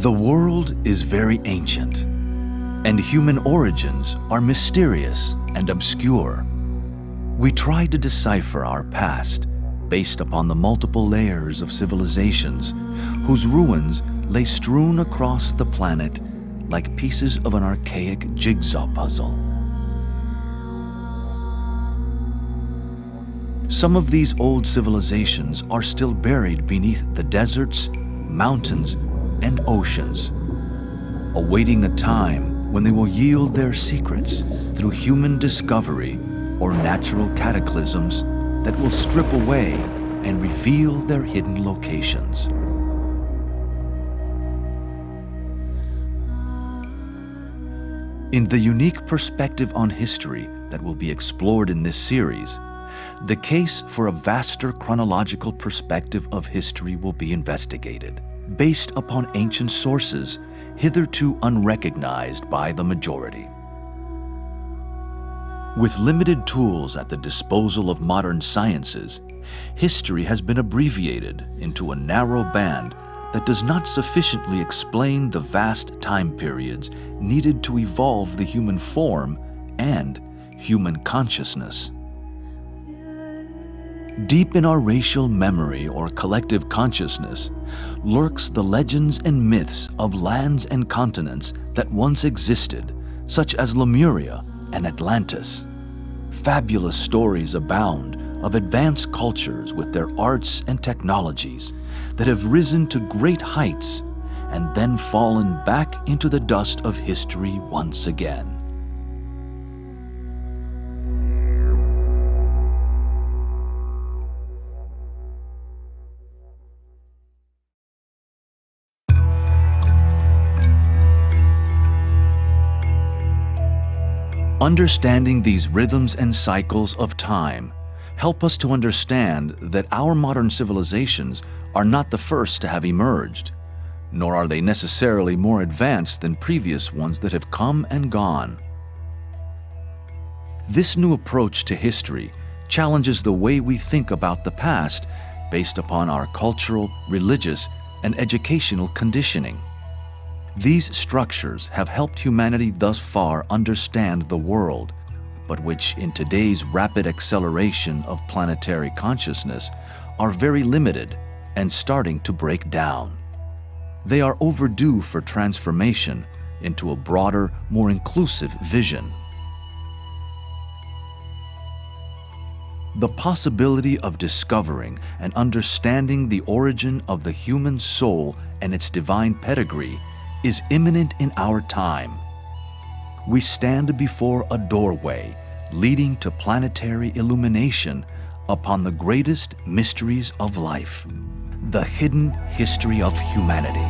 The world is very ancient, and human origins are mysterious and obscure. We try to decipher our past based upon the multiple layers of civilizations whose ruins lay strewn across the planet like pieces of an archaic jigsaw puzzle. Some of these old civilizations are still buried beneath the deserts, mountains, and oceans, awaiting a time when they will yield their secrets through human discovery or natural cataclysms that will strip away and reveal their hidden locations. In the unique perspective on history that will be explored in this series, the case for a vaster chronological perspective of history will be investigated, based upon ancient sources hitherto unrecognized by the majority. With limited tools at the disposal of modern sciences, history has been abbreviated into a narrow band that does not sufficiently explain the vast time periods needed to evolve the human form and human consciousness. Deep in our racial memory or collective consciousness lurks the legends and myths of lands and continents that once existed, such as Lemuria and Atlantis. Fabulous stories abound of advanced cultures with their arts and technologies that have risen to great heights and then fallen back into the dust of history once again. Understanding these rhythms and cycles of time help us to understand that our modern civilizations are not the first to have emerged, nor are they necessarily more advanced than previous ones that have come and gone. This new approach to history challenges the way we think about the past based upon our cultural, religious, and educational conditioning. These structures have helped humanity thus far understand the world, but which in today's rapid acceleration of planetary consciousness are very limited and starting to break down. They are overdue for transformation into a broader, more inclusive vision. The possibility of discovering and understanding the origin of the human soul and its divine pedigree is imminent in our time. We stand before a doorway leading to planetary illumination upon the greatest mysteries of life, the hidden history of humanity.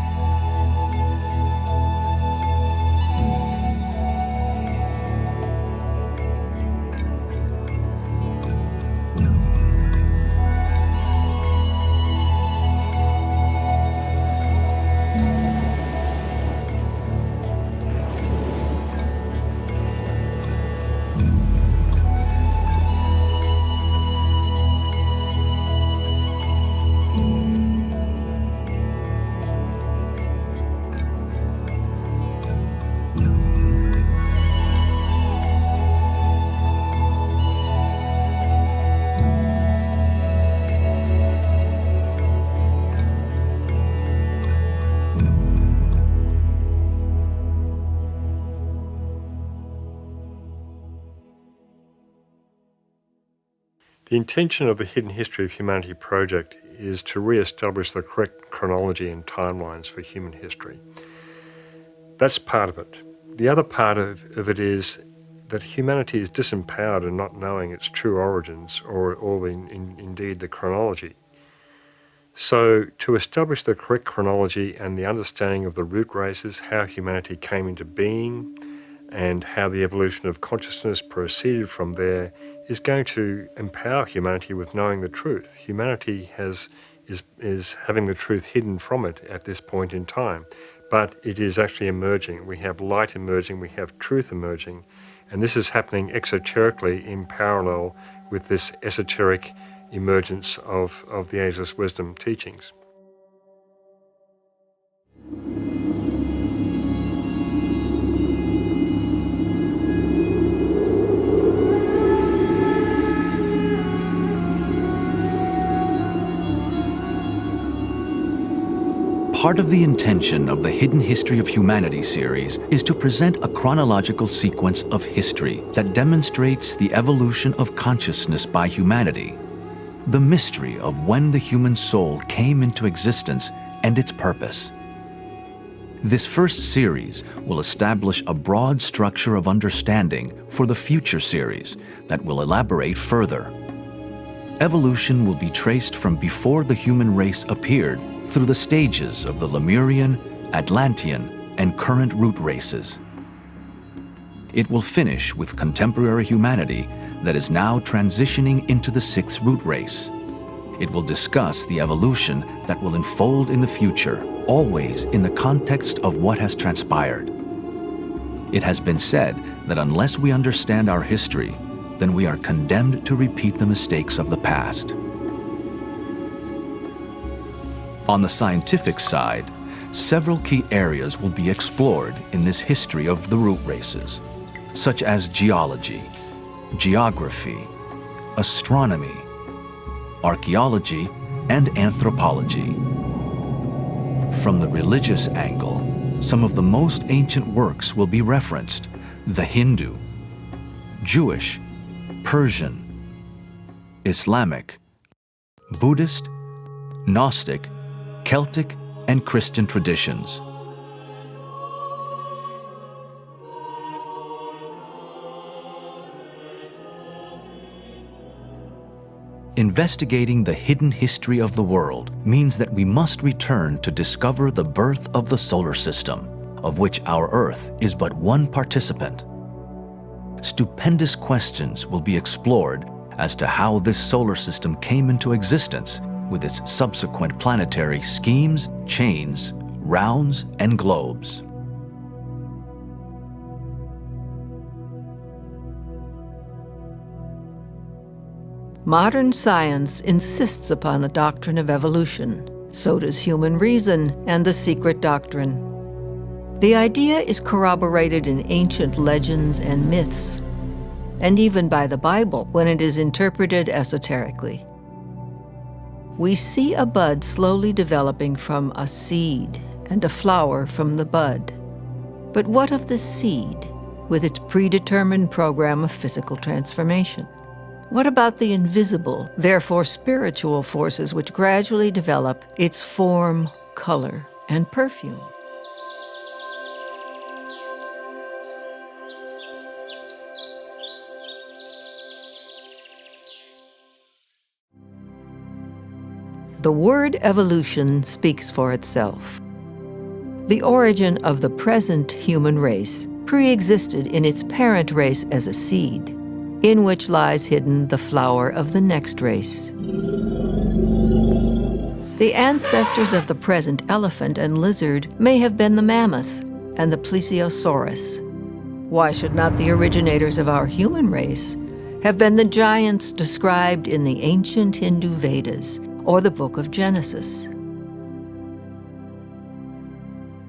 The intention of the Hidden History of Humanity project is to re-establish the correct chronology and timelines for human history. That's part of it. The other part of it is that humanity is disempowered in not knowing its true origins or indeed the chronology. So to establish the correct chronology and the understanding of the root races, how humanity came into being, and how the evolution of consciousness proceeded from there, is going to empower humanity with knowing the truth. Humanity is having the truth hidden from it at this point in time, but it is actually emerging. We have light emerging, we have truth emerging, and this is happening exoterically in parallel with this esoteric emergence of the ageless wisdom teachings. Part of the intention of the Hidden History of Humanity series is to present a chronological sequence of history that demonstrates the evolution of consciousness by humanity, the mystery of when the human soul came into existence and its purpose. This first series will establish a broad structure of understanding for the future series that will elaborate further. Evolution will be traced from before the human race appeared through the stages of the Lemurian, Atlantean, and current root races. It will finish with contemporary humanity that is now transitioning into the sixth root race. It will discuss the evolution that will unfold in the future, always in the context of what has transpired. It has been said that unless we understand our history, then we are condemned to repeat the mistakes of the past. On the scientific side, several key areas will be explored in this history of the root races, such as geology, geography, astronomy, archaeology, and anthropology. From the religious angle, some of the most ancient works will be referenced: the Hindu, Jewish, Persian, Islamic, Buddhist, Gnostic, Celtic, and Christian traditions. Investigating the hidden history of the world means that we must return to discover the birth of the solar system, of which our Earth is but one participant. Stupendous questions will be explored as to how this solar system came into existence with its subsequent planetary schemes, chains, rounds, and globes. Modern science insists upon the doctrine of evolution. So does human reason and the secret doctrine. The idea is corroborated in ancient legends and myths, and even by the Bible when it is interpreted esoterically. We see a bud slowly developing from a seed and a flower from the bud. But what of the seed with its predetermined program of physical transformation? What about the invisible, therefore spiritual forces which gradually develop its form, color, and perfume? The word evolution speaks for itself. The origin of the present human race pre-existed in its parent race as a seed, in which lies hidden the flower of the next race. The ancestors of the present elephant and lizard may have been the mammoth and the plesiosaurus. Why should not the originators of our human race have been the giants described in the ancient Hindu Vedas or the Book of Genesis?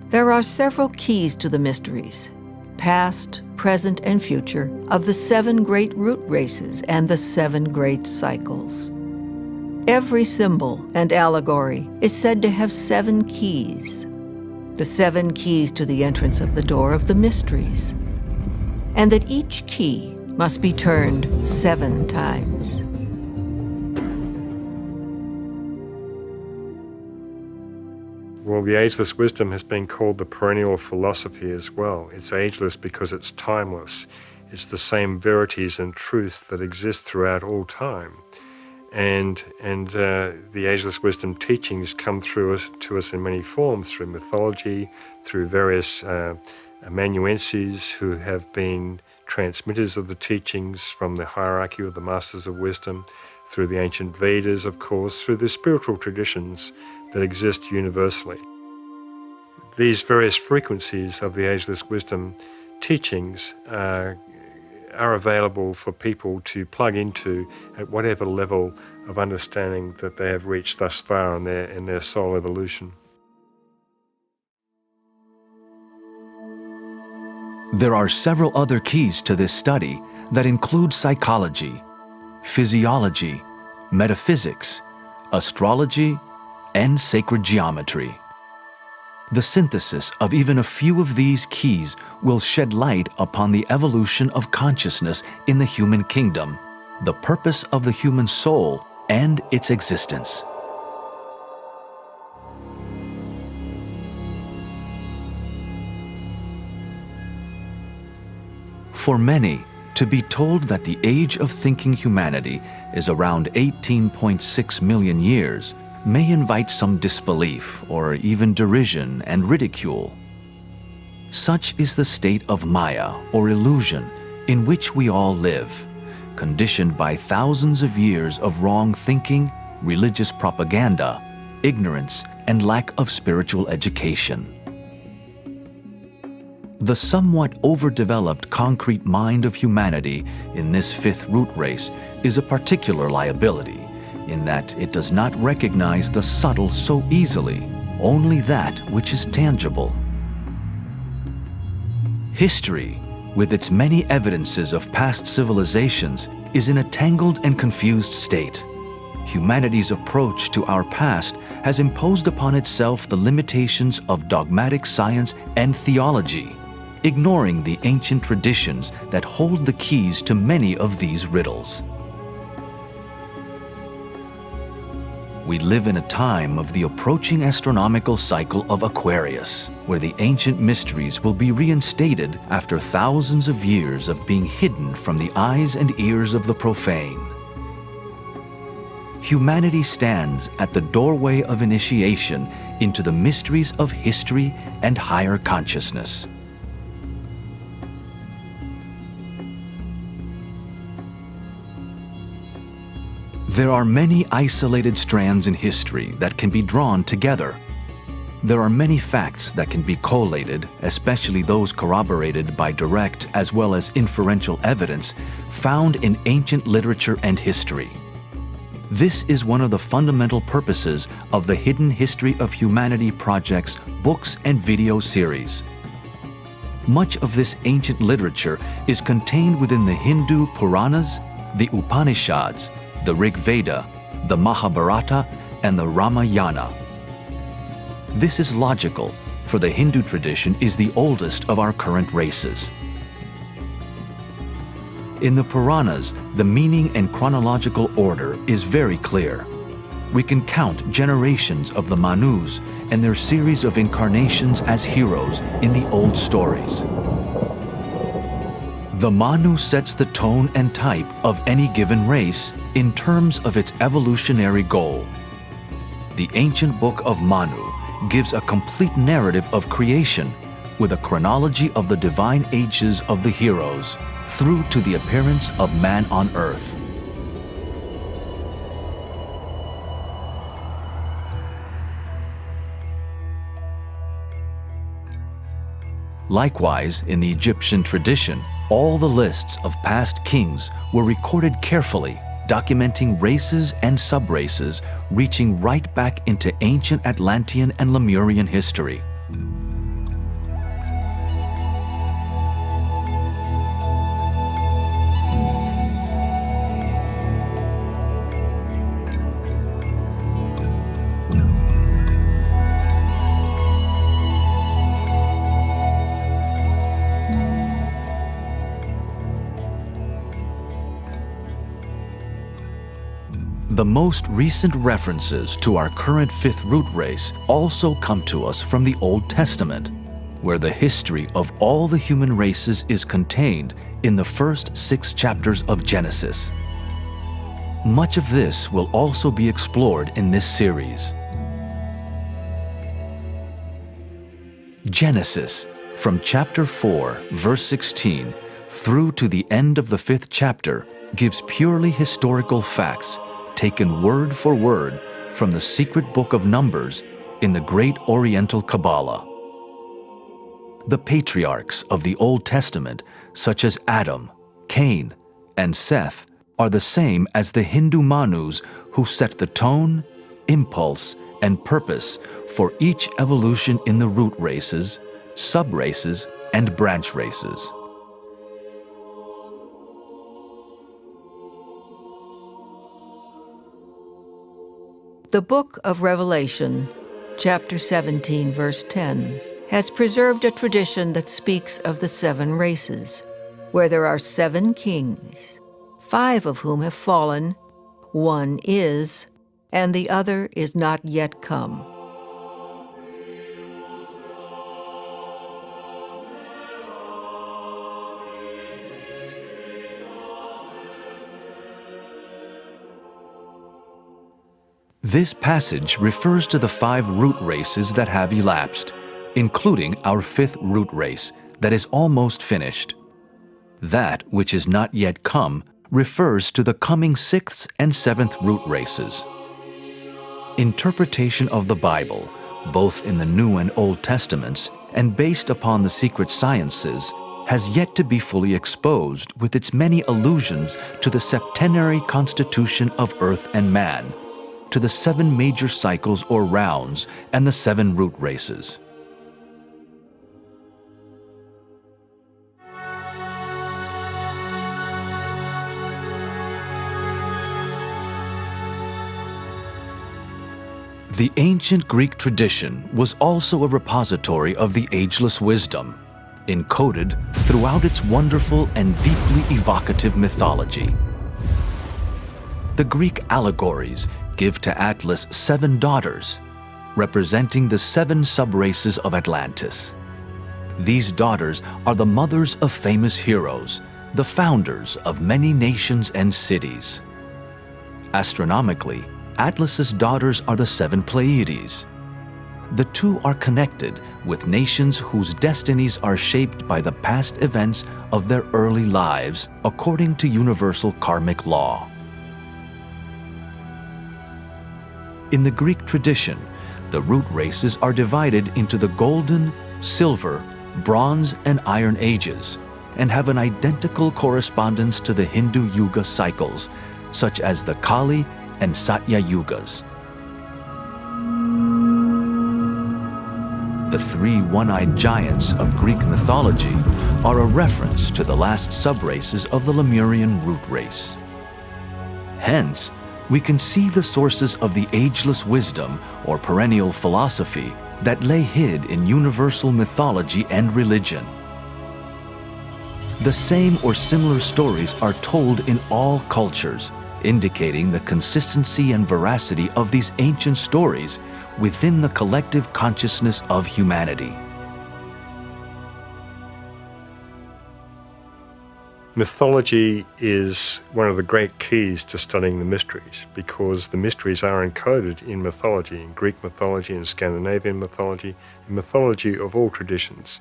There are several keys to the mysteries, past, present, and future, of the 7 great root races and the 7 great cycles. Every symbol and allegory is said to have 7 keys, the 7 keys to the entrance of the door of the mysteries, and that each key must be turned 7 times. Well, the ageless wisdom has been called the perennial philosophy as well. It's ageless because it's timeless. It's the same verities and truths that exist throughout all time. And the ageless wisdom teachings come to us in many forms, through mythology, through various amanuenses who have been transmitters of the teachings from the hierarchy of the masters of wisdom, through the ancient Vedas, of course, through the spiritual traditions that exist universally. These various frequencies of the ageless wisdom teachings are available for people to plug into at whatever level of understanding that they have reached thus far in their soul evolution. There are several other keys to this study that include psychology, physiology, metaphysics, astrology, and sacred geometry. The synthesis of even a few of these keys will shed light upon the evolution of consciousness in the human kingdom, the purpose of the human soul, and its existence. For many, to be told that the age of thinking humanity is around 18.6 million years may invite some disbelief or even derision and ridicule. Such is the state of Maya, or illusion, in which we all live, conditioned by thousands of years of wrong thinking, religious propaganda, ignorance, and lack of spiritual education. The somewhat overdeveloped concrete mind of humanity in this fifth root race is a particular liability, in that it does not recognize the subtle so easily, only that which is tangible. History, with its many evidences of past civilizations, is in a tangled and confused state. Humanity's approach to our past has imposed upon itself the limitations of dogmatic science and theology, ignoring the ancient traditions that hold the keys to many of these riddles. We live in a time of the approaching astronomical cycle of Aquarius, where the ancient mysteries will be reinstated after thousands of years of being hidden from the eyes and ears of the profane. Humanity stands at the doorway of initiation into the mysteries of history and higher consciousness. There are many isolated strands in history that can be drawn together. There are many facts that can be collated, especially those corroborated by direct as well as inferential evidence found in ancient literature and history. This is one of the fundamental purposes of the Hidden History of Humanity Project's books and video series. Much of this ancient literature is contained within the Hindu Puranas, the Upanishads, the Rig Veda, the Mahabharata, and the Ramayana. This is logical, for the Hindu tradition is the oldest of our current races. In the Puranas, the meaning and chronological order is very clear. We can count generations of the Manus and their series of incarnations as heroes in the old stories. The Manu sets the tone and type of any given race in terms of its evolutionary goal. The ancient book of Manu gives a complete narrative of creation with a chronology of the divine ages of the heroes through to the appearance of man on earth. Likewise, in the Egyptian tradition, all the lists of past kings were recorded carefully, documenting races and subraces reaching right back into ancient Atlantean and Lemurian history. The most recent references to our current fifth root race also come to us from the Old Testament, where the history of all the human races is contained in the first 6 chapters of Genesis. Much of this will also be explored in this series. Genesis, from chapter 4, verse 16, through to the end of the 5th chapter, gives purely historical facts taken word for word from the secret book of Numbers in the Great Oriental Kabbalah. The patriarchs of the Old Testament, such as Adam, Cain, and Seth, are the same as the Hindu Manus who set the tone, impulse, and purpose for each evolution in the root races, sub-races, and branch races. The Book of Revelation chapter 17, verse 10, has preserved a tradition that speaks of the 7 races, where there are 7 kings, 5 of whom have fallen, 1 is, and the other is not yet come. This passage refers to the 5 root races that have elapsed, including our 5th root race that is almost finished. That which is not yet come refers to the coming 6th and 7th root races. Interpretation of the Bible, both in the New and Old Testaments and based upon the secret sciences, has yet to be fully exposed with its many allusions to the septenary constitution of earth and man, to the 7 major cycles or rounds and the 7 root races. The ancient Greek tradition was also a repository of the ageless wisdom, encoded throughout its wonderful and deeply evocative mythology. The Greek allegories give to Atlas 7 daughters, representing the 7 subraces of Atlantis. These daughters are the mothers of famous heroes, the founders of many nations and cities. Astronomically, Atlas's daughters are the 7 Pleiades. The 2 are connected with nations whose destinies are shaped by the past events of their early lives according to universal karmic law. In the Greek tradition, the root races are divided into the Golden, Silver, Bronze, and Iron Ages, and have an identical correspondence to the Hindu Yuga cycles, such as the Kali and Satya Yugas. The 3 one-eyed giants of Greek mythology are a reference to the last subraces of the Lemurian root race. Hence, we can see the sources of the ageless wisdom or perennial philosophy that lay hid in universal mythology and religion. The same or similar stories are told in all cultures, indicating the consistency and veracity of these ancient stories within the collective consciousness of humanity. Mythology is one of the great keys to studying the mysteries, because the mysteries are encoded in mythology, in Greek mythology, in Scandinavian mythology, in mythology of all traditions.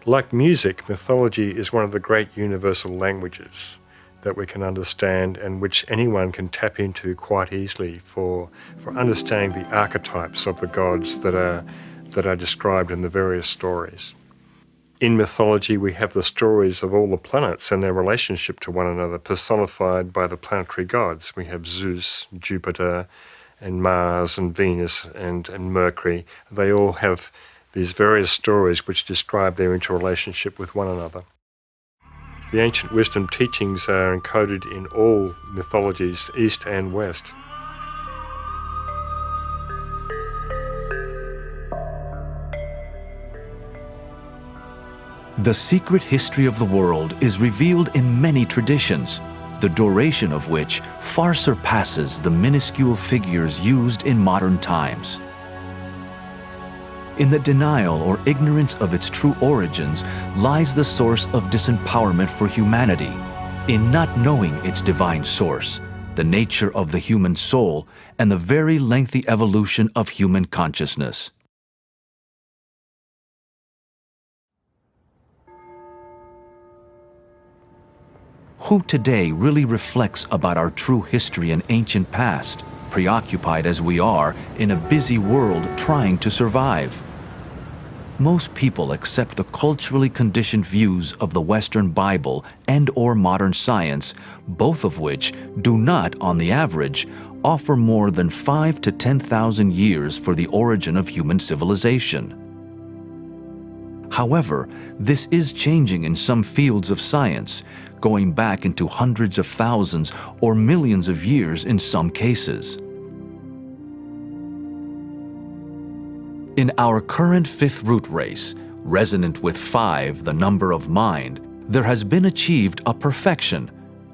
Like music, mythology is one of the great universal languages that we can understand and which anyone can tap into quite easily for understanding the archetypes of the gods that are described in the various stories. In mythology, we have the stories of all the planets and their relationship to one another, personified by the planetary gods. We have Zeus, Jupiter, and Mars, and Venus, and Mercury. They all have these various stories which describe their interrelationship with one another. The ancient wisdom teachings are encoded in all mythologies, East and West. The secret history of the world is revealed in many traditions, the duration of which far surpasses the minuscule figures used in modern times. In the denial or ignorance of its true origins lies the source of disempowerment for humanity, in not knowing its divine source, the nature of the human soul, and the very lengthy evolution of human consciousness. Who today really reflects about our true history and ancient past, preoccupied as we are in a busy world trying to survive? Most people accept the culturally conditioned views of the Western Bible and/or modern science, both of which do not, on the average, offer more than 5,000 to 10,000 years for the origin of human civilization. However, this is changing in some fields of science, going back into hundreds of thousands or millions of years in some cases. In our current fifth root race, resonant with 5, the number of mind, there has been achieved a perfection,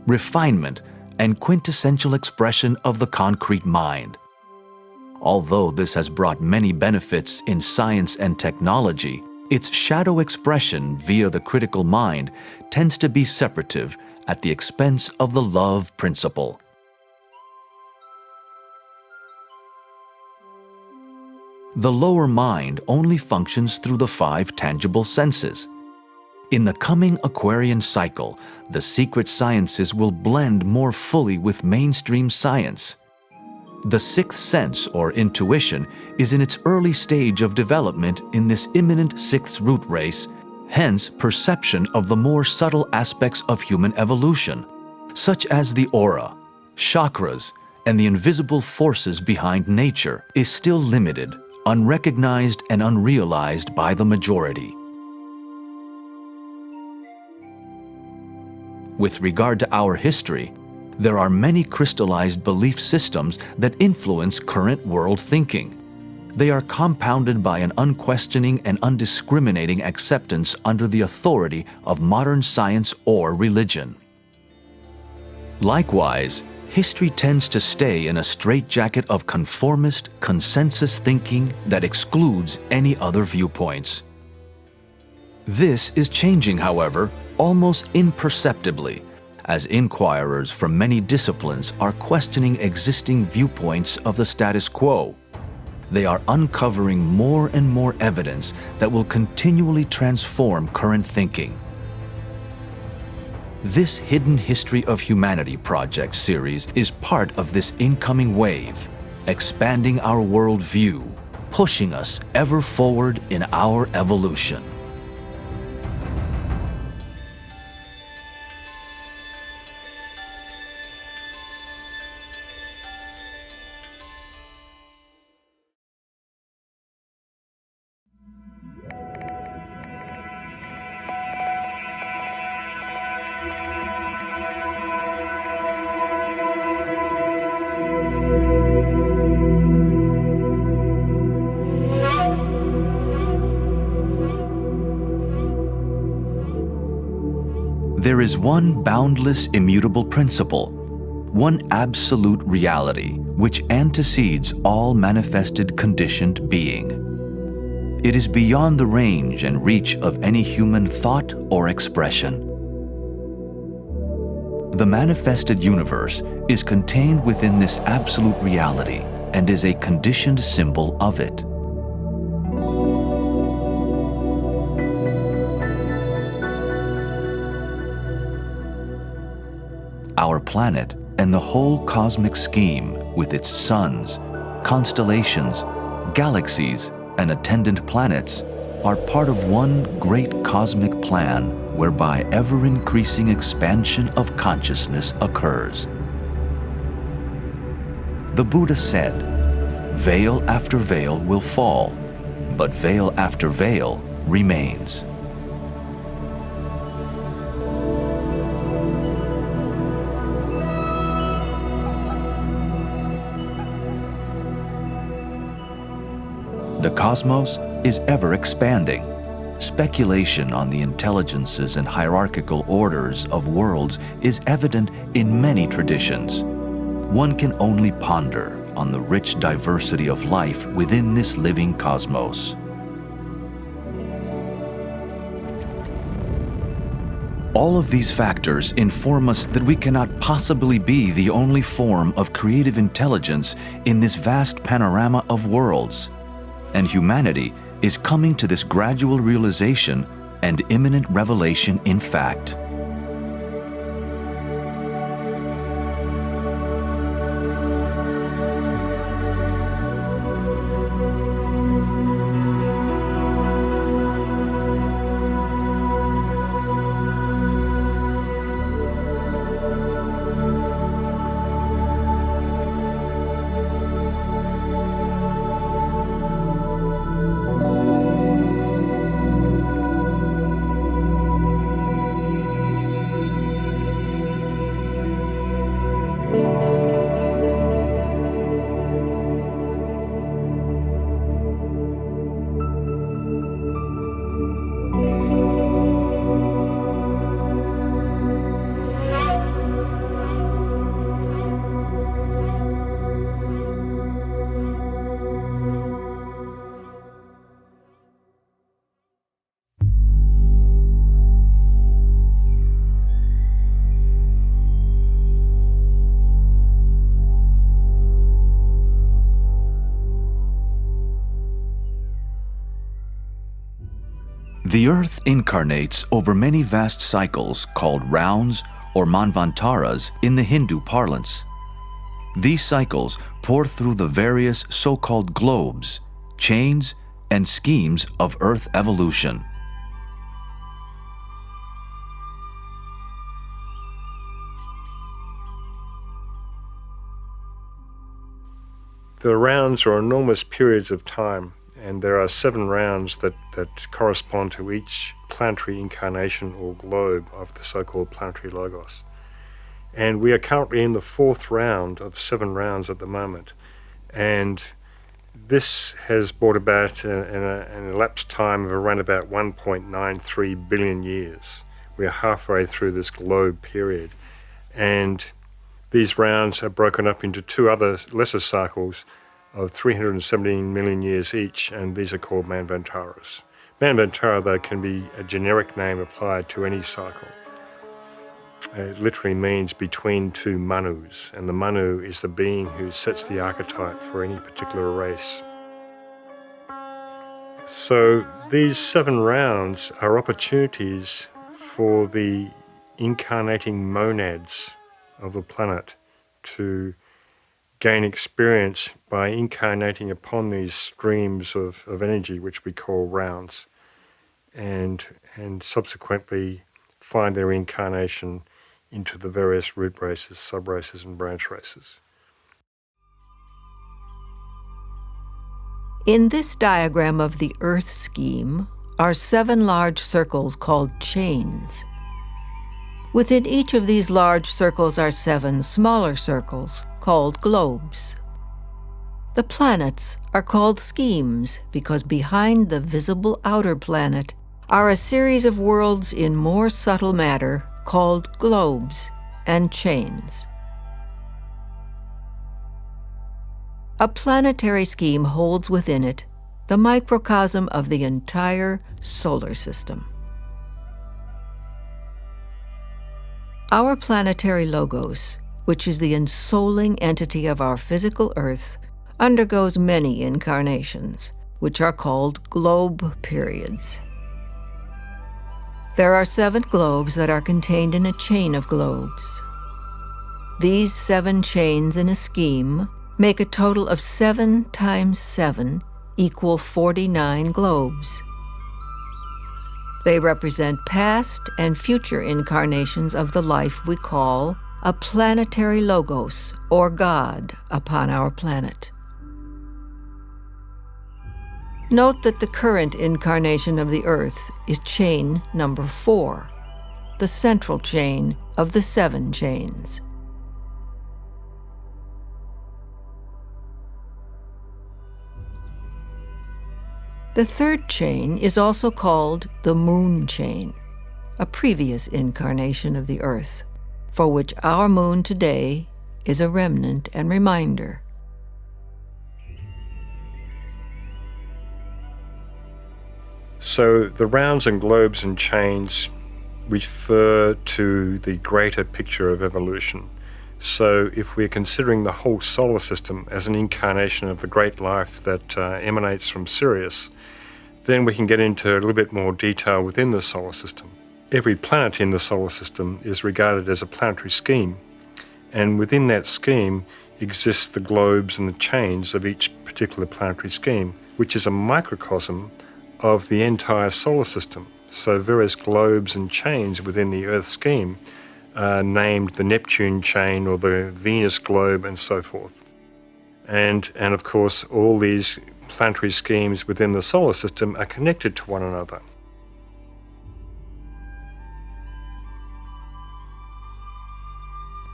refinement, and quintessential expression of the concrete mind. Although this has brought many benefits in science and technology, its shadow expression via the critical mind tends to be separative at the expense of the love principle. The lower mind only functions through the 5 tangible senses. In the coming Aquarian cycle, the secret sciences will blend more fully with mainstream science. The 6th sense, or intuition, is in its early stage of development in this imminent 6th root race, hence perception of the more subtle aspects of human evolution, such as the aura, chakras, and the invisible forces behind nature, is still limited, unrecognized, and unrealized by the majority. With regard to our history, there are many crystallized belief systems that influence current world thinking. They are compounded by an unquestioning and undiscriminating acceptance under the authority of modern science or religion. Likewise, history tends to stay in a straitjacket of conformist, consensus thinking that excludes any other viewpoints. This is changing, however, almost imperceptibly, as inquirers from many disciplines are questioning existing viewpoints of the status quo. They are uncovering more and more evidence that will continually transform current thinking. This Hidden History of Humanity project series is part of this incoming wave, expanding our worldview, pushing us ever forward in our evolution. There is one boundless, immutable principle, one absolute reality which antecedes all manifested conditioned being. It is beyond the range and reach of any human thought or expression. The manifested universe is contained within this absolute reality and is a conditioned symbol of it. Our planet and the whole cosmic scheme, with its suns, constellations, galaxies, and attendant planets, are part of one great cosmic plan whereby ever-increasing expansion of consciousness occurs. The Buddha said, "Veil after veil will fall, but veil after veil remains." The cosmos is ever expanding. Speculation on the intelligences and hierarchical orders of worlds is evident in many traditions. One can only ponder on the rich diversity of life within this living cosmos. All of these factors inform us that we cannot possibly be the only form of creative intelligence in this vast panorama of worlds. And humanity is coming to this gradual realization and imminent revelation in fact. The Earth incarnates over many vast cycles called rounds or manvantaras in the Hindu parlance. These cycles pour through the various so-called globes, chains, and schemes of Earth evolution. The rounds are enormous periods of time, and there are 7 rounds that correspond to each planetary incarnation or globe of the so-called planetary logos. And we are currently in the 4th round of 7 rounds at the moment. And this has brought about an elapsed time of around about 1.93 billion years. We are halfway through this globe period. And these rounds are broken up into 2 other lesser cycles of 317 million years each, and these are called manvantaras. Manvantara, though, can be a generic name applied to any cycle. It literally means between 2 manus, and the manu is the being who sets the archetype for any particular race. So these 7 rounds are opportunities for the incarnating monads of the planet to gain experience by incarnating upon these streams of energy, which we call rounds, and subsequently find their incarnation into the various root races, sub-races, and branch races. In this diagram of the Earth scheme are 7 large circles called chains. Within each of these large circles are 7 smaller circles called globes. The planets are called schemes because behind the visible outer planet are a series of worlds in more subtle matter called globes and chains. A planetary scheme holds within it the microcosm of the entire solar system. Our planetary logos, which is the ensouling entity of our physical Earth, undergoes many incarnations, which are called globe periods. There are 7 globes that are contained in a chain of globes. These 7 chains in a scheme make a total of 7 times 7 equal 49 globes. They represent past and future incarnations of the life we call a planetary logos, or God, upon our planet. Note that the current incarnation of the Earth is chain number 4, the central chain of the 7 chains. The 3rd chain is also called the moon chain, a previous incarnation of the Earth, for which our moon today is a remnant and reminder. So the rounds and globes and chains refer to the greater picture of evolution. So if we're considering the whole solar system as an incarnation of the great life that emanates from Sirius, then we can get into a little bit more detail within the solar system. Every planet in the solar system is regarded as a planetary scheme, and within that scheme exists the globes and the chains of each particular planetary scheme, which is a microcosm of the entire solar system. So various globes and chains within the Earth scheme are named the Neptune chain or the Venus globe and so forth. And of course, all these planetary schemes within the solar system are connected to one another.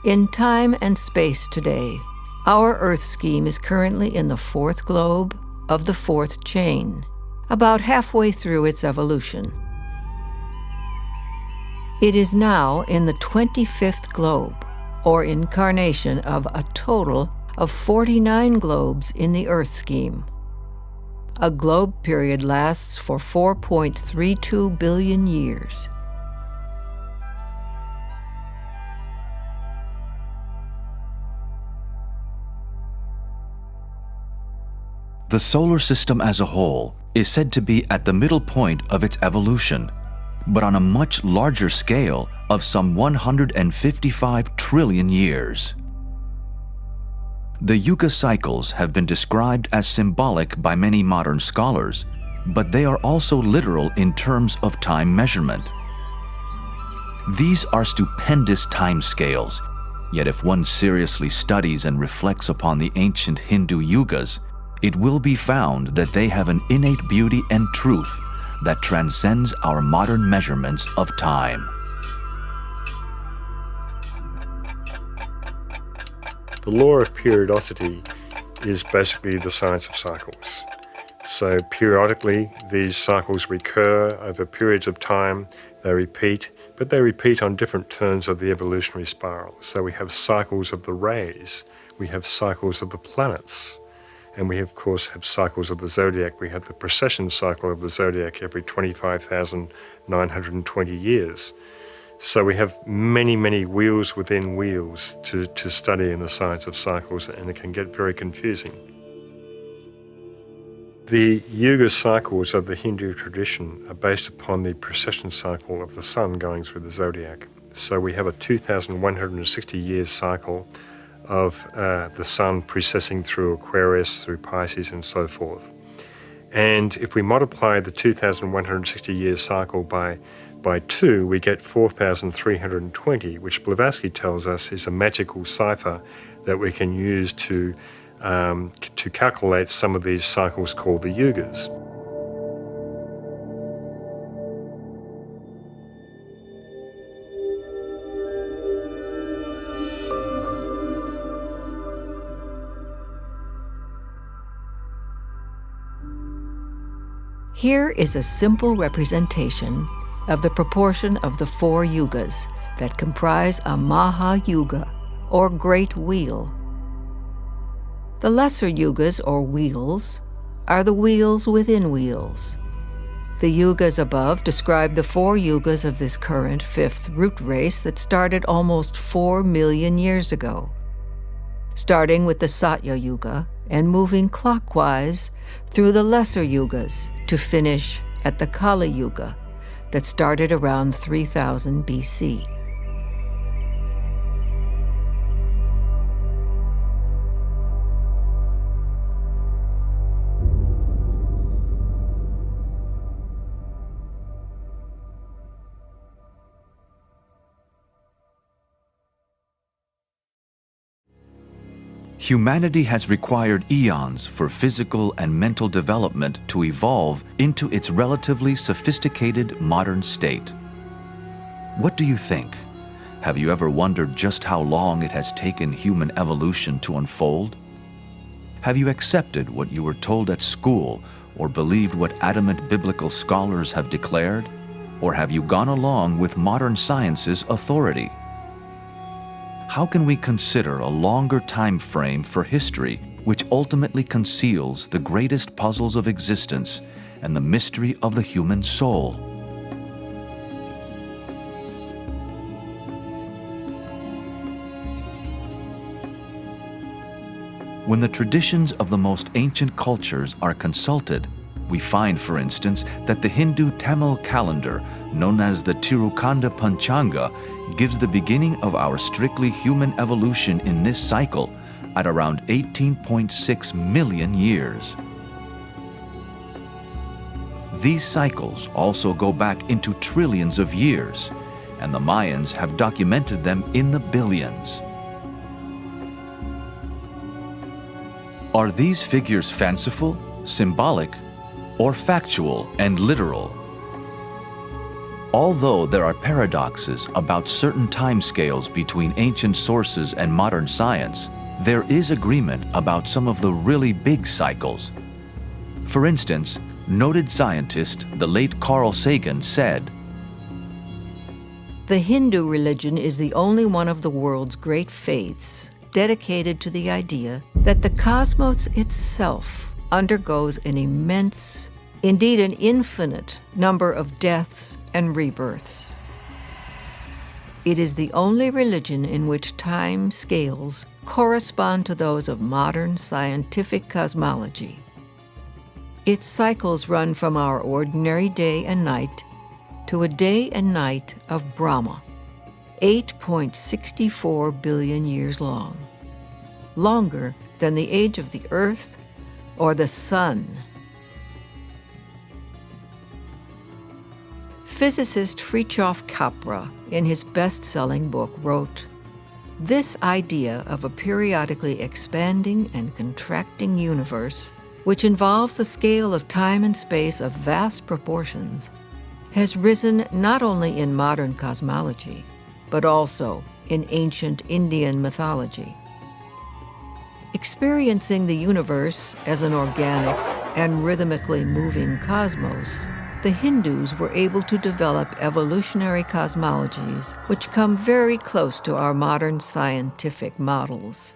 In time and space today, our Earth scheme is currently in the 4th globe of the 4th chain, about halfway through its evolution. It is now in the 25th globe, or incarnation of a total of 49 globes in the Earth scheme. A globe period lasts for 4.32 billion years. The solar system as a whole is said to be at the middle point of its evolution, but on a much larger scale of some 155 trillion years. The Yuga cycles have been described as symbolic by many modern scholars, but they are also literal in terms of time measurement. These are stupendous time scales, yet if one seriously studies and reflects upon the ancient Hindu yugas, it will be found that they have an innate beauty and truth that transcends our modern measurements of time. The law of periodicity is basically the science of cycles. So periodically, these cycles recur over periods of time, they repeat, but they repeat on different turns of the evolutionary spiral. So we have cycles of the rays, we have cycles of the planets, and we of course have cycles of the zodiac. We have the precession cycle of the zodiac every 25,920 years. So we have many, many wheels within wheels to study in the science of cycles, and it can get very confusing. The Yuga cycles of the Hindu tradition are based upon the precession cycle of the sun going through the zodiac. So we have a 2,160 years cycle of the sun precessing through Aquarius, through Pisces, and so forth. And if we multiply the 2,160 years cycle by 2, we get 4,320, which Blavatsky tells us is a magical cipher that we can use to calculate some of these cycles called the yugas. Here is a simple representation of the proportion of the 4 yugas that comprise a Maha Yuga, or Great Wheel. The lesser yugas, or wheels, are the wheels within wheels. The yugas above describe the 4 yugas of this current 5th root race that started almost 4 million years ago, starting with the Satya Yuga and moving clockwise through the lesser yugas to finish at the Kali Yuga that started around 3000 BC. Humanity has required eons for physical and mental development to evolve into its relatively sophisticated modern state. What do you think? Have you ever wondered just how long it has taken human evolution to unfold? Have you accepted what you were told at school or believed what adamant biblical scholars have declared? Or have you gone along with modern science's authority? How can we consider a longer time frame for history which ultimately conceals the greatest puzzles of existence and the mystery of the human soul? When the traditions of the most ancient cultures are consulted, we find, for instance, that the Hindu Tamil calendar, known as the Tirukanda Panchanga, gives the beginning of our strictly human evolution in this cycle at around 18.6 million years. These cycles also go back into trillions of years, and the Mayans have documented them in the billions. Are these figures fanciful, symbolic, or factual and literal? Although there are paradoxes about certain timescales between ancient sources and modern science, there is agreement about some of the really big cycles. For instance, noted scientist, the late Carl Sagan, said, "The Hindu religion is the only one of the world's great faiths dedicated to the idea that the cosmos itself undergoes an immense, indeed an infinite, number of deaths and rebirths. It is the only religion in which time scales correspond to those of modern scientific cosmology. Its cycles run from our ordinary day and night to a day and night of Brahma, 8.64 billion years long, longer than the age of the Earth or the Sun. Physicist Fritjof Capra, in his best-selling book, wrote, "This idea of a periodically expanding and contracting universe, which involves a scale of time and space of vast proportions, has risen not only in modern cosmology, but also in ancient Indian mythology. Experiencing the universe as an organic and rhythmically moving cosmos, the Hindus were able to develop evolutionary cosmologies which come very close to our modern scientific models."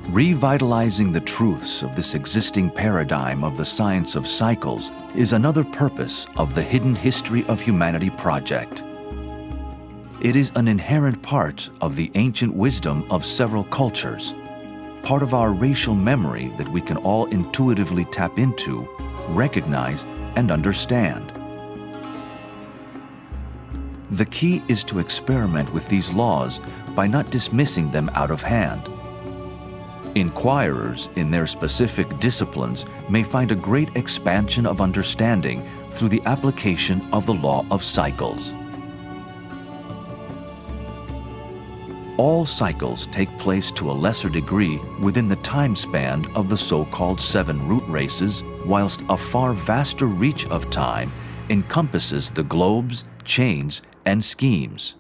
Revitalizing the truths of this existing paradigm of the science of cycles is another purpose of the Hidden History of Humanity project. It is an inherent part of the ancient wisdom of several cultures, part of our racial memory that we can all intuitively tap into, recognize, and understand. The key is to experiment with these laws by not dismissing them out of hand. Inquirers in their specific disciplines may find a great expansion of understanding through the application of the law of cycles. All cycles take place to a lesser degree within the time span of the so-called 7 root races, whilst a far vaster reach of time encompasses the globes, chains, and schemes.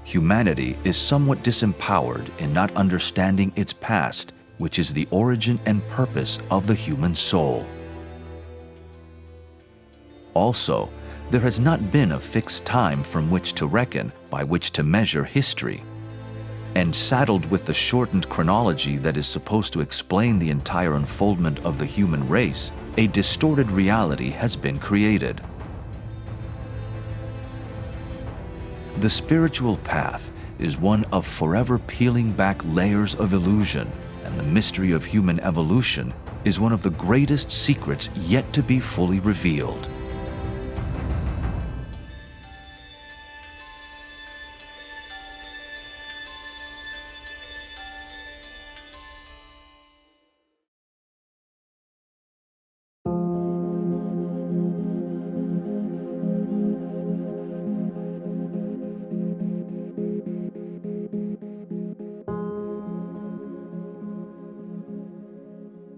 Humanity is somewhat disempowered in not understanding its past, which is the origin and purpose of the human soul. Also, there has not been a fixed time from which to reckon, by which to measure history. And saddled with the shortened chronology that is supposed to explain the entire unfoldment of the human race, a distorted reality has been created. The spiritual path is one of forever peeling back layers of illusion, and the mystery of human evolution is one of the greatest secrets yet to be fully revealed.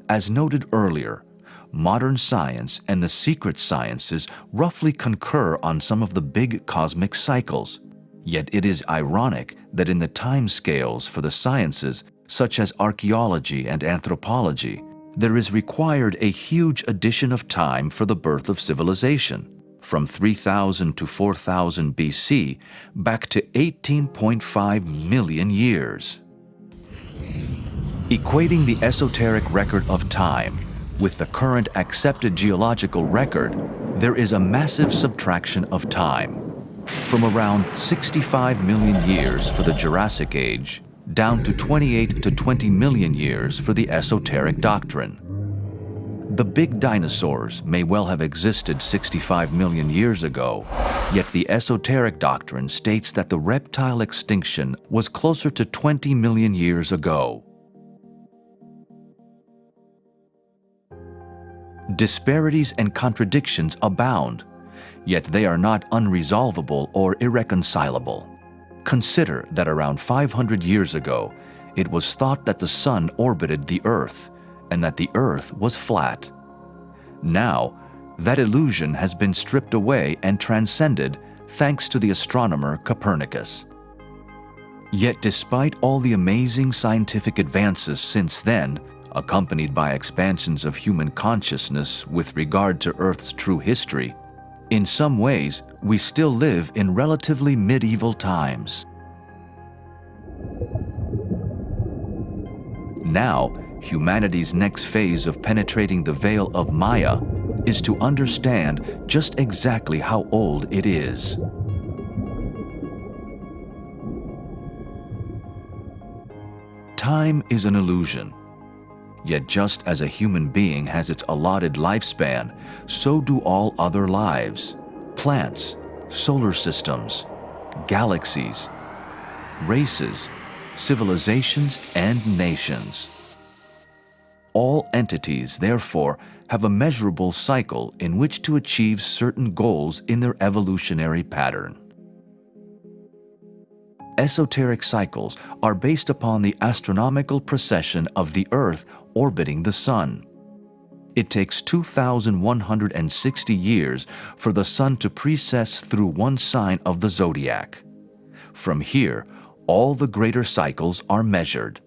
As noted earlier, modern science and the secret sciences roughly concur on some of the big cosmic cycles. Yet it is ironic that in the time scales for the sciences, such as archaeology and anthropology, there is required a huge addition of time for the birth of civilization, from 3000 to 4000 BC back to 18.5 million years. Equating the esoteric record of time with the current accepted geological record, there is a massive subtraction of time, from around 65 million years for the Jurassic Age down to 28 to 20 million years for the esoteric doctrine. The big dinosaurs may well have existed 65 million years ago, yet the esoteric doctrine states that the reptile extinction was closer to 20 million years ago. Disparities and contradictions abound, yet they are not unresolvable or irreconcilable. Consider that around 500 years ago, it was thought that the sun orbited the Earth and that the Earth was flat. Now, that illusion has been stripped away and transcended thanks to the astronomer Copernicus. Yet despite all the amazing scientific advances since then, accompanied by expansions of human consciousness with regard to Earth's true history, in some ways we still live in relatively medieval times. Now, humanity's next phase of penetrating the veil of Maya is to understand just exactly how old it is. Time is an illusion. Yet just as a human being has its allotted lifespan, so do all other lives, plants, solar systems, galaxies, races, civilizations, and nations. All entities, therefore, have a measurable cycle in which to achieve certain goals in their evolutionary pattern. Esoteric cycles are based upon the astronomical precession of the Earth orbiting the Sun. It takes 2,160 years for the Sun to precess through one sign of the zodiac. From here, all the greater cycles are measured.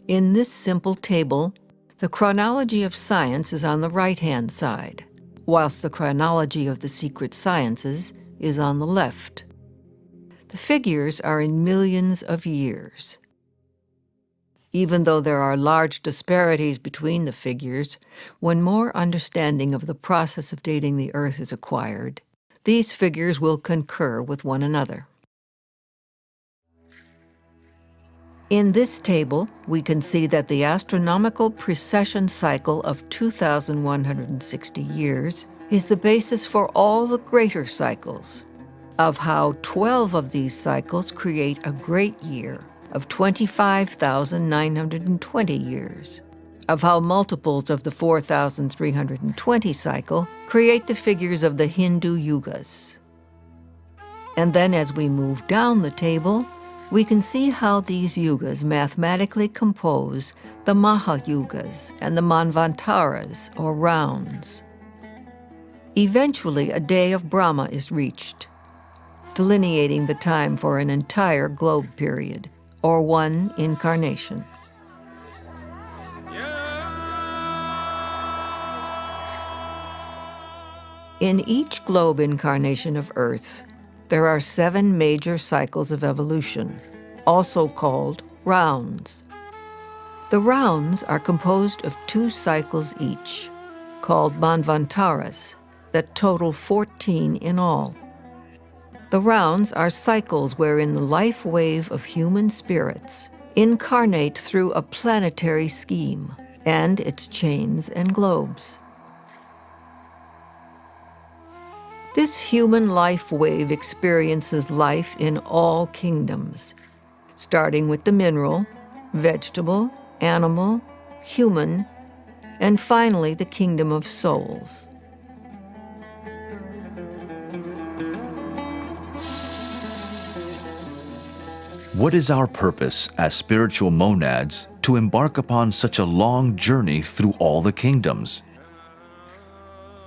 In this simple table, the chronology of science is on the right-hand side, whilst the chronology of the secret sciences is on the left. The figures are in millions of years. Even though there are large disparities between the figures, when more understanding of the process of dating the Earth is acquired, these figures will concur with one another. In this table, we can see that the astronomical precession cycle of 2,160 years is the basis for all the greater cycles, of how 12 of these cycles create a great year of 25,920 years, of how multiples of the 4,320 cycle create the figures of the Hindu yugas. And then as we move down the table, we can see how these yugas mathematically compose the Mahayugas and the Manvantaras, or rounds. Eventually, a day of Brahma is reached, delineating the time for an entire globe period, or one incarnation. In each globe incarnation of Earth, there are 7 major cycles of evolution, also called rounds. The rounds are composed of 2 cycles each, called Manvantaras, that total 14 in all. The rounds are cycles wherein the life wave of human spirits incarnate through a planetary scheme and its chains and globes. This human life wave experiences life in all kingdoms, starting with the mineral, vegetable, animal, human, and finally the kingdom of souls. What is our purpose as spiritual monads to embark upon such a long journey through all the kingdoms?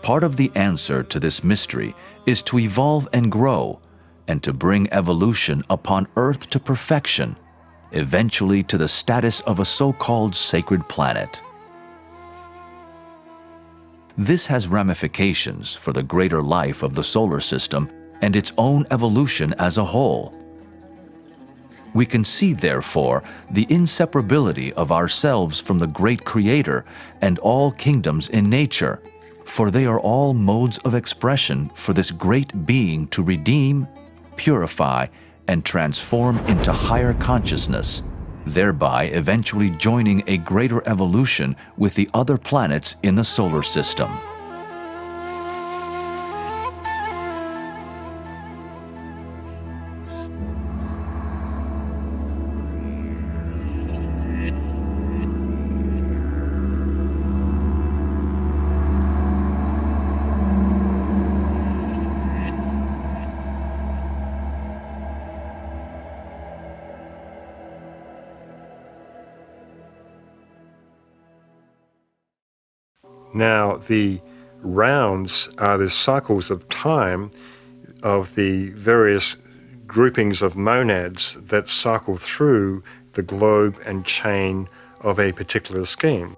Part of the answer to this mystery is to evolve and grow, and to bring evolution upon Earth to perfection, eventually to the status of a so-called sacred planet. This has ramifications for the greater life of the solar system and its own evolution as a whole. We can see, therefore, the inseparability of ourselves from the great Creator and all kingdoms in nature, for they are all modes of expression for this great being to redeem, purify, and transform into higher consciousness, thereby eventually joining a greater evolution with the other planets in the solar system. Now, the rounds are the cycles of time of the various groupings of monads that cycle through the globe and chain of a particular scheme.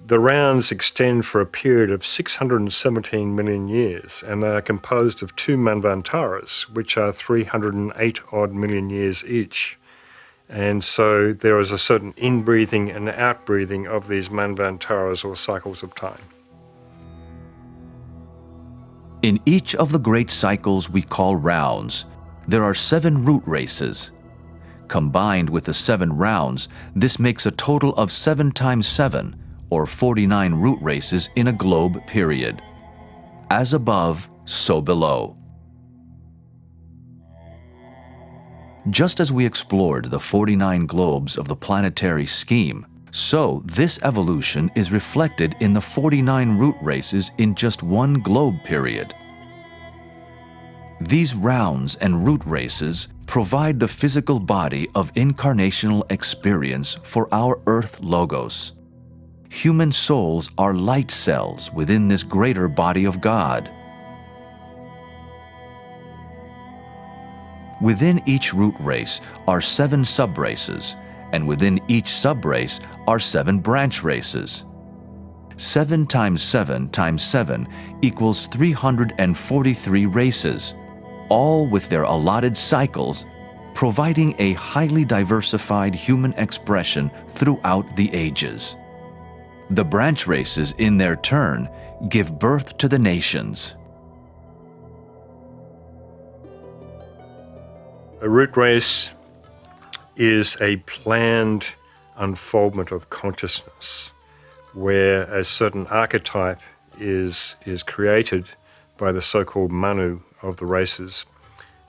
The rounds extend for a period of 617 million years, and they are composed of two manvantaras, which are 308 odd million years each. And so there is a certain in-breathing and out-breathing of these manvantaras, or cycles of time. In each of the great cycles we call rounds, there are 7 root races. Combined with the 7 rounds, this makes a total of 7 times 7, or 49 root races in a globe period. As above, so below. Just as we explored the 49 globes of the planetary scheme, so this evolution is reflected in the 49 root races in just one globe period. These rounds and root races provide the physical body of incarnational experience for our Earth logos. Human souls are light cells within this greater body of God. Within each root race are 7 subraces, and within each subrace are 7 branch races. 7 times 7 times 7 equals 343 races, all with their allotted cycles, providing a highly diversified human expression throughout the ages. The branch races, in their turn, give birth to the nations. A root race is a planned unfoldment of consciousness, where a certain archetype is created by the so-called Manu of the races,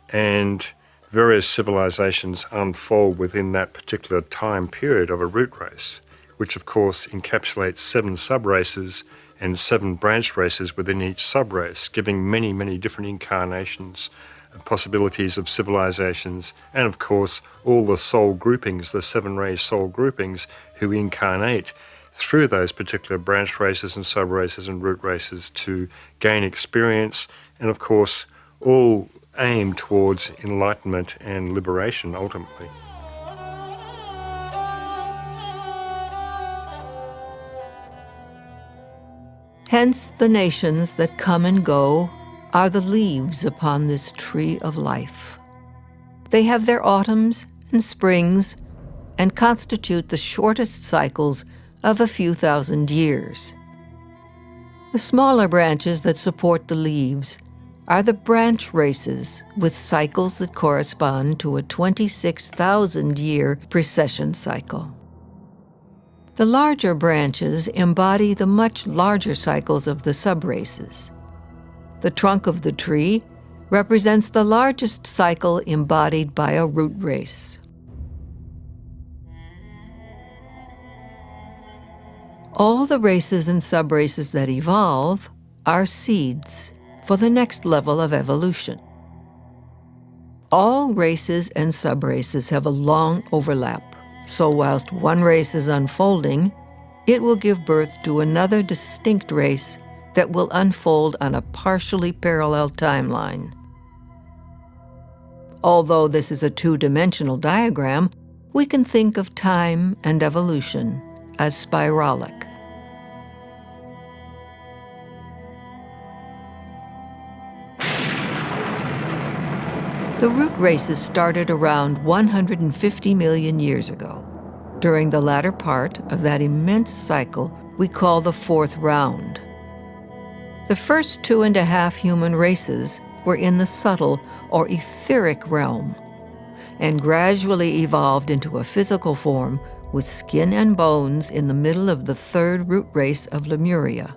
and various civilizations unfold within that particular time period of a root race, which of course encapsulates 7 sub-races and 7 branch races within each sub-race, giving many, many different incarnations and possibilities of civilizations, and of course all the soul groupings, the 7 ray soul groupings, who incarnate through those particular branch races and sub-races and root races to gain experience, and of course all aim towards enlightenment and liberation ultimately. Hence the nations that come and go are the leaves upon this tree of life. They have their autumns and springs and constitute the shortest cycles of a few thousand years. The smaller branches that support the leaves are the branch races with cycles that correspond to a 26,000-year precession cycle. The larger branches embody the much larger cycles of the subraces. The trunk of the tree represents the largest cycle embodied by a root race. All the races and subraces that evolve are seeds for the next level of evolution. All races and subraces have a long overlap, so whilst one race is unfolding, it will give birth to another distinct race that will unfold on a partially parallel timeline. Although this is a 2-dimensional diagram, we can think of time and evolution as spiralic. The root races started around 150 million years ago, during the latter part of that immense cycle we call the 4th round. The first 2.5 human races were in the subtle or etheric realm, and gradually evolved into a physical form with skin and bones in the middle of the 3rd root race of Lemuria.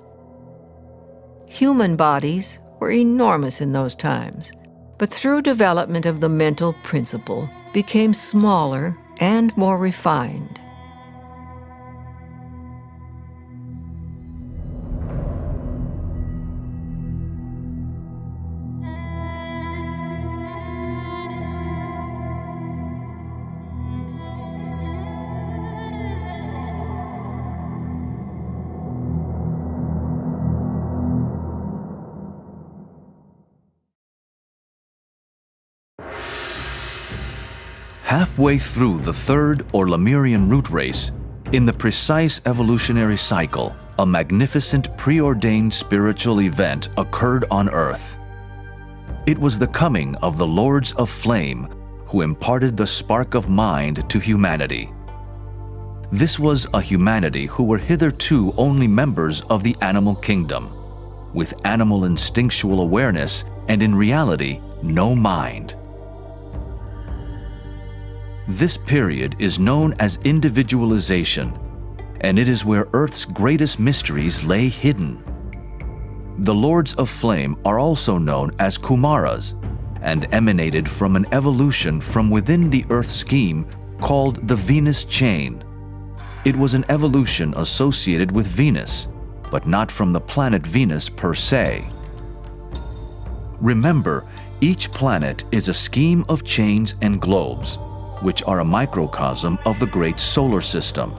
Human bodies were enormous in those times, but through development of the mental principle, became smaller and more refined. Halfway through the 3rd or Lemurian root race, in the precise evolutionary cycle, a magnificent preordained spiritual event occurred on earth. It was the coming of the Lords of Flame, who imparted the spark of mind to humanity. This was a humanity who were hitherto only members of the animal kingdom, with animal instinctual awareness and in reality no mind. This period is known as individualization, and it is where Earth's greatest mysteries lay hidden. The Lords of Flame are also known as Kumaras and emanated from an evolution from within the Earth scheme called the Venus chain. It was an evolution associated with Venus, but not from the planet Venus per se. Remember, each planet is a scheme of chains and globes, which are a microcosm of the great solar system.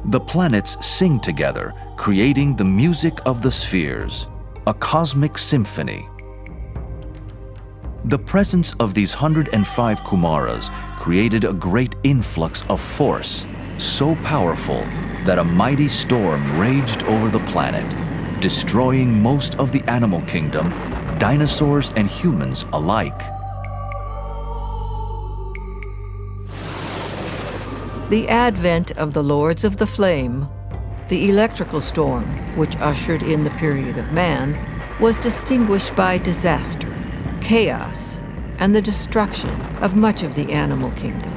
The planets sing together, creating the music of the spheres, a cosmic symphony. The presence of these 105 Kumaras created a great influx of force, so powerful that a mighty storm raged over the planet, destroying most of the animal kingdom, dinosaurs and humans alike. The advent of the Lords of the Flame, the electrical storm which ushered in the period of man, was distinguished by disaster, chaos, and the destruction of much of the animal kingdom.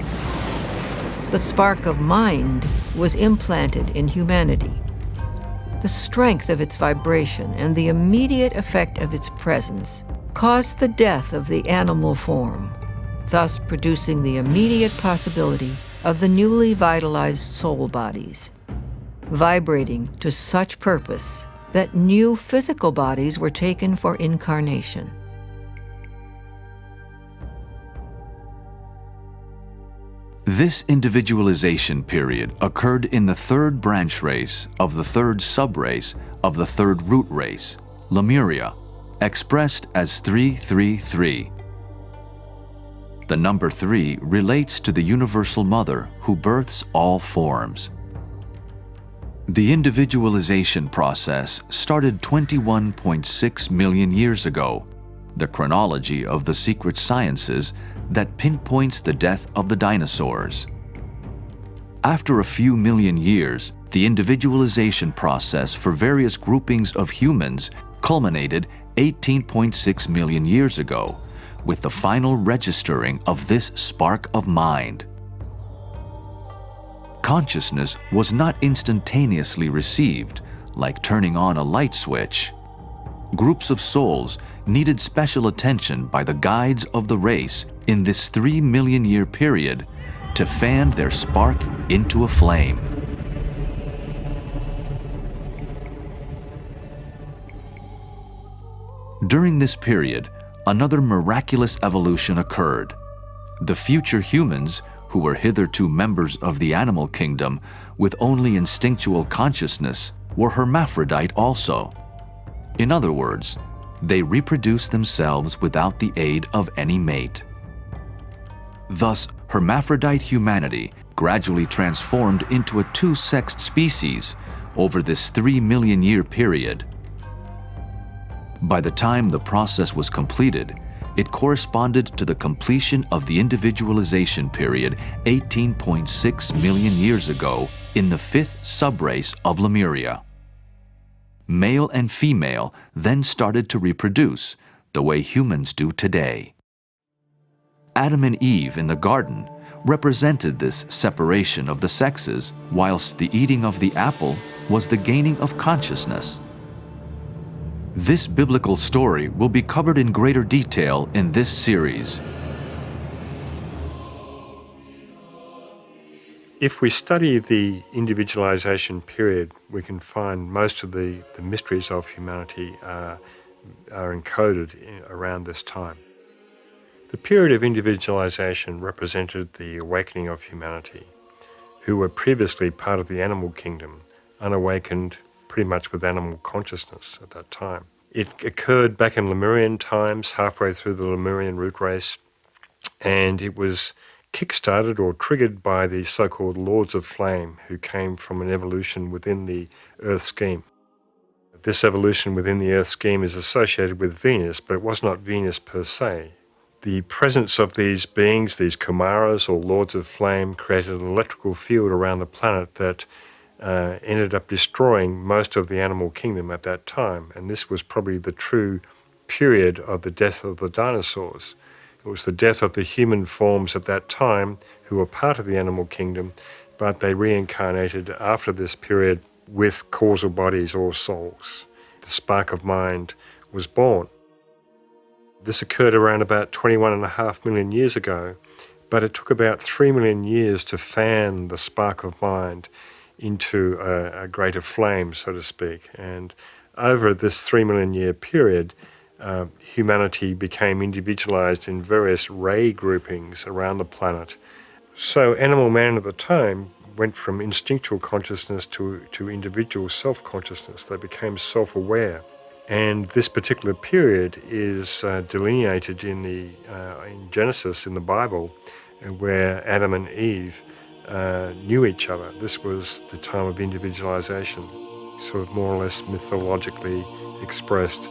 The spark of mind was implanted in humanity. The strength of its vibration and the immediate effect of its presence caused the death of the animal form, thus producing the immediate possibility of the newly vitalized soul bodies, vibrating to such purpose that new physical bodies were taken for incarnation. This individualization period occurred in the third branch race of the third subrace of the third root race, Lemuria, expressed as 333. The number 3 relates to the Universal Mother who births all forms. The individualization process started 21.6 million years ago, the chronology of the secret sciences that pinpoints the death of the dinosaurs. After a few million years, the individualization process for various groupings of humans culminated 18.6 million years ago, with the final registering of this spark of mind. Consciousness was not instantaneously received, like turning on a light switch. Groups of souls needed special attention by the guides of the race in this 3 million year period to fan their spark into a flame. During this period, another miraculous evolution occurred. The future humans, who were hitherto members of the animal kingdom with only instinctual consciousness, were hermaphrodite also. In other words, they reproduced themselves without the aid of any mate. Thus, hermaphrodite humanity gradually transformed into a two-sexed species over this 3 million year period. By the time the process was completed, it corresponded to the completion of the individualization period 18.6 million years ago in the 5th subrace of Lemuria. Male and female then started to reproduce the way humans do today. Adam and Eve in the garden represented this separation of the sexes, whilst the eating of the apple was the gaining of consciousness. This biblical story will be covered in greater detail in this series. If we study the individualization period, we can find most of the mysteries of humanity are encoded around this time. The period of individualization represented the awakening of humanity, who were previously part of the animal kingdom, unawakened pretty much with animal consciousness at that time. It occurred back in Lemurian times, halfway through the Lemurian root race, and it was kick-started or triggered by the so-called Lords of Flame, who came from an evolution within the Earth scheme. This evolution within the Earth scheme is associated with Venus, but it was not Venus per se. The presence of these beings, these Kumaras or Lords of Flame, created an electrical field around the planet that ended up destroying most of the animal kingdom at that time. And this was probably the true period of the death of the dinosaurs. It was the death of the human forms at that time who were part of the animal kingdom, but they reincarnated after this period with causal bodies or souls. The spark of mind was born. This occurred around about 21.5 million years ago, but it took about 3 million years to fan the spark of mind into a greater flame, so to speak. And over this 3 million year period, humanity became individualized in various ray groupings around the planet. So animal man at the time went from instinctual consciousness to individual self-consciousness. They became self-aware. And this particular period is delineated in Genesis, in the Bible, where Adam and Eve knew each other. This was the time of individualization, sort of more or less mythologically expressed.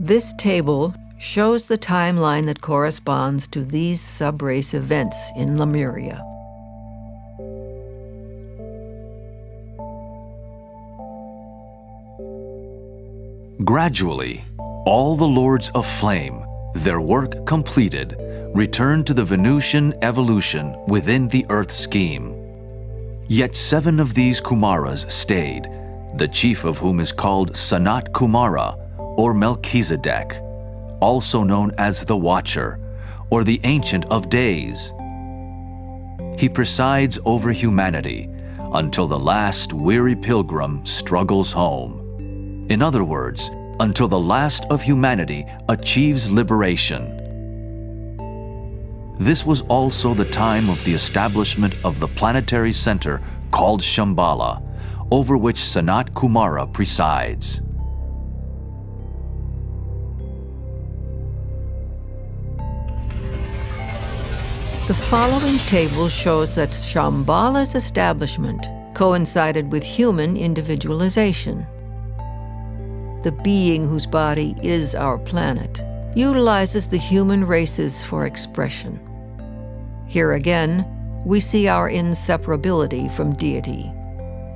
This table shows the timeline that corresponds to these subrace events in Lemuria. Gradually, all the Lords of Flame, their work completed, returned to the Venusian evolution within the Earth scheme. Yet 7 of these Kumaras stayed, the chief of whom is called Sanat Kumara, or Melchizedek, also known as the Watcher, or the Ancient of Days. He presides over humanity until the last weary pilgrim struggles home. In other words, until the last of humanity achieves liberation. This was also the time of the establishment of the planetary center called Shambhala, over which Sanat Kumara presides. The following table shows that Shambhala's establishment coincided with human individualization. The being whose body is our planet utilizes the human races for expression. Here again, we see our inseparability from deity,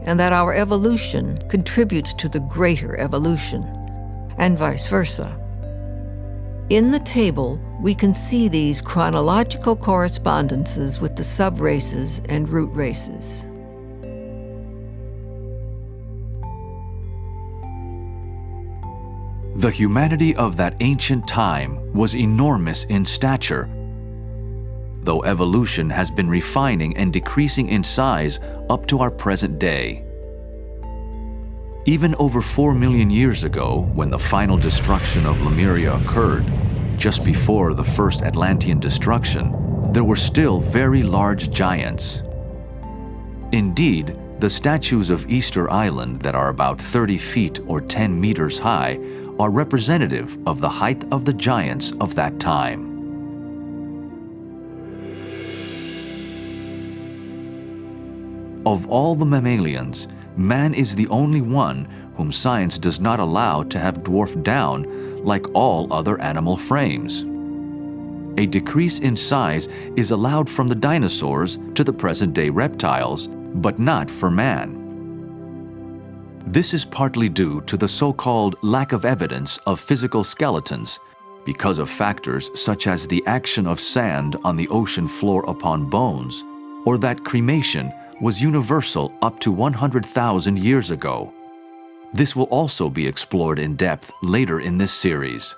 and that our evolution contributes to the greater evolution, and vice versa. In the table, we can see these chronological correspondences with the subraces and root races. The humanity of that ancient time was enormous in stature, though evolution has been refining and decreasing in size up to our present day. Even over 4 million years ago, when the final destruction of Lemuria occurred, just before the first Atlantean destruction, there were still very large giants. Indeed, the statues of Easter Island that are about 30 feet or 10 meters high are representative of the height of the giants of that time. Of all the mammalians, man is the only one whom science does not allow to have dwarfed down like all other animal frames. A decrease in size is allowed from the dinosaurs to the present-day reptiles, but not for man. This is partly due to the so-called lack of evidence of physical skeletons, because of factors such as the action of sand on the ocean floor upon bones, or that cremation was universal up to 100,000 years ago. This will also be explored in depth later in this series.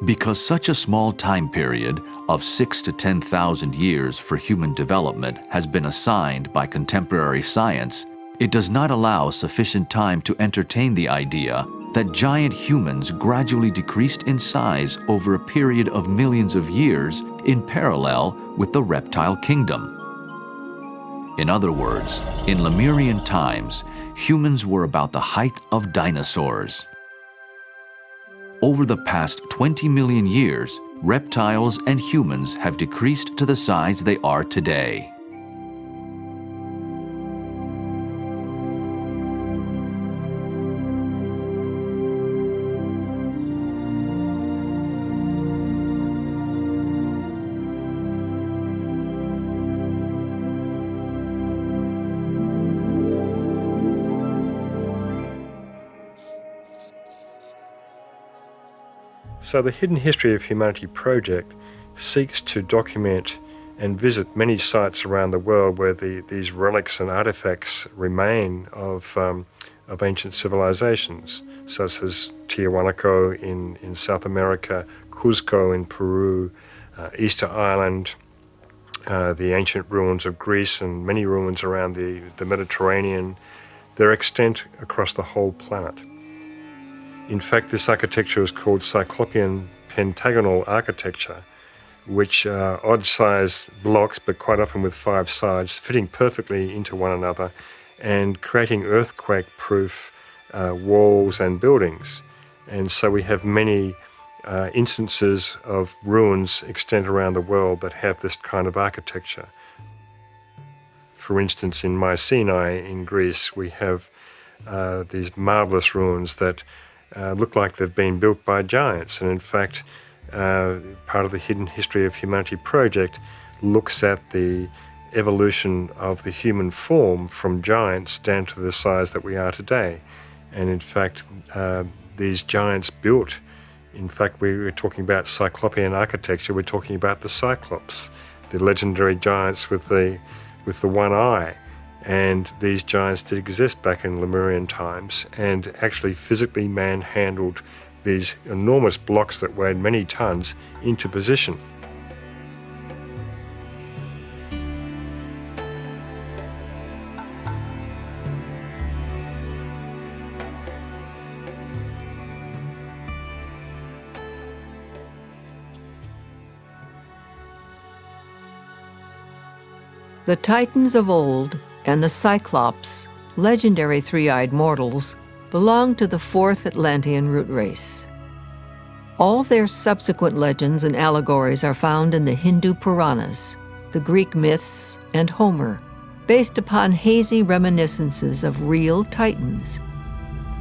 Because such a small time period of 6,000 to 10,000 years for human development has been assigned by contemporary science, it does not allow sufficient time to entertain the idea that giant humans gradually decreased in size over a period of millions of years in parallel with the reptile kingdom. In other words, in Lemurian times, humans were about the height of dinosaurs. Over the past 20 million years, reptiles and humans have decreased to the size they are today. So the Hidden History of Humanity project seeks to document and visit many sites around the world where these relics and artifacts remain of ancient civilizations, such as Tiahuanaco in South America, Cuzco in Peru, Easter Island, the ancient ruins of Greece, and many ruins around the Mediterranean. Their extent across the whole planet. In fact, this architecture is called Cyclopean pentagonal architecture, which are odd-sized blocks, but quite often with 5 sides, fitting perfectly into one another and creating earthquake-proof walls and buildings. And so we have many instances of ruins extant around the world that have this kind of architecture. For instance, in Mycenae in Greece, we have these marvelous ruins that look like they've been built by giants. And in fact, part of the Hidden History of Humanity project looks at the evolution of the human form from giants down to the size that we are today. And in fact, these giants built, in fact, we were talking about Cyclopean architecture, we're talking about the Cyclops, the legendary giants with the one eye. And these giants did exist back in Lemurian times and actually physically manhandled these enormous blocks that weighed many tons into position. The Titans of old and the Cyclops, legendary three-eyed mortals, belong to the 4th Atlantean root race. All their subsequent legends and allegories are found in the Hindu Puranas, the Greek myths, and Homer, based upon hazy reminiscences of real Titans,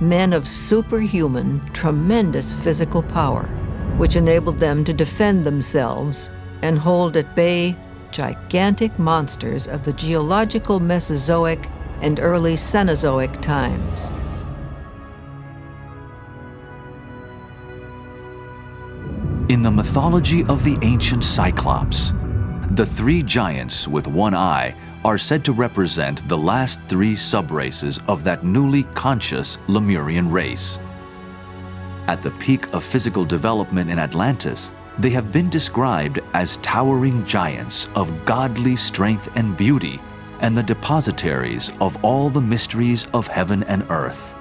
men of superhuman, tremendous physical power, which enabled them to defend themselves and hold at bay gigantic monsters of the geological Mesozoic and early Cenozoic times. In the mythology of the ancient Cyclops, the 3 giants with one eye are said to represent the last 3 subraces of that newly conscious Lemurian race. At the peak of physical development in Atlantis, they have been described as towering giants of godly strength and beauty, and the depositaries of all the mysteries of heaven and earth.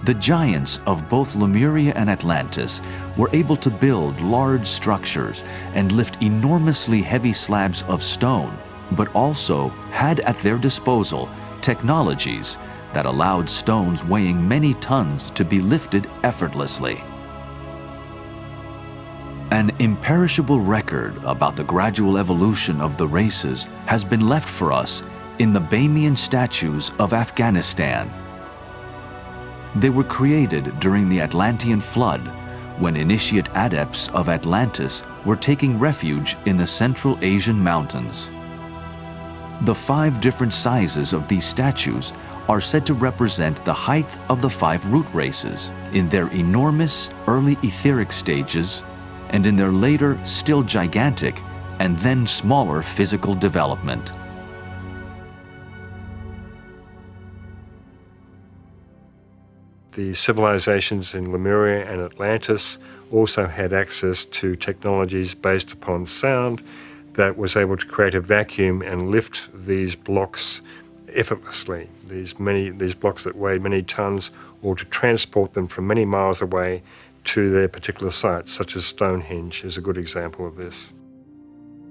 The giants of both Lemuria and Atlantis were able to build large structures and lift enormously heavy slabs of stone, but also had at their disposal technologies that allowed stones weighing many tons to be lifted effortlessly. An imperishable record about the gradual evolution of the races has been left for us in the Bamiyan statues of Afghanistan. They were created during the Atlantean flood, when initiate adepts of Atlantis were taking refuge in the Central Asian mountains. The 5 different sizes of these statues are said to represent the height of the 5 root races in their enormous early etheric stages and in their later, still gigantic, and then smaller physical development. The civilizations in Lemuria and Atlantis also had access to technologies based upon sound that was able to create a vacuum and lift these blocks effortlessly, these blocks that weighed many tons, or to transport them from many miles away to their particular sites, such as Stonehenge is a good example of this.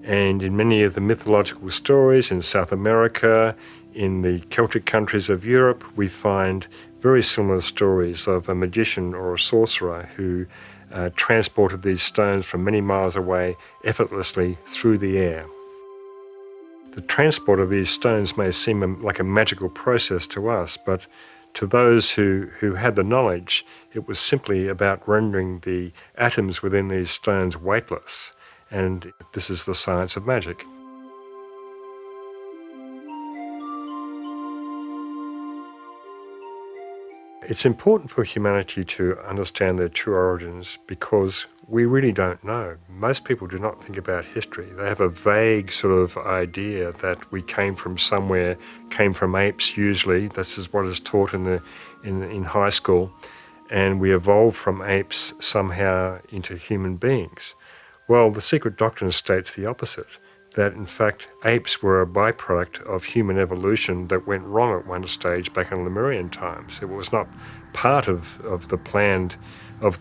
And in many of the mythological stories in South America, in the Celtic countries of Europe, we find very similar stories of a magician or a sorcerer who transported these stones from many miles away effortlessly through the air. The transport of these stones may seem like a magical process to us, but to those who had the knowledge, it was simply about rendering the atoms within these stones weightless. And this is the science of magic. It's important for humanity to understand their true origins because we really don't know. Most people do not think about history. They have a vague sort of idea that we came from somewhere, came from apes usually. This is what is taught in high school. And we evolved from apes somehow into human beings. Well, the secret doctrine states the opposite, that in fact apes were a byproduct of human evolution that went wrong at one stage back in Lemurian times. It was not part of the plan of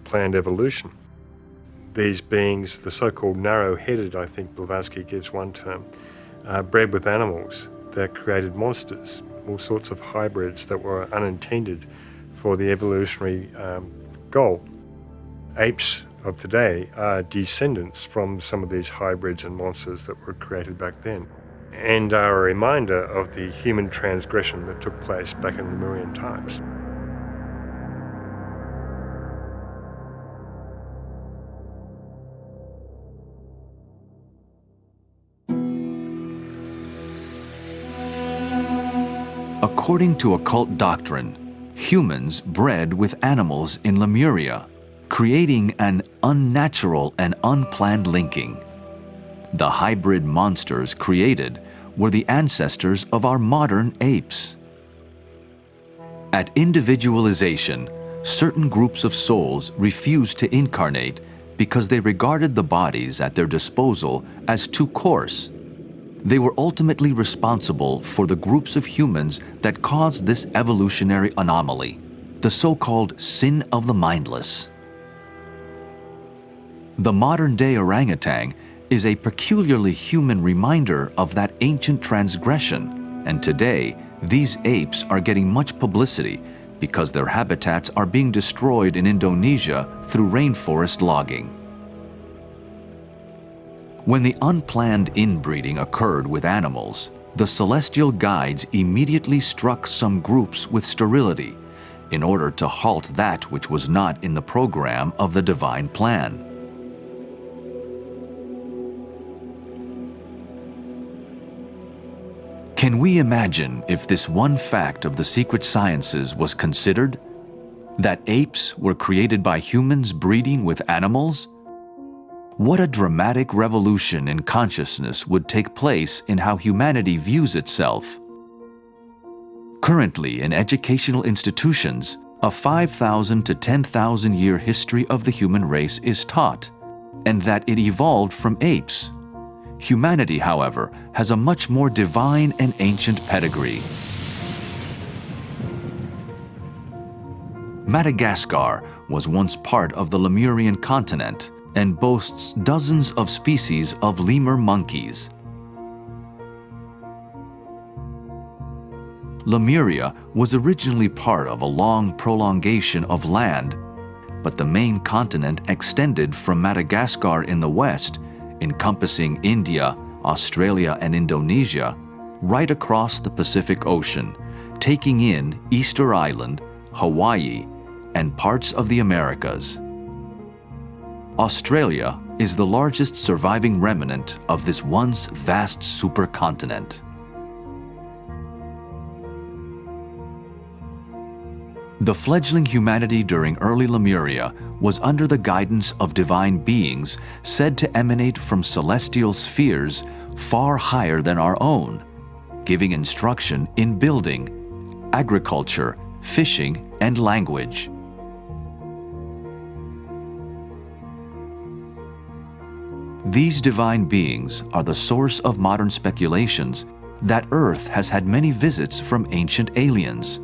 planned evolution. These beings, the so-called narrow-headed, I think Blavatsky gives one term, bred with animals that created monsters, all sorts of hybrids that were unintended for the evolutionary goal. Apes of today are descendants from some of these hybrids and monsters that were created back then, and are a reminder of the human transgression that took place back in Lemurian times. According to occult doctrine, humans bred with animals in Lemuria, creating an unnatural and unplanned linking. The hybrid monsters created were the ancestors of our modern apes. At individualization, certain groups of souls refused to incarnate because they regarded the bodies at their disposal as too coarse. They were ultimately responsible for the groups of humans that caused this evolutionary anomaly, the so-called sin of the mindless. The modern-day orangutan is a peculiarly human reminder of that ancient transgression, and today these apes are getting much publicity because their habitats are being destroyed in Indonesia through rainforest logging. When the unplanned inbreeding occurred with animals, the celestial guides immediately struck some groups with sterility in order to halt that which was not in the program of the divine plan. Can we imagine if this one fact of the secret sciences was considered? That apes were created by humans breeding with animals? What a dramatic revolution in consciousness would take place in how humanity views itself. Currently, in educational institutions, a 5,000 to 10,000 year history of the human race is taught, and that it evolved from apes. Humanity, however, has a much more divine and ancient pedigree. Madagascar was once part of the Lemurian continent and boasts dozens of species of lemur monkeys. Lemuria was originally part of a long prolongation of land, but the main continent extended from Madagascar in the west, encompassing India, Australia, and Indonesia, right across the Pacific Ocean, taking in Easter Island, Hawaii, and parts of the Americas. Australia is the largest surviving remnant of this once vast supercontinent. The fledgling humanity during early Lemuria was under the guidance of divine beings said to emanate from celestial spheres far higher than our own, giving instruction in building, agriculture, fishing, and language. These divine beings are the source of modern speculations that Earth has had many visits from ancient aliens.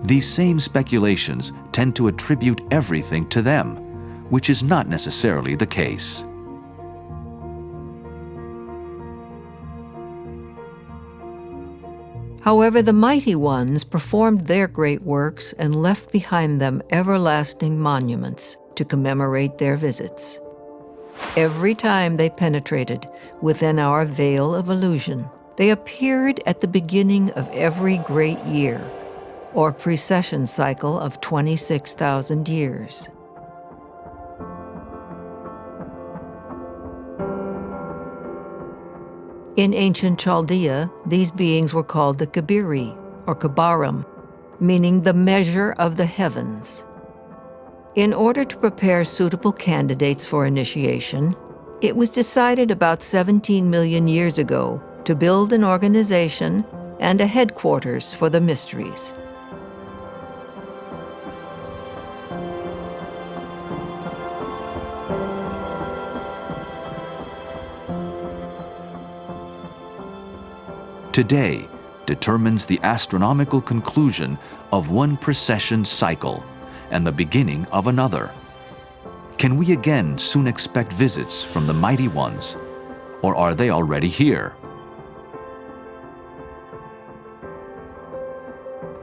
These same speculations tend to attribute everything to them, which is not necessarily the case. However, the mighty ones performed their great works and left behind them everlasting monuments to commemorate their visits. Every time they penetrated within our veil of illusion, they appeared at the beginning of every great year, or precession cycle of 26,000 years. In ancient Chaldea, these beings were called the Kabiri, or Kabarim, meaning the measure of the heavens. In order to prepare suitable candidates for initiation, it was decided about 17 million years ago to build an organization and a headquarters for the mysteries. Today determines the astronomical conclusion of one precession cycle and the beginning of another. Can we again soon expect visits from the mighty ones, or are they already here?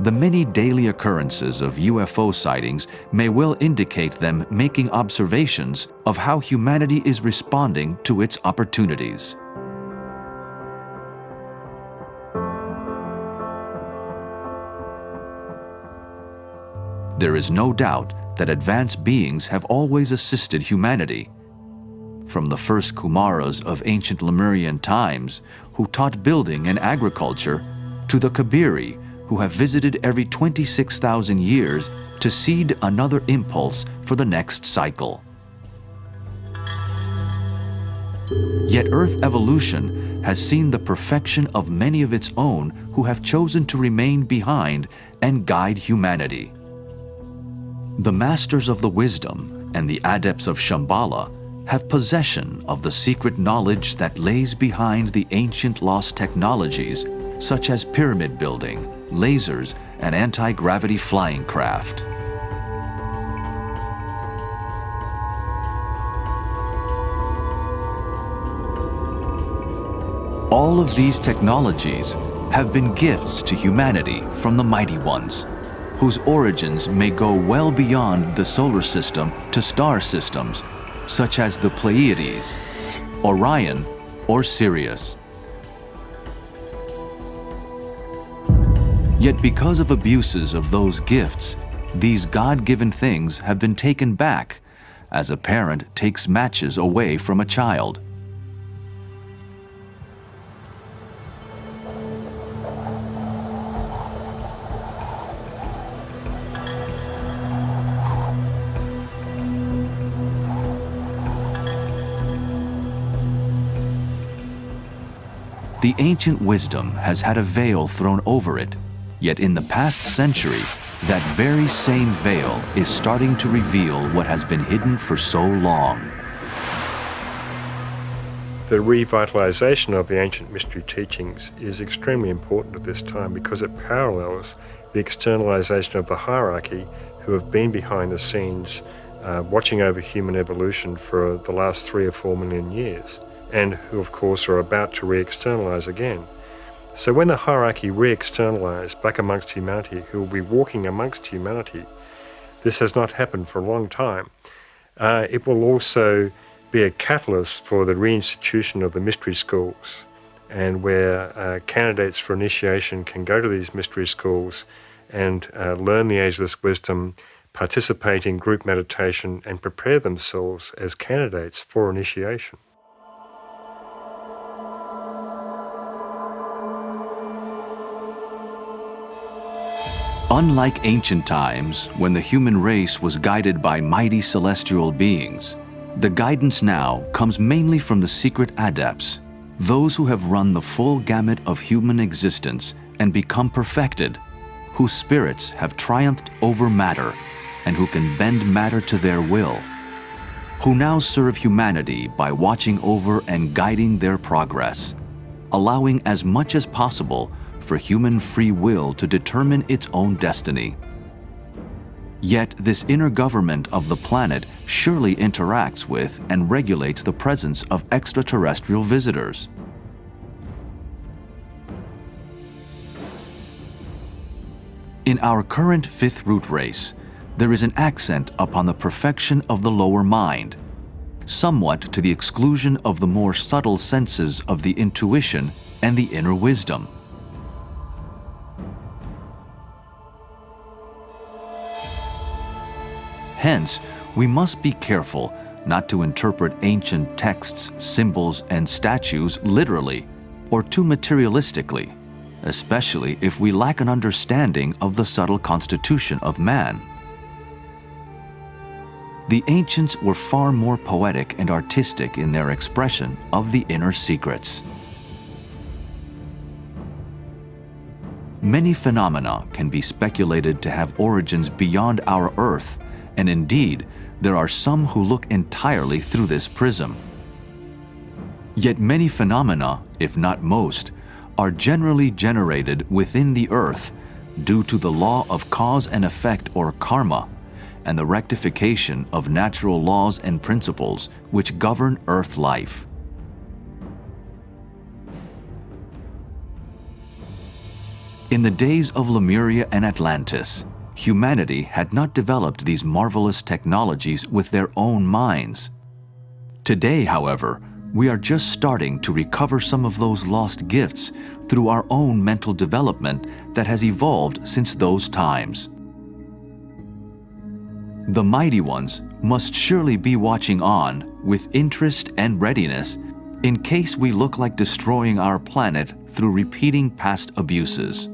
The many daily occurrences of UFO sightings may well indicate them making observations of how humanity is responding to its opportunities. There is no doubt that advanced beings have always assisted humanity. From the first Kumaras of ancient Lemurian times, who taught building and agriculture, to the Kabiri, who have visited every 26,000 years to seed another impulse for the next cycle. Yet Earth evolution has seen the perfection of many of its own who have chosen to remain behind and guide humanity. The masters of the wisdom and the adepts of Shambhala have possession of the secret knowledge that lays behind the ancient lost technologies such as pyramid building, lasers, and anti-gravity flying craft. All of these technologies have been gifts to humanity from the mighty ones, whose origins may go well beyond the solar system to star systems, such as the Pleiades, Orion, or Sirius. Yet because of abuses of those gifts, these God-given things have been taken back, as a parent takes matches away from a child. The ancient wisdom has had a veil thrown over it, yet in the past century, that very same veil is starting to reveal what has been hidden for so long. The revitalization of the ancient mystery teachings is extremely important at this time because it parallels the externalization of the hierarchy who have been behind the scenes watching over human evolution for the last 3 or 4 million years, and who of course are about to re-externalize again. So when the hierarchy re-externalize back amongst humanity, who will be walking amongst humanity, this has not happened for a long time. It will also be a catalyst for the reinstitution of the mystery schools, and where candidates for initiation can go to these mystery schools and learn the ageless wisdom, participate in group meditation, and prepare themselves as candidates for initiation. Unlike ancient times, when the human race was guided by mighty celestial beings, the guidance now comes mainly from the secret adepts, those who have run the full gamut of human existence and become perfected, whose spirits have triumphed over matter and who can bend matter to their will, who now serve humanity by watching over and guiding their progress, allowing as much as possible for human free will to determine its own destiny. Yet this inner government of the planet surely interacts with and regulates the presence of extraterrestrial visitors. In our current fifth root race, there is an accent upon the perfection of the lower mind, somewhat to the exclusion of the more subtle senses of the intuition and the inner wisdom. Hence, we must be careful not to interpret ancient texts, symbols, and statues literally or too materialistically, especially if we lack an understanding of the subtle constitution of man. The ancients were far more poetic and artistic in their expression of the inner secrets. Many phenomena can be speculated to have origins beyond our Earth, and indeed, there are some who look entirely through this prism. Yet many phenomena, if not most, are generally generated within the Earth due to the law of cause and effect, or karma, and the rectification of natural laws and principles which govern Earth life. In the days of Lemuria and Atlantis, humanity had not developed these marvelous technologies with their own minds. Today, however, we are just starting to recover some of those lost gifts through our own mental development that has evolved since those times. The mighty ones must surely be watching on with interest and readiness in case we look like destroying our planet through repeating past abuses.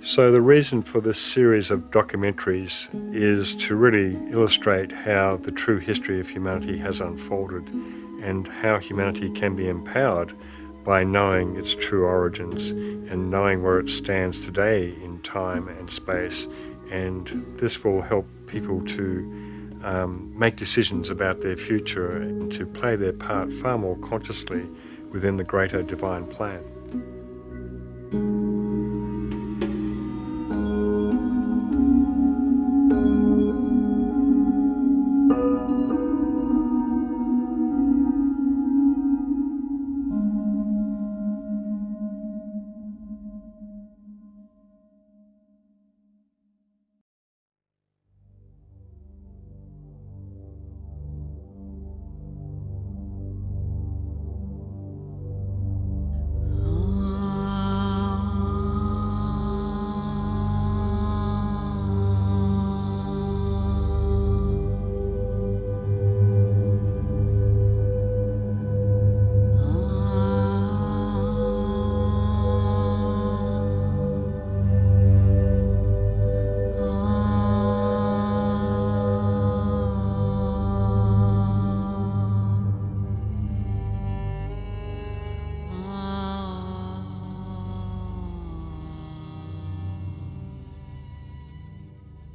So the reason for this series of documentaries is to really illustrate how the true history of humanity has unfolded and how humanity can be empowered by knowing its true origins and knowing where it stands today in time and space. And this will help people to make decisions about their future and to play their part far more consciously within the greater divine plan.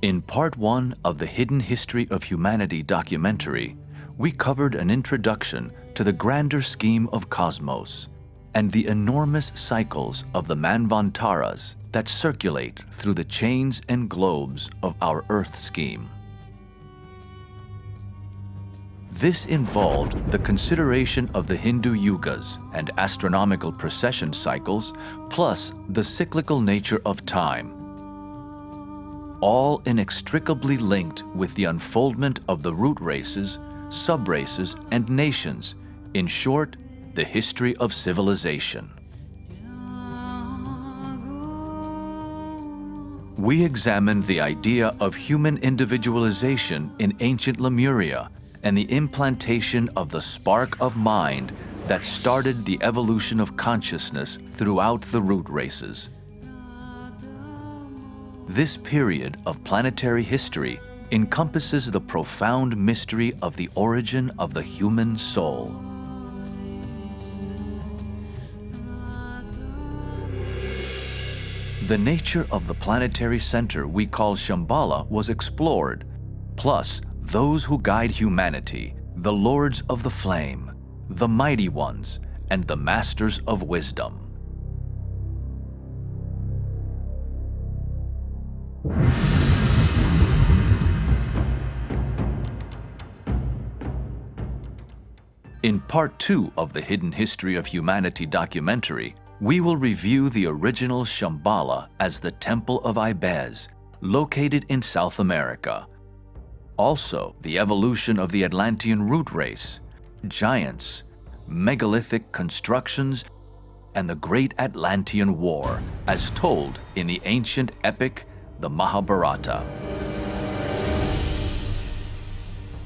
In Part 1 of the Hidden History of Humanity documentary, we covered an introduction to the grander scheme of cosmos and the enormous cycles of the Manvantaras that circulate through the chains and globes of our Earth scheme. This involved the consideration of the Hindu yugas and astronomical precession cycles, plus the cyclical nature of time, all inextricably linked with the unfoldment of the root races, sub-races, and nations, in short, the history of civilization. We examined the idea of human individualization in ancient Lemuria and the implantation of the spark of mind that started the evolution of consciousness throughout the root races. This period of planetary history encompasses the profound mystery of the origin of the human soul. The nature of the planetary center we call Shambhala was explored, plus those who guide humanity, the lords of the flame, the mighty ones, and the masters of wisdom. In Part 2 of the Hidden History of Humanity documentary, we will review the original Shambhala as the Temple of Ibez, located in South America. Also, the evolution of the Atlantean root race, giants, megalithic constructions, and the Great Atlantean War, as told in the ancient epic, the Mahabharata.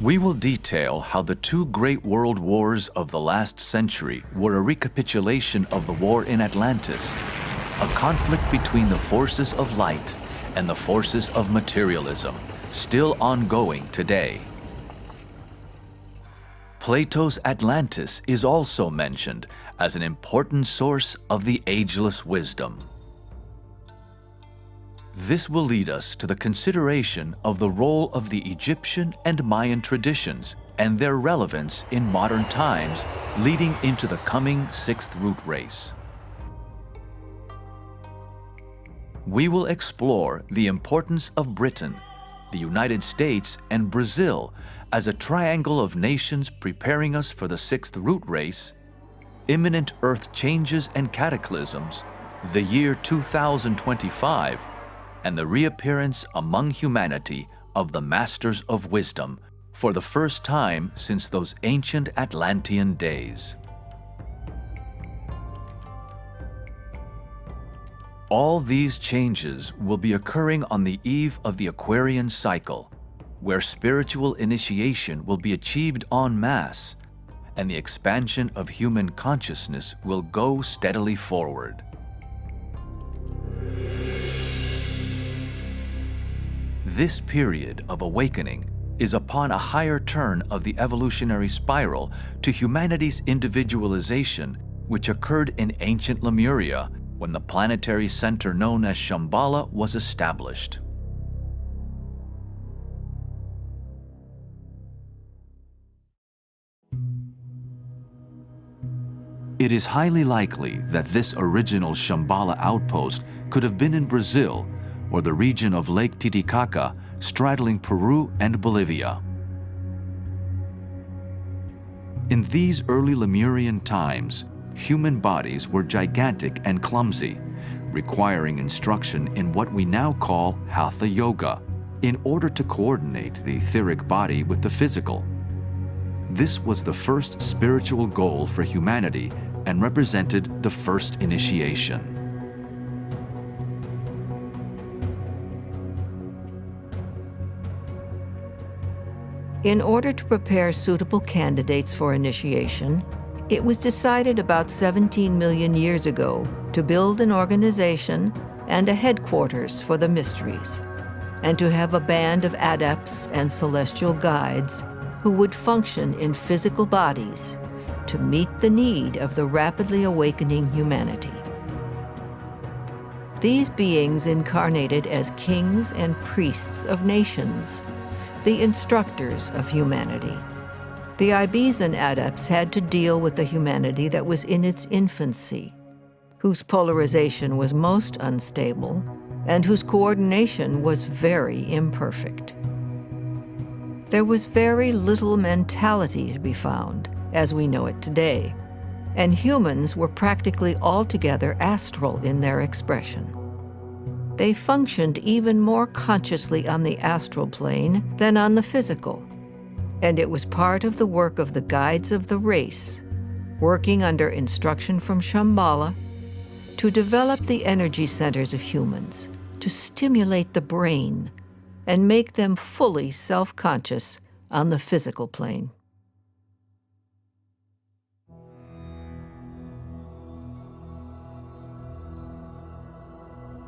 We will detail how the two great world wars of the last century were a recapitulation of the war in Atlantis, a conflict between the forces of light and the forces of materialism, still ongoing today. Plato's Atlantis is also mentioned as an important source of the ageless wisdom. This will lead us to the consideration of the role of the Egyptian and Mayan traditions and their relevance in modern times, leading into the coming sixth root race. We will explore the importance of Britain, the United States, and Brazil as a triangle of nations preparing us for the sixth root race, imminent Earth changes and cataclysms, the year 2025, and the reappearance among humanity of the Masters of Wisdom for the first time since those ancient Atlantean days. All these changes will be occurring on the eve of the Aquarian cycle, where spiritual initiation will be achieved en masse, and the expansion of human consciousness will go steadily forward. This period of awakening is upon a higher turn of the evolutionary spiral to humanity's individualization, which occurred in ancient Lemuria when the planetary center known as Shambhala was established. It is highly likely that this original Shambhala outpost could have been in Brazil or the region of Lake Titicaca, straddling Peru and Bolivia. In these early Lemurian times, human bodies were gigantic and clumsy, requiring instruction in what we now call Hatha Yoga, in order to coordinate the etheric body with the physical. This was the first spiritual goal for humanity and represented the first initiation. In order to prepare suitable candidates for initiation, it was decided about 17 million years ago to build an organization and a headquarters for the mysteries, and to have a band of adepts and celestial guides who would function in physical bodies to meet the need of the rapidly awakening humanity. These beings incarnated as kings and priests of nations, the instructors of humanity. The Ibezan adepts had to deal with the humanity that was in its infancy, whose polarization was most unstable, and whose coordination was very imperfect. There was very little mentality to be found, as we know it today, and humans were practically altogether astral in their expression. They functioned even more consciously on the astral plane than on the physical, and it was part of the work of the guides of the race, working under instruction from Shambhala, to develop the energy centers of humans, to stimulate the brain, and make them fully self-conscious on the physical plane.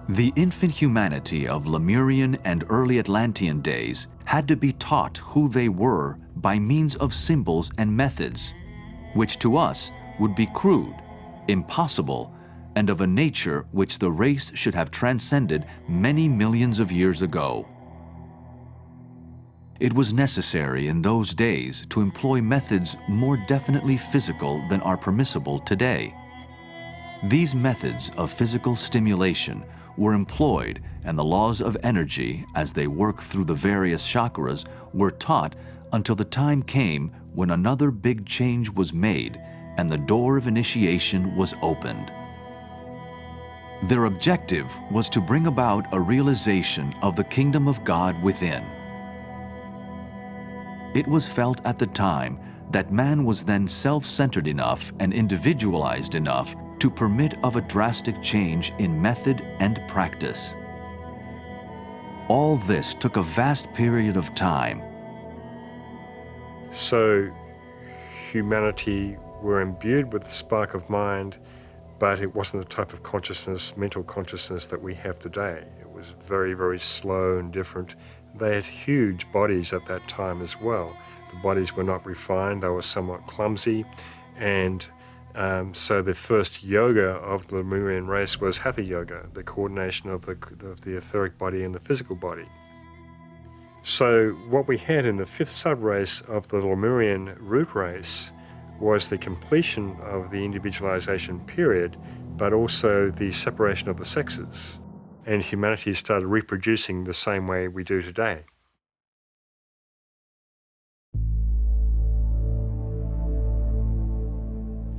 The infant humanity of Lemurian and early Atlantean days had to be taught who they were by means of symbols and methods, which to us would be crude, impossible, and of a nature which the race should have transcended many millions of years ago. It was necessary in those days to employ methods more definitely physical than are permissible today. These methods of physical stimulation were employed, and the laws of energy, as they work through the various chakras, were taught until the time came when another big change was made and the door of initiation was opened. Their objective was to bring about a realization of the kingdom of God within. It was felt at the time that man was then self-centered enough and individualized enough to permit of a drastic change in method and practice. All this took a vast period of time. So humanity were imbued with the spark of mind, but it wasn't the type of consciousness, mental consciousness that we have today. It was very, very slow and different. They had huge bodies at that time as well. The bodies were not refined, they were somewhat clumsy, and so the first yoga of the Lemurian race was Hatha Yoga, the coordination of the etheric body and the physical body. So what we had in the fifth sub-race of the Lemurian root race was the completion of the individualization period, but also the separation of the sexes. And humanity started reproducing the same way we do today.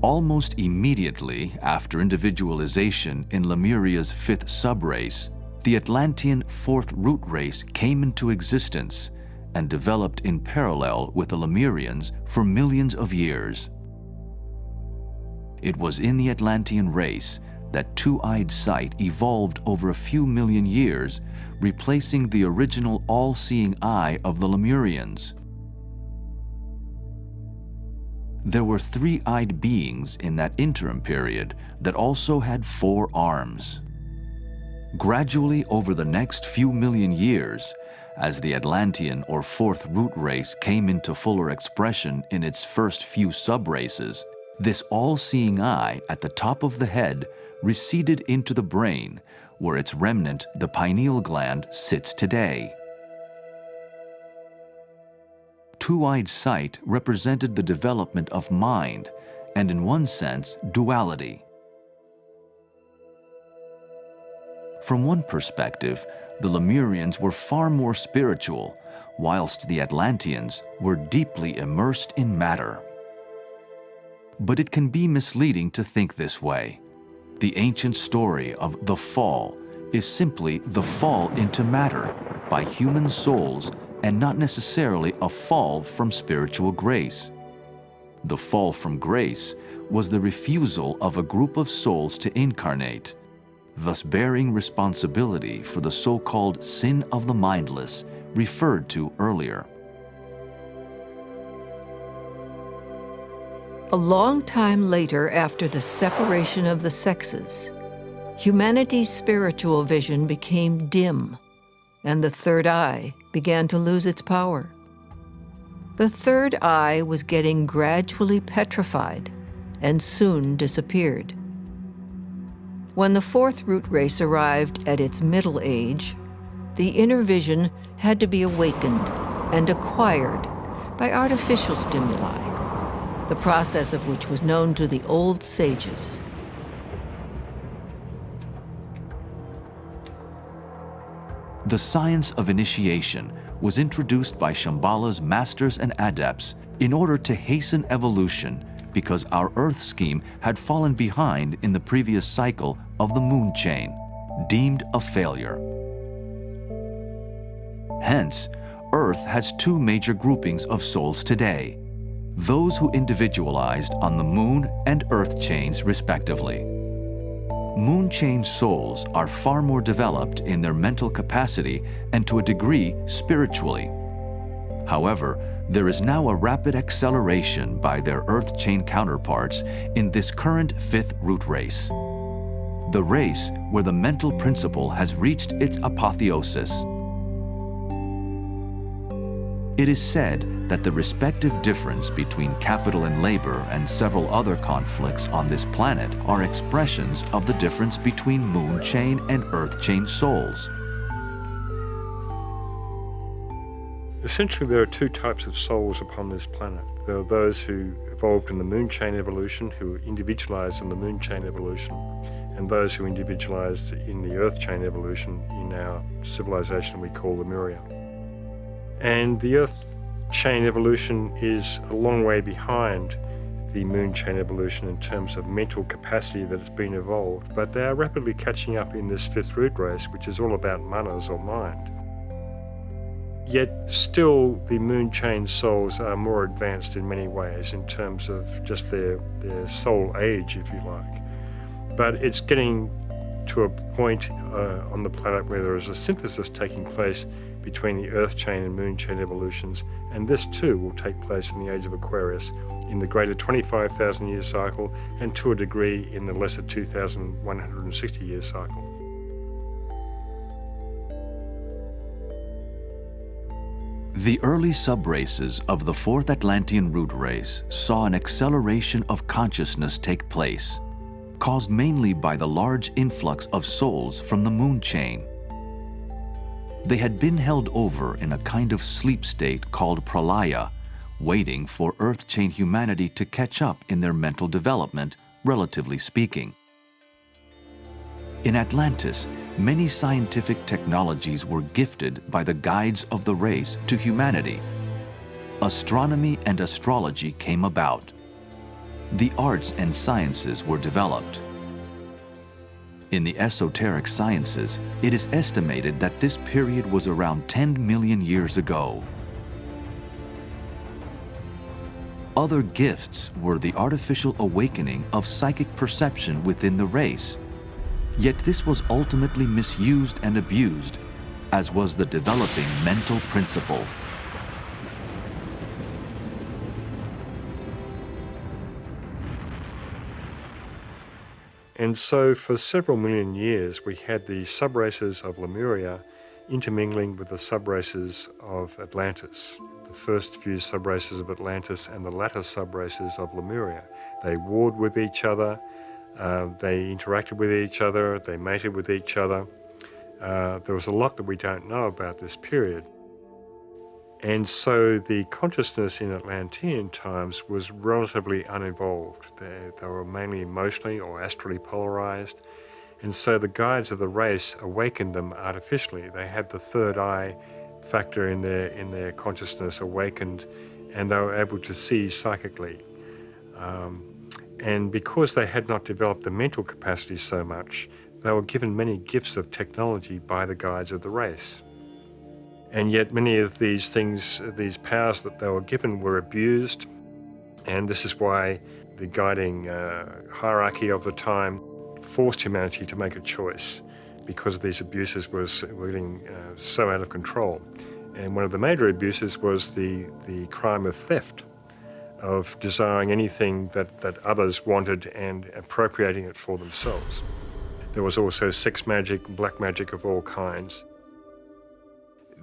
Almost immediately after individualization in Lemuria's fifth subrace, the Atlantean fourth root race came into existence and developed in parallel with the Lemurians for millions of years. It was in the Atlantean race that two-eyed sight evolved over a few million years, replacing the original all-seeing eye of the Lemurians. There were three-eyed beings in that interim period that also had 4 arms. Gradually over the next few million years, as the Atlantean or fourth root race came into fuller expression in its first few sub-races, this all-seeing eye at the top of the head receded into the brain, where its remnant, the pineal gland, sits today. Two-eyed sight represented the development of mind, and in one sense, duality. From one perspective, the Lemurians were far more spiritual, whilst the Atlanteans were deeply immersed in matter. But it can be misleading to think this way. The ancient story of the fall is simply the fall into matter by human souls and not necessarily a fall from spiritual grace. The fall from grace was the refusal of a group of souls to incarnate, thus bearing responsibility for the so-called sin of the mindless referred to earlier. A long time later, after the separation of the sexes, humanity's spiritual vision became dim, and the third eye began to lose its power. The third eye was getting gradually petrified and soon disappeared. When the fourth root race arrived at its middle age, the inner vision had to be awakened and acquired by artificial stimuli, the process of which was known to the old sages. The science of initiation was introduced by Shambhala's masters and adepts in order to hasten evolution because our Earth scheme had fallen behind in the previous cycle of the moon chain, deemed a failure. Hence, Earth has 2 major groupings of souls today, those who individualized on the moon and Earth chains respectively. Moon chain souls are far more developed in their mental capacity and to a degree spiritually. However, there is now a rapid acceleration by their Earth chain counterparts in this current 5th root race, the race where the mental principle has reached its apotheosis. It is said that the respective difference between capital and labor and several other conflicts on this planet are expressions of the difference between moon chain and Earth chain souls. Essentially, there are 2 types of souls upon this planet. There are those who evolved in the moon chain evolution, who individualized in the moon chain evolution, and those who individualized in the Earth chain evolution in our civilization we call Lemuria. And the Earth chain evolution is a long way behind the moon chain evolution in terms of mental capacity that has been evolved, but they are rapidly catching up in this fifth root race, which is all about manas or mind. Yet still the moon chain souls are more advanced in many ways in terms of just their soul age, if you like. But it's getting to a point on the planet where there is a synthesis taking place between the earth chain and moon chain evolutions, and this too will take place in the age of Aquarius in the greater 25,000 year cycle, and to a degree in the lesser 2,160 year cycle. The early subraces of the fourth Atlantean root race saw an acceleration of consciousness take place, caused mainly by the large influx of souls from the moon chain. They had been held over in a kind of sleep state called pralaya, waiting for earth chain humanity to catch up in their mental development, relatively speaking. In Atlantis, many scientific technologies were gifted by the guides of the race to humanity. Astronomy and astrology came about. The arts and sciences were developed. In the esoteric sciences, it is estimated that this period was around 10 million years ago. Other gifts were the artificial awakening of psychic perception within the race. Yet this was ultimately misused and abused, as was the developing mental principle. And so for several million years we had the subraces of Lemuria intermingling with the subraces of Atlantis. The first few subraces of Atlantis and the latter subraces of Lemuria. They warred with each other, they interacted with each other, they mated with each other. There was a lot that we don't know about this period. And so the consciousness in Atlantean times was relatively unevolved. They were mainly emotionally or astrally polarized. And so the guides of the race awakened them artificially. They had the third eye factor in their consciousness awakened, and they were able to see psychically. And because they had not developed the mental capacity so much, they were given many gifts of technology by the guides of the race. And yet many of these things, these powers that they were given, were abused, and this is why the guiding hierarchy of the time forced humanity to make a choice, because these abuses were getting so out of control. And one of the major abuses was the crime of theft, of desiring anything that others wanted and appropriating it for themselves. There was also sex magic, black magic of all kinds.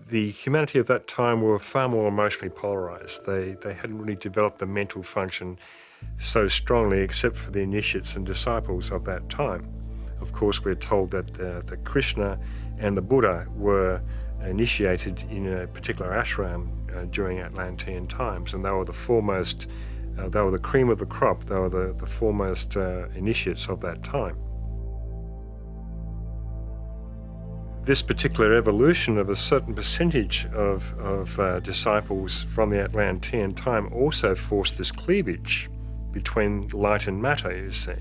The humanity of that time were far more emotionally polarized. They hadn't really developed the mental function so strongly, except for the initiates and disciples of that time. Of course, we're told that the Krishna and the Buddha were initiated in a particular ashram during Atlantean times, and they were the foremost, they were the cream of the crop, they were the foremost initiates of that time. This particular evolution of a certain percentage of disciples from the Atlantean time also forced this cleavage between light and matter, you see.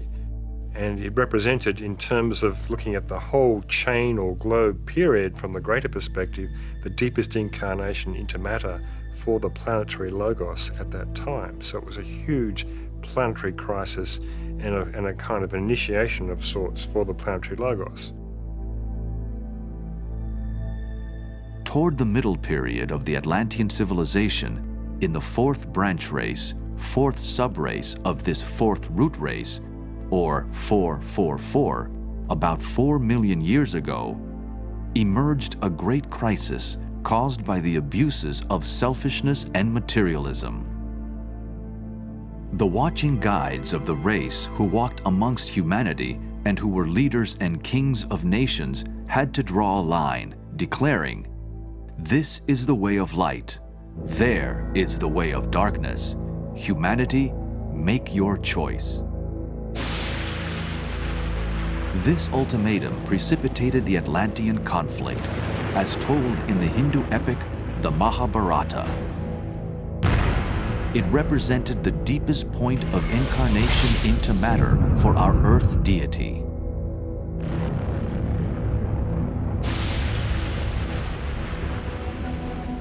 And it represented, in terms of looking at the whole chain or globe period from the greater perspective, the deepest incarnation into matter for the planetary logos at that time. So it was a huge planetary crisis and a kind of initiation of sorts for the planetary logos. Toward the middle period of the Atlantean civilization, in the fourth branch race, fourth subrace of this fourth root race, or 444, about 4 million years ago, emerged a great crisis caused by the abuses of selfishness and materialism. The watching guides of the race who walked amongst humanity and who were leaders and kings of nations had to draw a line, declaring, "This is the way of light. There is the way of darkness. Humanity, make your choice." This ultimatum precipitated the Atlantean conflict, as told in the Hindu epic, the Mahabharata. It represented the deepest point of incarnation into matter for our earth deity.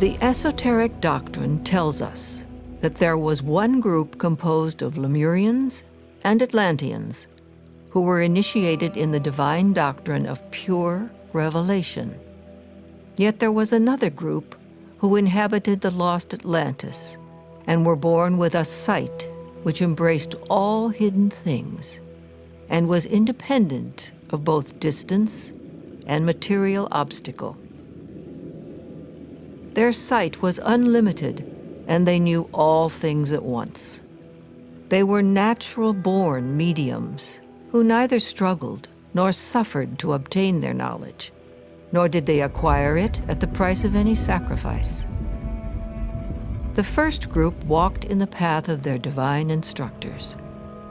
The esoteric doctrine tells us that there was one group composed of Lemurians and Atlanteans who were initiated in the divine doctrine of pure revelation. Yet there was another group who inhabited the lost Atlantis and were born with a sight which embraced all hidden things and was independent of both distance and material obstacle. Their sight was unlimited, and they knew all things at once. They were natural-born mediums who neither struggled nor suffered to obtain their knowledge, nor did they acquire it at the price of any sacrifice. The first group walked in the path of their divine instructors,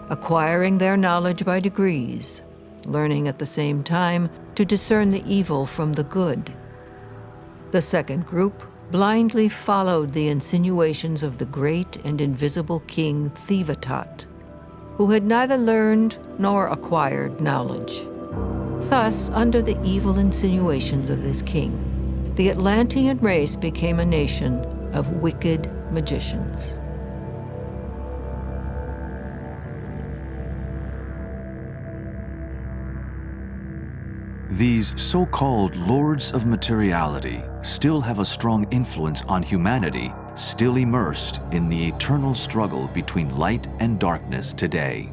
acquiring their knowledge by degrees, learning at the same time to discern the evil from the good. The second group blindly followed the insinuations of the great and invisible king Thivatot, who had neither learned nor acquired knowledge. Thus, under the evil insinuations of this king, the Atlantean race became a nation of wicked magicians. These so-called lords of materiality still have a strong influence on humanity, still immersed in the eternal struggle between light and darkness today.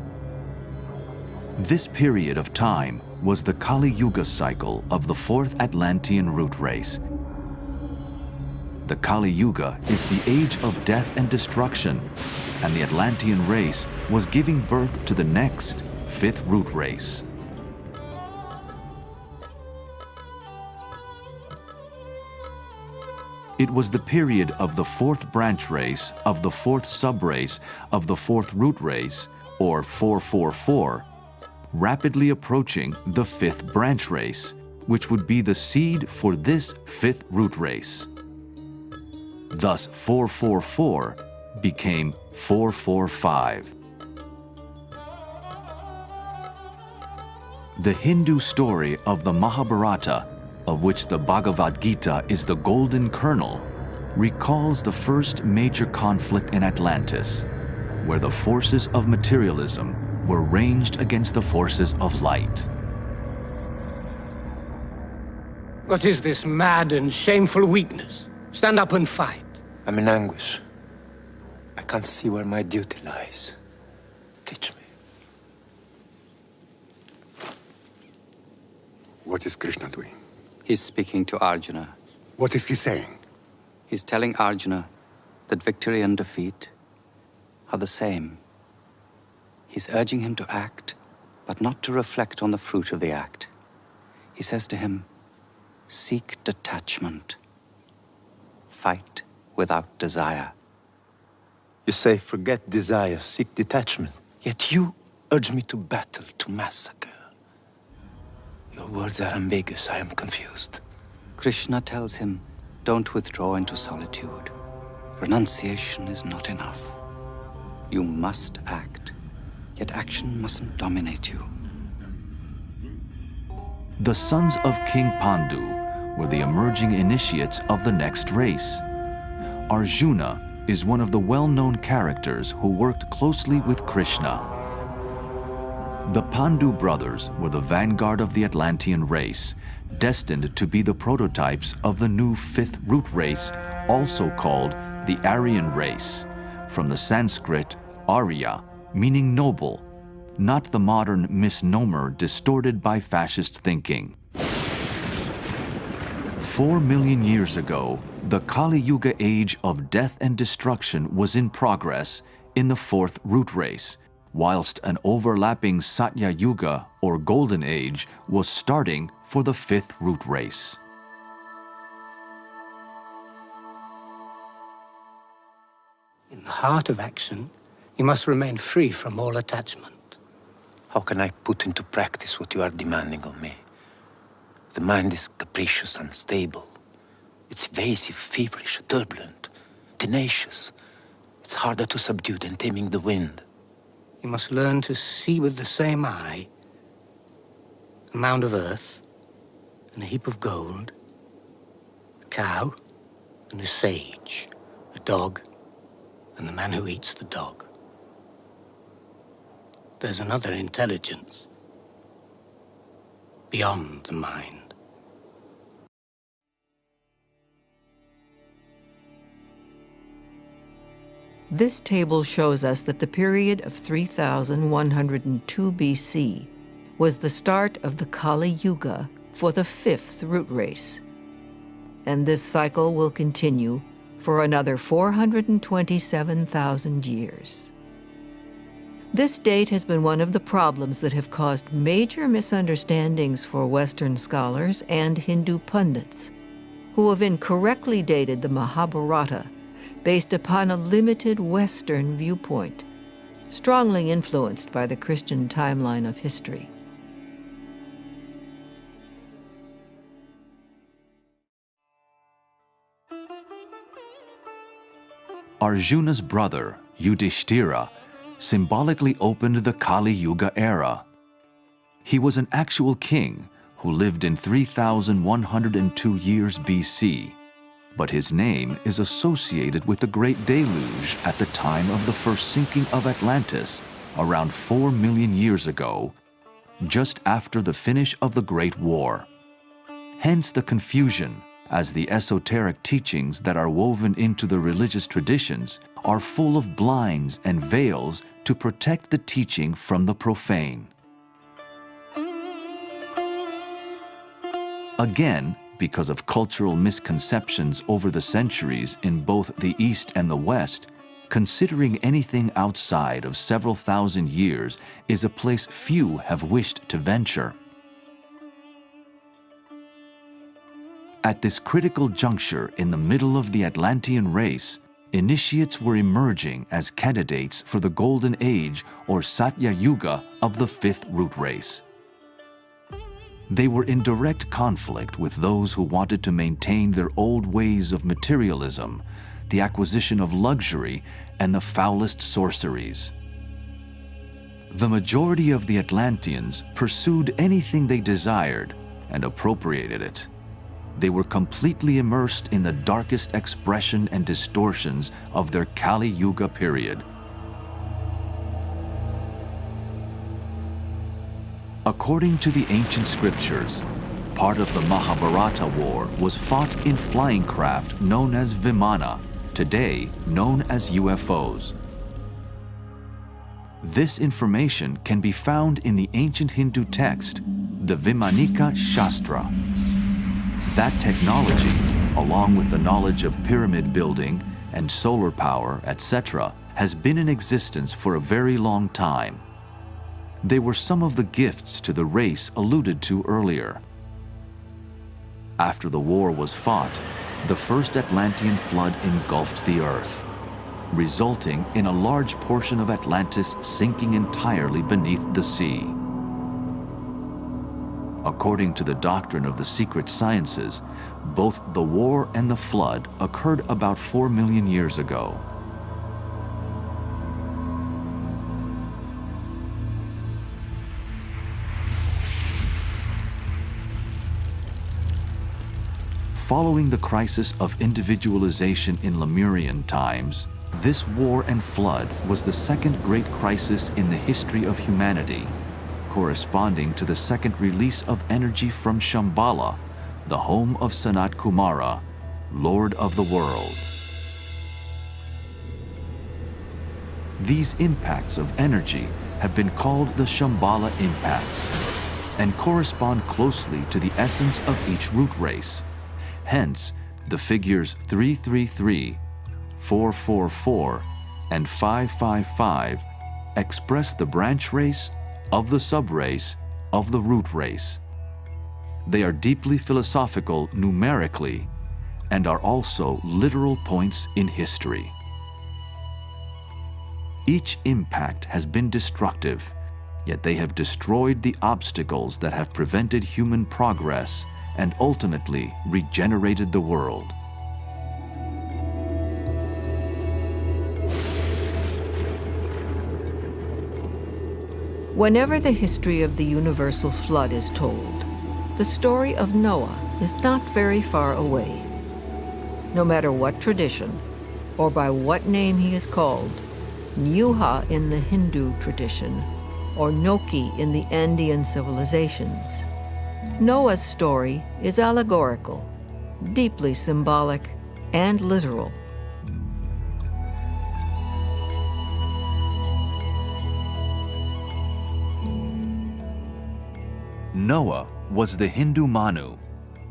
This period of time was the Kali Yuga cycle of the fourth Atlantean root race. The Kali Yuga is the age of death and destruction, and the Atlantean race was giving birth to the next, fifth root race. It was the period of the fourth branch race, of the fourth subrace, of the fourth root race, or 444, rapidly approaching the fifth branch race, which would be the seed for this fifth root race. Thus, 444 became 445. The Hindu story of the Mahabharata, of which the Bhagavad Gita is the golden kernel, recalls the first major conflict in Atlantis, where the forces of materialism were ranged against the forces of light. What is this mad and shameful weakness? Stand up and fight. I'm in anguish. I can't see where my duty lies. Teach me. What is Krishna doing? He's speaking to Arjuna. What is he saying? He's telling Arjuna that victory and defeat are the same. He's urging him to act, but not to reflect on the fruit of the act. He says to him, seek detachment. Fight without desire. You say, forget desire, seek detachment. Yet you urge me to battle, to massacre. Your words are ambiguous. I am confused. Krishna tells him, don't withdraw into solitude. Renunciation is not enough. You must act, yet action mustn't dominate you. The sons of King Pandu were the emerging initiates of the next race. Arjuna is one of the well-known characters who worked closely with Krishna. The Pandu brothers were the vanguard of the Atlantean race, destined to be the prototypes of the new fifth root race, also called the Aryan race, from the Sanskrit Arya, meaning noble, not the modern misnomer distorted by fascist thinking. 4 million years ago, the Kali Yuga age of death and destruction was in progress in the fourth root race, whilst an overlapping Satya Yuga, or Golden Age, was starting for the fifth root race. In the heart of action, you must remain free from all attachment. How can I put into practice what you are demanding of me? The mind is capricious, unstable. It's evasive, feverish, turbulent, tenacious. It's harder to subdue than taming the wind. You must learn to see with the same eye a mound of earth and a heap of gold, a cow and a sage, a dog and the man who eats the dog. There's another intelligence beyond the mind. This table shows us that the period of 3102 BC was the start of the Kali Yuga for the 5th root race. And this cycle will continue for another 427,000 years. This date has been one of the problems that have caused major misunderstandings for Western scholars and Hindu pundits, who have incorrectly dated the Mahabharata based upon a limited Western viewpoint, strongly influenced by the Christian timeline of history. Arjuna's brother, Yudhishthira, symbolically opened the Kali Yuga era. He was an actual king who lived in 3102 years BC, but his name is associated with the Great Deluge at the time of the first sinking of Atlantis, around 4 million years ago, just after the finish of the Great War. Hence the confusion, as the esoteric teachings that are woven into the religious traditions are full of blinds and veils to protect the teaching from the profane. Again, because of cultural misconceptions over the centuries in both the East and the West, considering anything outside of several thousand years is a place few have wished to venture. At this critical juncture in the middle of the Atlantean race, initiates were emerging as candidates for the Golden Age or Satya Yuga of the 5th root race. They were in direct conflict with those who wanted to maintain their old ways of materialism, the acquisition of luxury, and the foulest sorceries. The majority of the Atlanteans pursued anything they desired and appropriated it. They were completely immersed in the darkest expression and distortions of their Kali Yuga period. According to the ancient scriptures, part of the Mahabharata war was fought in flying craft known as Vimana, today known as UFOs. This information can be found in the ancient Hindu text, the Vimanika Shastra. That technology, along with the knowledge of pyramid building and solar power, etc., has been in existence for a very long time. They were some of the gifts to the race alluded to earlier. After the war was fought, the first Atlantean flood engulfed the earth, resulting in a large portion of Atlantis sinking entirely beneath the sea. According to the doctrine of the secret sciences, both the war and the flood occurred about 4 million years ago. Following the crisis of individualization in Lemurian times, this war and flood was the second great crisis in the history of humanity, corresponding to the second release of energy from Shambhala, the home of Sanat Kumara, Lord of the world. These impacts of energy have been called the Shambhala impacts and correspond closely to the essence of each root race. Hence, the figures 333, 444, and 555 express the branch race of the subrace of the root race. They are deeply philosophical numerically and are also literal points in history. Each impact has been destructive, yet they have destroyed the obstacles that have prevented human progress and ultimately regenerated the world. Whenever the history of the universal flood is told, the story of Noah is not very far away. No matter what tradition or by what name he is called, Nyuha in the Hindu tradition or Noki in the Andean civilizations, Noah's story is allegorical, deeply symbolic, and literal. Noah was the Hindu Manu,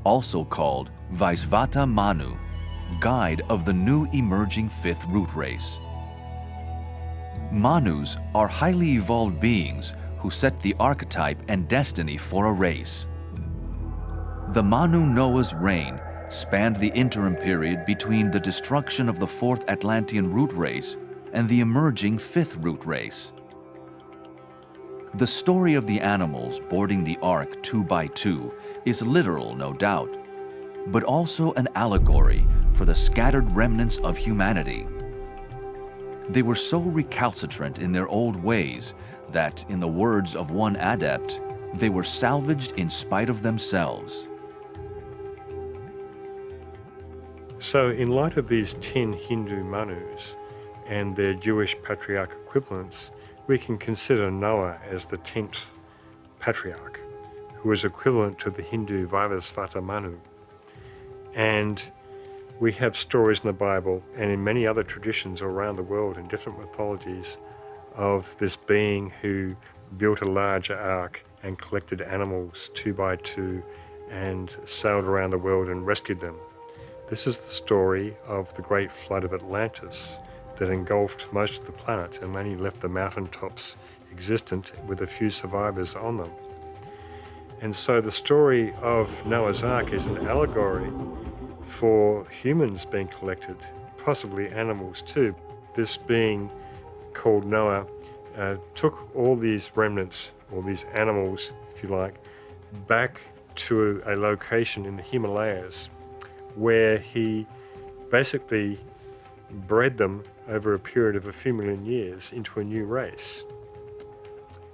also called Vaisvata Manu, guide of the new emerging fifth root race. Manus are highly evolved beings who set the archetype and destiny for a race. The Manu Noah's reign spanned the interim period between the destruction of the fourth Atlantean root race and the emerging fifth root race. The story of the animals boarding the ark 2 by 2 is literal, no doubt, but also an allegory for the scattered remnants of humanity. They were so recalcitrant in their old ways that, in the words of one adept, they were salvaged in spite of themselves. So in light of these 10 Hindu Manus and their Jewish patriarch equivalents, we can consider Noah as the 10th patriarch, who is equivalent to the Hindu Vaivasvata Manu. And we have stories in the Bible and in many other traditions around the world in different mythologies of this being who built a large ark and collected animals 2 by 2 and sailed around the world and rescued them. This is the story of the great flood of Atlantis that engulfed most of the planet and only left the mountaintops existent with a few survivors on them. And so the story of Noah's Ark is an allegory for humans being collected, possibly animals too. This being called Noah took all these remnants, or these animals, if you like, back to a location in the Himalayas where he basically bred them over a period of a few million years into a new race.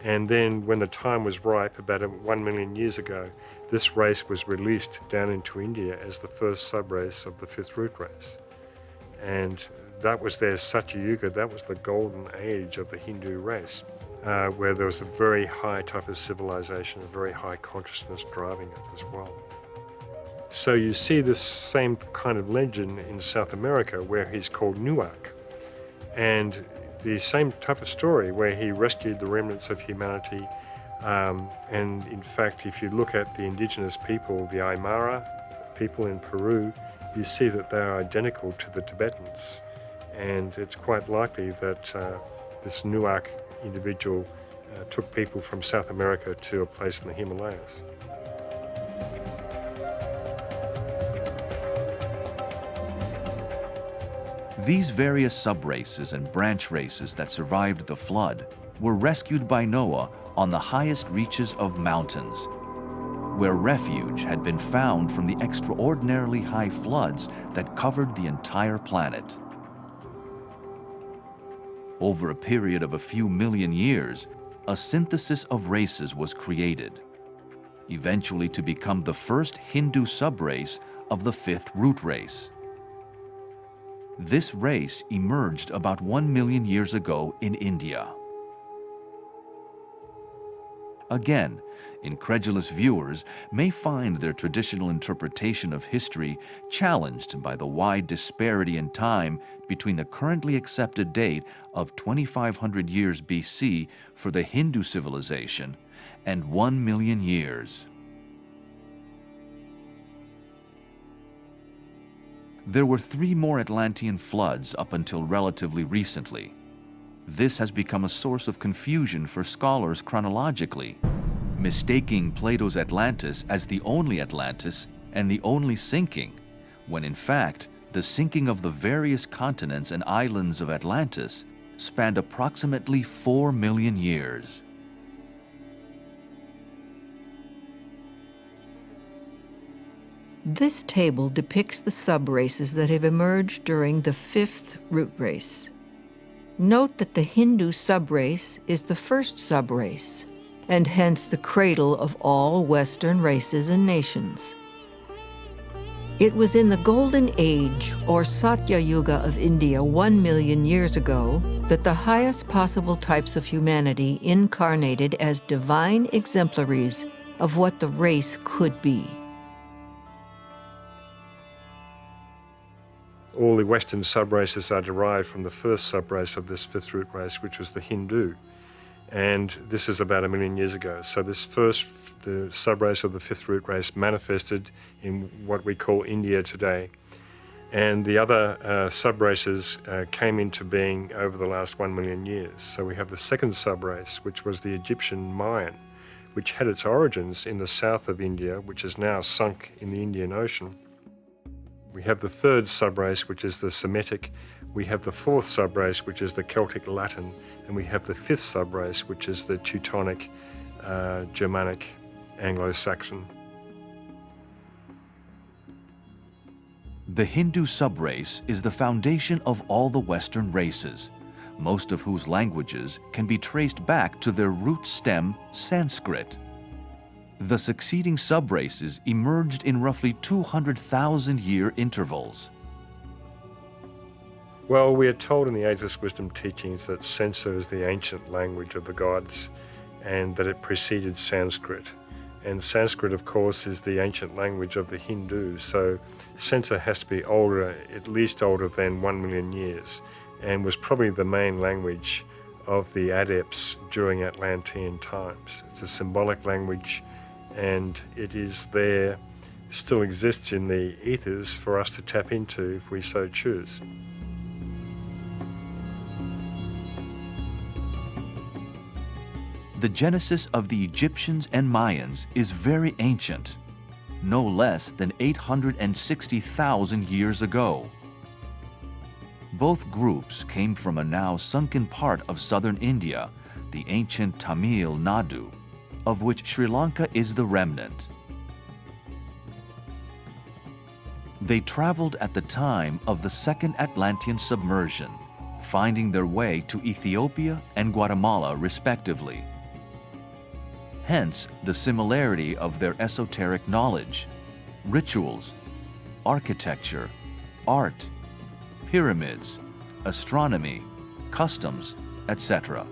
And then when the time was ripe, about 1 million years ago, this race was released down into India as the first subrace of the fifth root race. And that was their Satyuga, that was the golden age of the Hindu race, where there was a very high type of civilization, a very high consciousness driving it as well. So you see this same kind of legend in South America where he's called Nuak, and the same type of story where he rescued the remnants of humanity. And in fact, if you look at the indigenous people, the Aymara people in Peru, you see that they are identical to the Tibetans. And it's quite likely that this Nuak individual took people from South America to a place in the Himalayas. These various subraces and branch races that survived the flood were rescued by Noah on the highest reaches of mountains, where refuge had been found from the extraordinarily high floods that covered the entire planet. Over a period of a few million years, a synthesis of races was created, eventually to become the first Hindu subrace of the fifth root race. This race emerged about 1 million years ago in India. Again, incredulous viewers may find their traditional interpretation of history challenged by the wide disparity in time between the currently accepted date of 2,500 years BC for the Hindu civilization and 1 million years. There were 3 more Atlantean floods up until relatively recently. This has become a source of confusion for scholars chronologically, mistaking Plato's Atlantis as the only Atlantis and the only sinking, when in fact, the sinking of the various continents and islands of Atlantis spanned approximately 4 million years. This table depicts the subraces that have emerged during the fifth root race. Note that the Hindu subrace is the first subrace, and hence the cradle of all Western races and nations. It was in the Golden Age, or Satya Yuga of India 1 million years ago, that the highest possible types of humanity incarnated as divine exemplaries of what the race could be. All the Western subraces are derived from the first subrace of this fifth root race, which was the Hindu. And this is about 1 million years ago. So the subrace of the fifth root race manifested in what we call India today. And the other subraces came into being over the last 1 million years. So we have the second subrace, which was the Egyptian Mayan, which had its origins in the south of India, which is now sunk in the Indian Ocean. We have the third subrace, which is the Semitic. We have the fourth subrace, which is the Celtic Latin. And we have the fifth subrace, which is the Teutonic, Germanic, Anglo-Saxon. The Hindu subrace is the foundation of all the Western races, most of whose languages can be traced back to their root stem, Sanskrit. The succeeding subraces emerged in roughly 200,000-year intervals. Well, we are told in the Ageless Wisdom teachings that Sansa is the ancient language of the gods and that it preceded Sanskrit. And Sanskrit, of course, is the ancient language of the Hindus, so Sansa has to be older, at least older than 1 million years, and was probably the main language of the adepts during Atlantean times. It's a symbolic language, and it is there, still exists in the ethers for us to tap into if we so choose. The genesis of the Egyptians and Mayans is very ancient, no less than 860,000 years ago. Both groups came from a now sunken part of southern India, the ancient Tamil Nadu, of which Sri Lanka is the remnant. They traveled at the time of the Second Atlantean submersion, finding their way to Ethiopia and Guatemala respectively. Hence the similarity of their esoteric knowledge, rituals, architecture, art, pyramids, astronomy, customs, etc.,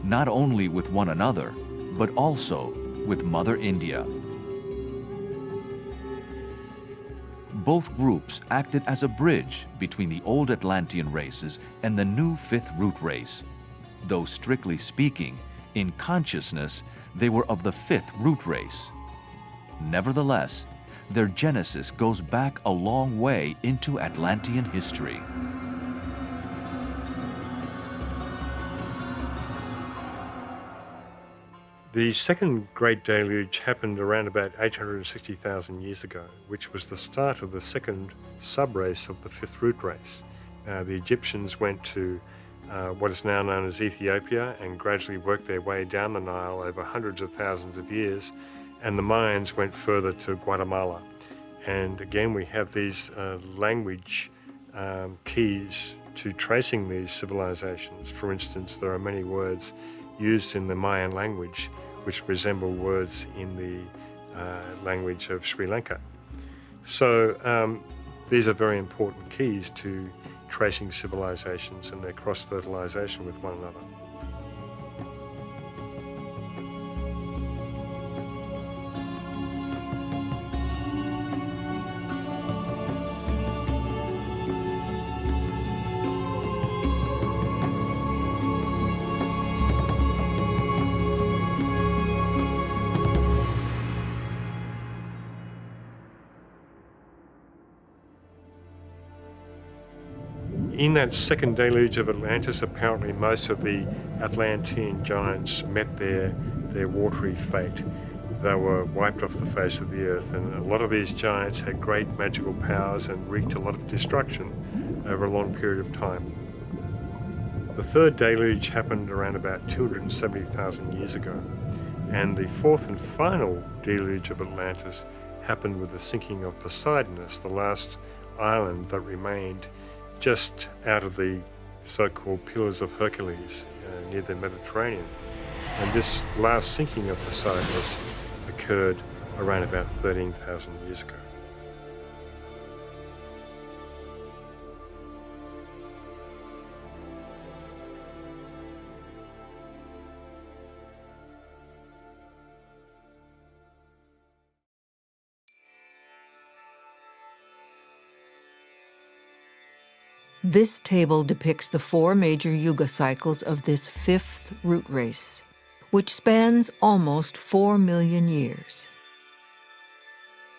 not only with one another, but also with Mother India. Both groups acted as a bridge between the old Atlantean races and the new fifth root race, though strictly speaking, in consciousness, they were of the fifth root race. Nevertheless, their genesis goes back a long way into Atlantean history. The second great deluge happened around about 860,000 years ago, which was the start of the second subrace of the fifth root race. The Egyptians went to what is now known as Ethiopia and gradually worked their way down the Nile over hundreds of thousands of years, and the Mayans went further to Guatemala. And again, we have these language keys to tracing these civilizations. For instance, there are many words used in the Mayan language which resemble words in the language of Sri Lanka. So these are very important keys to tracing civilizations and their cross-fertilization with one another. In that second deluge of Atlantis, apparently most of the Atlantean giants met their watery fate. They were wiped off the face of the earth, and a lot of these giants had great magical powers and wreaked a lot of destruction over a long period of time. The third deluge happened around about 270,000 years ago, and the fourth and final deluge of Atlantis happened with the sinking of Poseidonus, the last island that remained just out of the the so-called Pillars of Hercules near the Mediterranean. And this last sinking of Poseidon occurred around about 13,000 years ago. This table depicts the 4 major yuga cycles of this 5th root race, which spans almost 4 million years.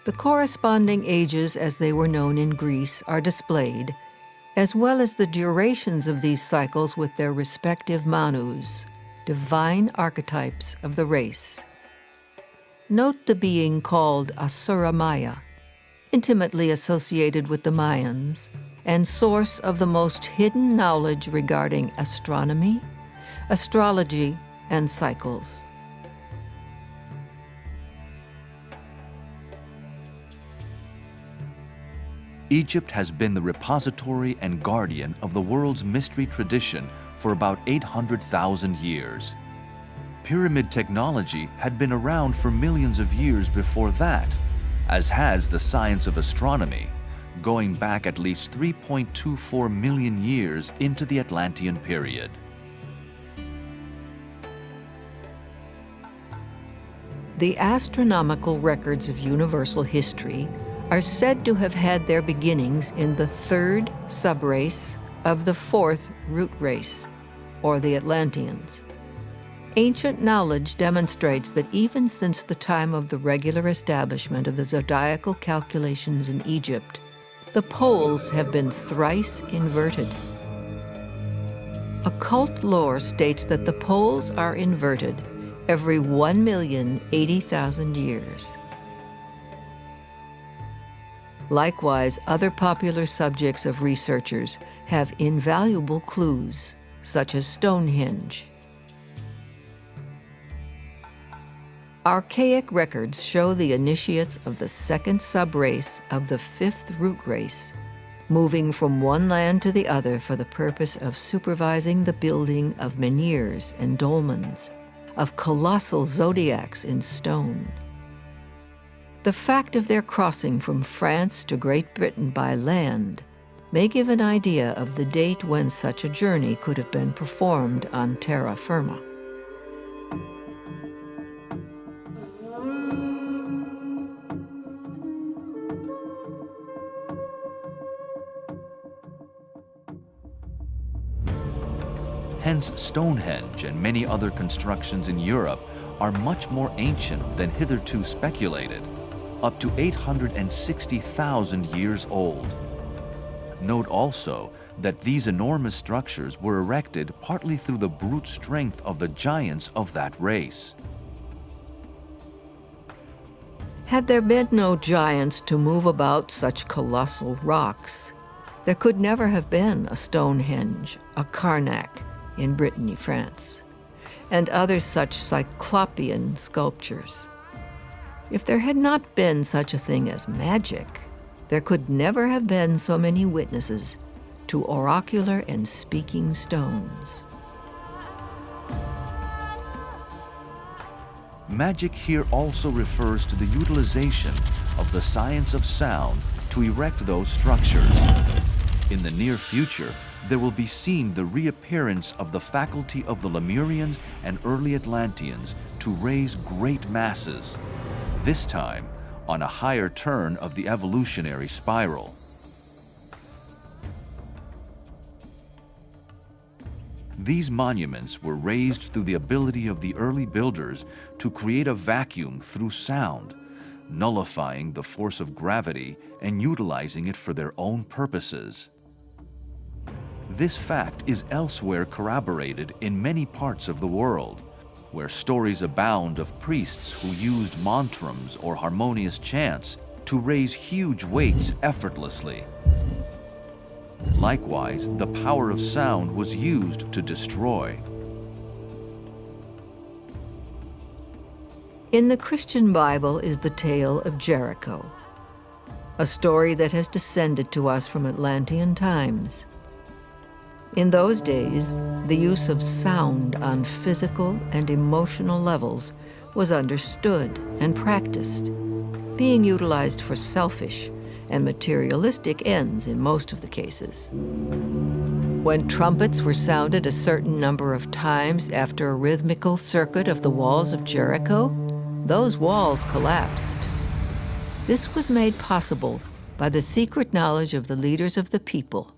The corresponding ages as they were known in Greece are displayed, as well as the durations of these cycles with their respective manus, divine archetypes of the race. Note the being called Asura Maya, intimately associated with the Mayans, and source of the most hidden knowledge regarding astronomy, astrology, and cycles. Egypt has been the repository and guardian of the world's mystery tradition for about 800,000 years. Pyramid technology had been around for millions of years before that, as has the science of astronomy, going back at least 3.24 million years into the Atlantean period. The astronomical records of universal history are said to have had their beginnings in the 3rd subrace of the 4th root race, or the Atlanteans. Ancient knowledge demonstrates that even since the time of the regular establishment of the zodiacal calculations in Egypt, the poles have been thrice inverted. Occult lore states that the poles are inverted every 1,080,000 years. Likewise, other popular subjects of researchers have invaluable clues, such as Stonehenge. Archaic records show the initiates of the 2nd subrace of the 5th root race, moving from one land to the other for the purpose of supervising the building of menhirs and dolmens, of colossal zodiacs in stone. The fact of their crossing from France to Great Britain by land may give an idea of the date when such a journey could have been performed on terra firma. Hence, Stonehenge and many other constructions in Europe are much more ancient than hitherto speculated, up to 860,000 years old. Note also that these enormous structures were erected partly through the brute strength of the giants of that race. Had there been no giants to move about such colossal rocks, there could never have been a Stonehenge, a Karnak in Brittany, France, and other such cyclopean sculptures. If there had not been such a thing as magic, there could never have been so many witnesses to oracular and speaking stones. Magic here also refers to the utilization of the science of sound to erect those structures. In the near future, there will be seen the reappearance of the faculty of the Lemurians and early Atlanteans to raise great masses, this time on a higher turn of the evolutionary spiral. These monuments were raised through the ability of the early builders to create a vacuum through sound, nullifying the force of gravity and utilizing it for their own purposes. This fact is elsewhere corroborated in many parts of the world, where stories abound of priests who used mantrams or harmonious chants to raise huge weights effortlessly. Likewise, the power of sound was used to destroy. In the Christian Bible is the tale of Jericho, a story that has descended to us from Atlantean times. In those days, the use of sound on physical and emotional levels was understood and practiced, being utilized for selfish and materialistic ends in most of the cases. When trumpets were sounded a certain number of times after a rhythmical circuit of the walls of Jericho, those walls collapsed. This was made possible by the secret knowledge of the leaders of the people,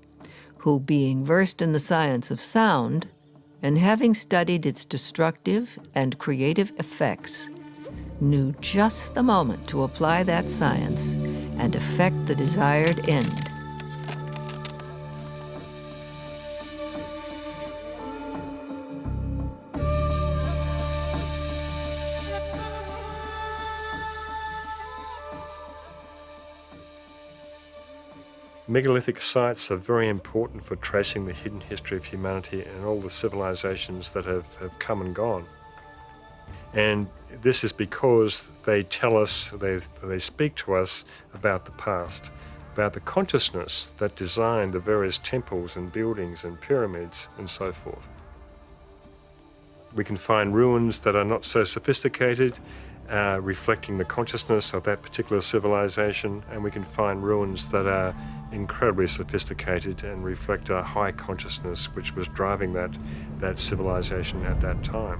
who, being versed in the science of sound, and having studied its destructive and creative effects, knew just the moment to apply that science and effect the desired end. Megalithic sites are very important for tracing the hidden history of humanity and all the civilizations that have come and gone. And this is because they tell us, they speak to us about the past, about the consciousness that designed the various temples and buildings and pyramids and so forth. We can find ruins that are not so sophisticated, reflecting the consciousness of that particular civilization, and we can find ruins that are incredibly sophisticated and reflect a high consciousness which was driving that civilization at that time.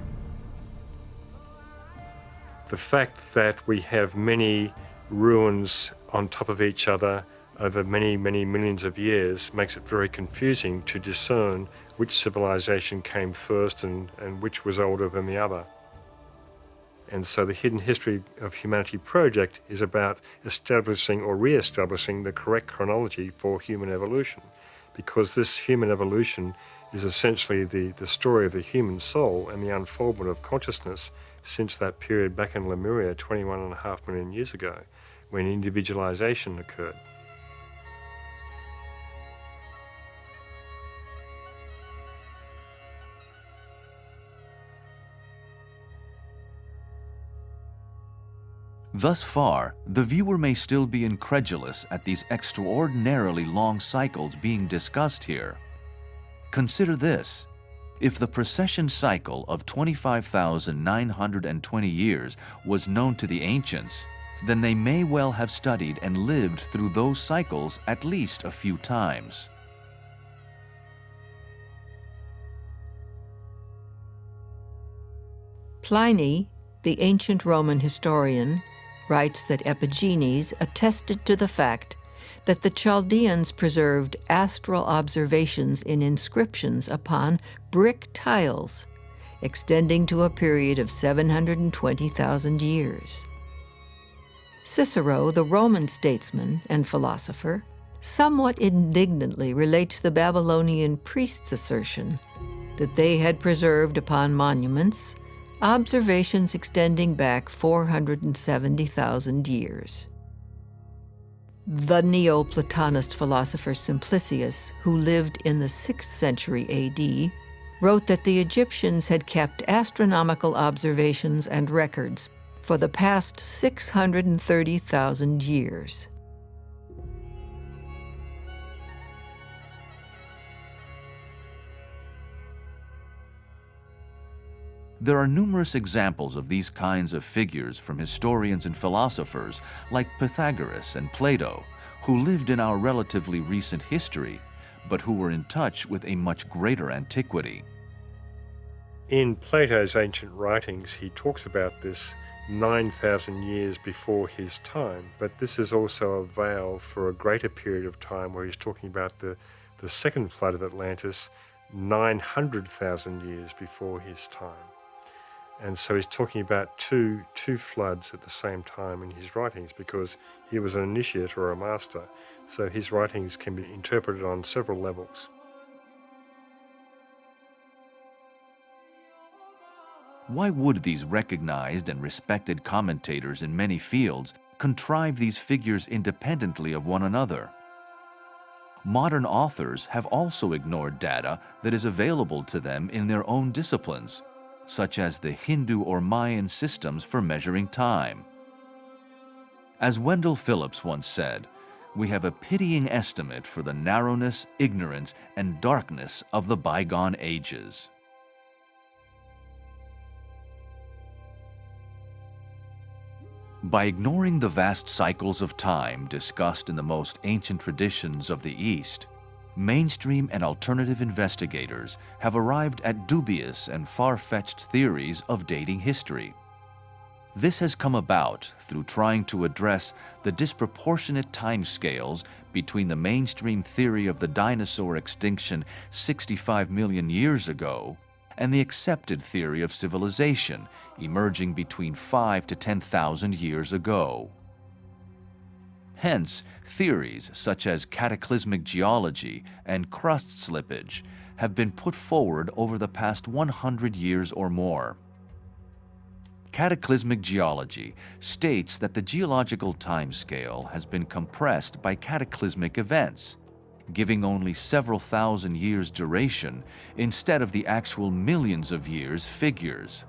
The fact that we have many ruins on top of each other over many, many millions of years makes it very confusing to discern which civilization came first and which was older than the other. And so the Hidden History of Humanity project is about establishing or re-establishing the correct chronology for human evolution, because this human evolution is essentially the story of the human soul and the unfoldment of consciousness since that period back in Lemuria 21.5 million years ago, when individualization occurred. Thus far, the viewer may still be incredulous at these extraordinarily long cycles being discussed here. Consider this. If the precession cycle of 25,920 years was known to the ancients, then they may well have studied and lived through those cycles at least a few times. Pliny, the ancient Roman historian, writes that Epigenes attested to the fact that the Chaldeans preserved astral observations in inscriptions upon brick tiles, extending to a period of 720,000 years. Cicero, the Roman statesman and philosopher, somewhat indignantly relates the Babylonian priests' assertion that they had preserved upon monuments observations extending back 470,000 years. The Neoplatonist philosopher Simplicius, who lived in the 6th century AD, wrote that the Egyptians had kept astronomical observations and records for the past 630,000 years. There are numerous examples of these kinds of figures from historians and philosophers like Pythagoras and Plato, who lived in our relatively recent history, but who were in touch with a much greater antiquity. In Plato's ancient writings, he talks about this 9,000 years before his time, but this is also a veil for a greater period of time where he's talking about the second flood of Atlantis 900,000 years before his time. And so he's talking about two floods at the same time in his writings, because he was an initiate or a master, so his writings can be interpreted on several levels. Why would these recognized and respected commentators in many fields contrive these figures independently of one another? Modern authors have also ignored data that is available to them in their own disciplines, such as the Hindu or Mayan systems for measuring time. As Wendell Phillips once said, we have a pitying estimate for the narrowness, ignorance, and darkness of the bygone ages. By ignoring the vast cycles of time discussed in the most ancient traditions of the East, mainstream and alternative investigators have arrived at dubious and far-fetched theories of dating history. This has come about through trying to address the disproportionate timescales between the mainstream theory of the dinosaur extinction 65 million years ago and the accepted theory of civilization emerging between 5 to 10,000 years ago. Hence, theories such as cataclysmic geology and crust slippage have been put forward over the past 100 years or more. Cataclysmic geology states that the geological timescale has been compressed by cataclysmic events, giving only several thousand years duration instead of the actual millions of years figures.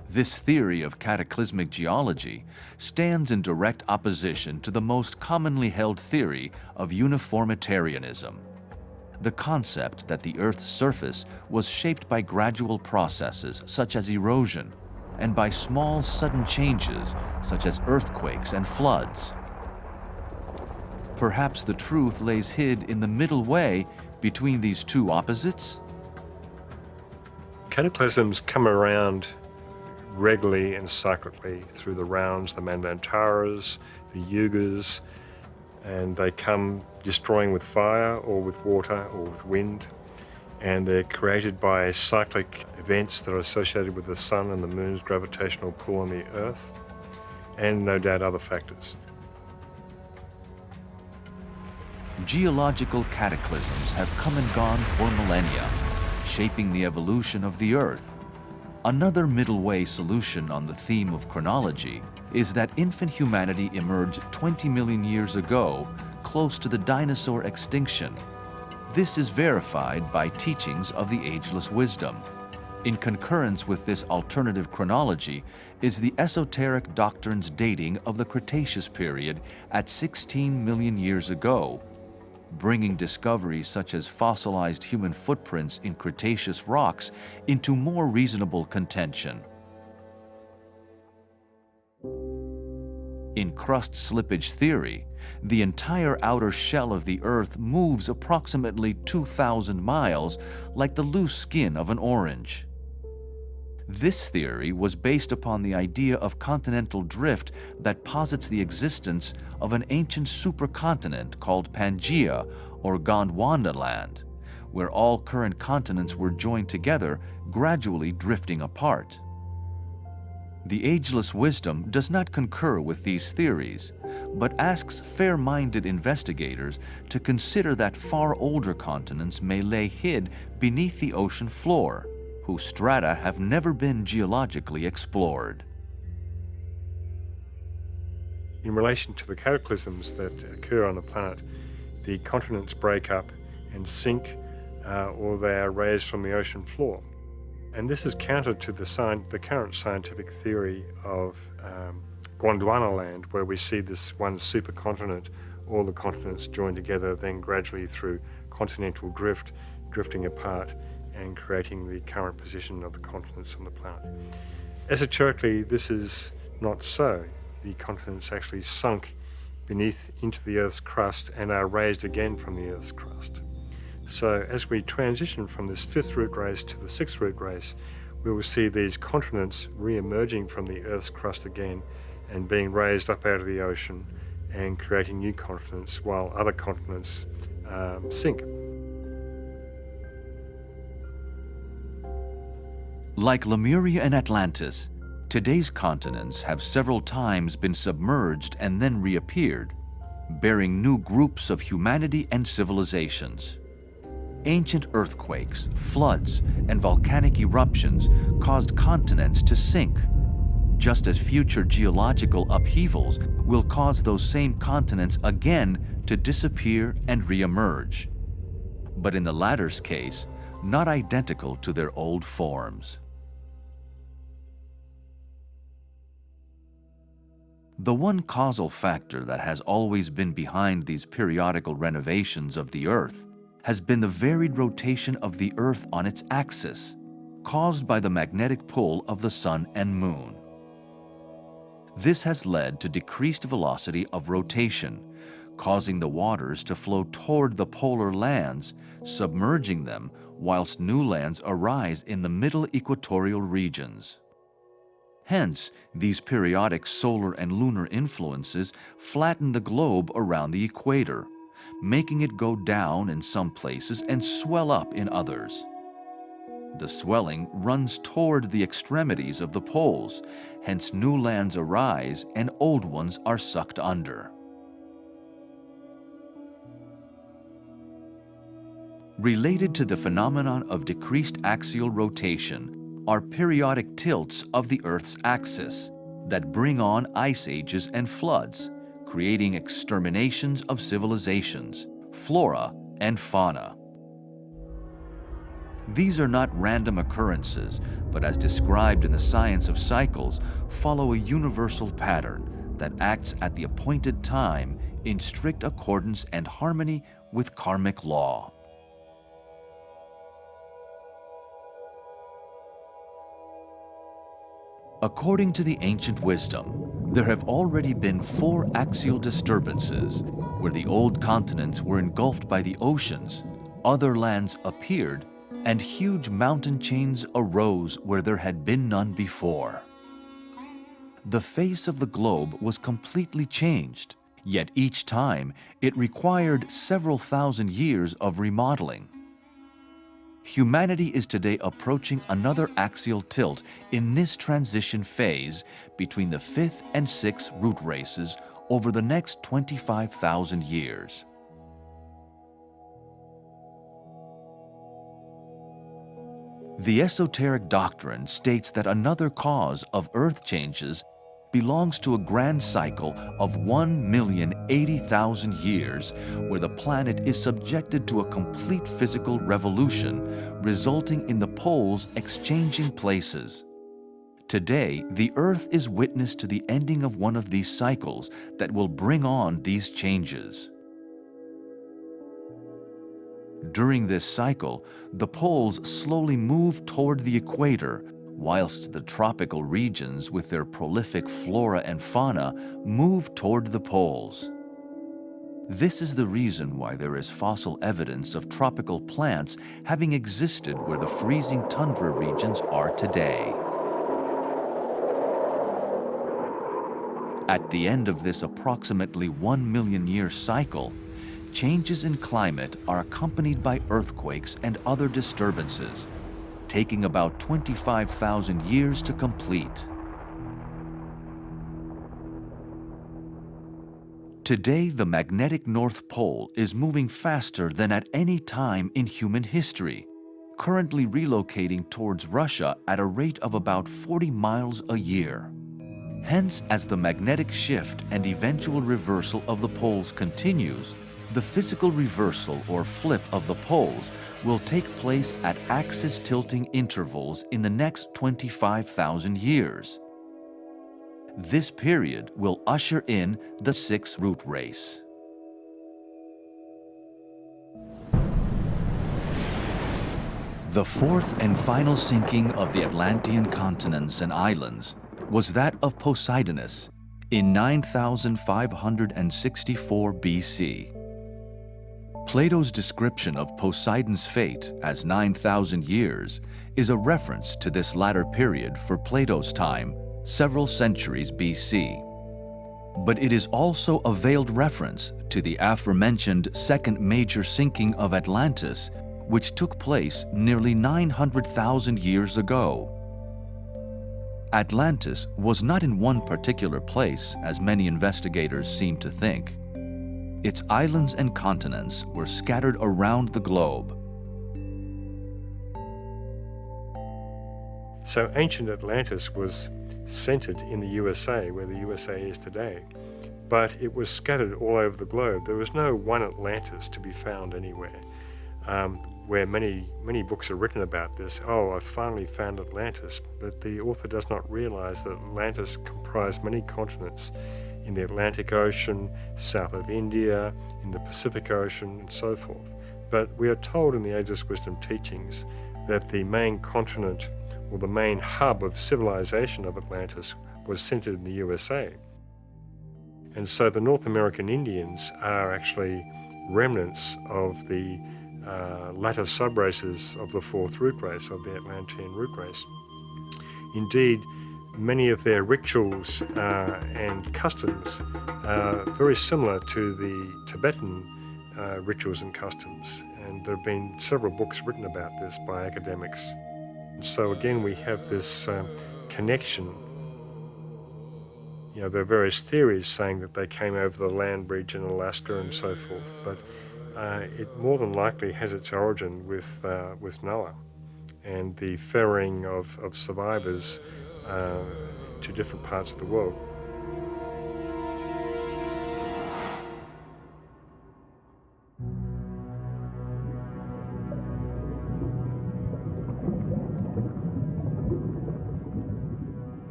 This theory of cataclysmic geology stands in direct opposition to the most commonly held theory of uniformitarianism, the concept that the Earth's surface was shaped by gradual processes such as erosion and by small sudden changes such as earthquakes and floods. Perhaps the truth lays hid in the middle way between these two opposites? Cataclysms come around regularly and cyclically through the rounds, the Manvantaras, the Yugas, and they come destroying with fire or with water or with wind, and they're created by cyclic events that are associated with the sun and the moon's gravitational pull on the earth, and no doubt other factors. Geological cataclysms have come and gone for millennia, shaping the evolution of the Earth. Another middle way solution on the theme of chronology is that infant humanity emerged 20 million years ago, close to the dinosaur extinction. This is verified by teachings of the ageless wisdom. In concurrence with this alternative chronology is the esoteric doctrine's dating of the Cretaceous period at 16 million years ago, bringing discoveries such as fossilized human footprints in Cretaceous rocks into more reasonable contention. In crust slippage theory, the entire outer shell of the Earth moves approximately 2,000 miles like the loose skin of an orange. This theory was based upon the idea of continental drift that posits the existence of an ancient supercontinent called Pangaea or Gondwana land, where all current continents were joined together, gradually drifting apart. The ageless wisdom does not concur with these theories, but asks fair-minded investigators to consider that far older continents may lay hid beneath the ocean floor, whose strata have never been geologically explored. In relation to the cataclysms that occur on the planet, the continents break up and sink, or they are raised from the ocean floor. And this is counter to the current scientific theory of Gondwana land, where we see this one supercontinent, all the continents joined together, then gradually through continental drift, drifting apart and creating the current position of the continents on the planet. Esoterically, this is not so. The continents actually sunk beneath into the Earth's crust and are raised again from the Earth's crust. So as we transition from this fifth root race to the sixth root race, we will see these continents re-emerging from the Earth's crust again and being raised up out of the ocean and creating new continents while other continents sink. Like Lemuria and Atlantis, today's continents have several times been submerged and then reappeared, bearing new groups of humanity and civilizations. Ancient earthquakes, floods, and volcanic eruptions caused continents to sink, just as future geological upheavals will cause those same continents again to disappear and reemerge. But in the latter's case, not identical to their old forms. The one causal factor that has always been behind these periodical renovations of the Earth has been the varied rotation of the Earth on its axis, caused by the magnetic pull of the Sun and Moon. This has led to decreased velocity of rotation, causing the waters to flow toward the polar lands, submerging them, whilst new lands arise in the middle equatorial regions. Hence, these periodic solar and lunar influences flatten the globe around the equator, making it go down in some places and swell up in others. The swelling runs toward the extremities of the poles, hence new lands arise and old ones are sucked under. Related to the phenomenon of decreased axial rotation are periodic tilts of the Earth's axis that bring on ice ages and floods, creating exterminations of civilizations, flora, and fauna. These are not random occurrences, but as described in the science of cycles, follow a universal pattern that acts at the appointed time in strict accordance and harmony with karmic law. According to the ancient wisdom, there have already been 4 axial disturbances, where the old continents were engulfed by the oceans, other lands appeared, and huge mountain chains arose where there had been none before. The face of the globe was completely changed, yet each time it required several thousand years of remodeling. Humanity is today approaching another axial tilt in this transition phase between the 5th and 6th root races over the next 25,000 years. The esoteric doctrine states that another cause of Earth changes belongs to a grand cycle of 1,080,000 years where the planet is subjected to a complete physical revolution, resulting in the poles exchanging places. Today, the Earth is witness to the ending of one of these cycles that will bring on these changes. During this cycle, the poles slowly move toward the equator, whilst the tropical regions with their prolific flora and fauna move toward the poles. This is the reason why there is fossil evidence of tropical plants having existed where the freezing tundra regions are today. At the end of this approximately 1 million year cycle, changes in climate are accompanied by earthquakes and other disturbances, taking about 25,000 years to complete. Today, the magnetic North Pole is moving faster than at any time in human history, currently relocating towards Russia at a rate of about 40 miles a year. Hence, as the magnetic shift and eventual reversal of the poles continues, the physical reversal or flip of the poles will take place at axis tilting intervals in the next 25,000 years. This period will usher in the 6th root race. The 4th and final sinking of the Atlantean continents and islands was that of Poseidonus in 9564 BC. Plato's description of Poseidon's fate as 9,000 years is a reference to this latter period for Plato's time, several centuries BC. But it is also a veiled reference to the aforementioned second major sinking of Atlantis, which took place nearly 900,000 years ago. Atlantis was not in one particular place, as many investigators seem to think. Its islands and continents were scattered around the globe. So ancient Atlantis was centered in the USA, where the USA is today, but it was scattered all over the globe. There was no one Atlantis to be found anywhere. Where many books are written about this, oh, I finally found Atlantis, but the author does not realize that Atlantis comprised many continents in the Atlantic Ocean, south of India, in the Pacific Ocean, and so forth. But we are told in the Ageless Wisdom teachings that the main continent, or the main hub of civilization of Atlantis, was centered in the USA. And so the North American Indians are actually remnants of the latter subraces of the fourth root race, of the Atlantean root race. Indeed, many of their rituals and customs are very similar to the Tibetan rituals and customs, and there have been several books written about this by academics. And so again, we have this connection. You know, there are various theories saying that they came over the land bridge in Alaska and so forth, but it more than likely has its origin with Noah and the ferrying of survivors to different parts of the world.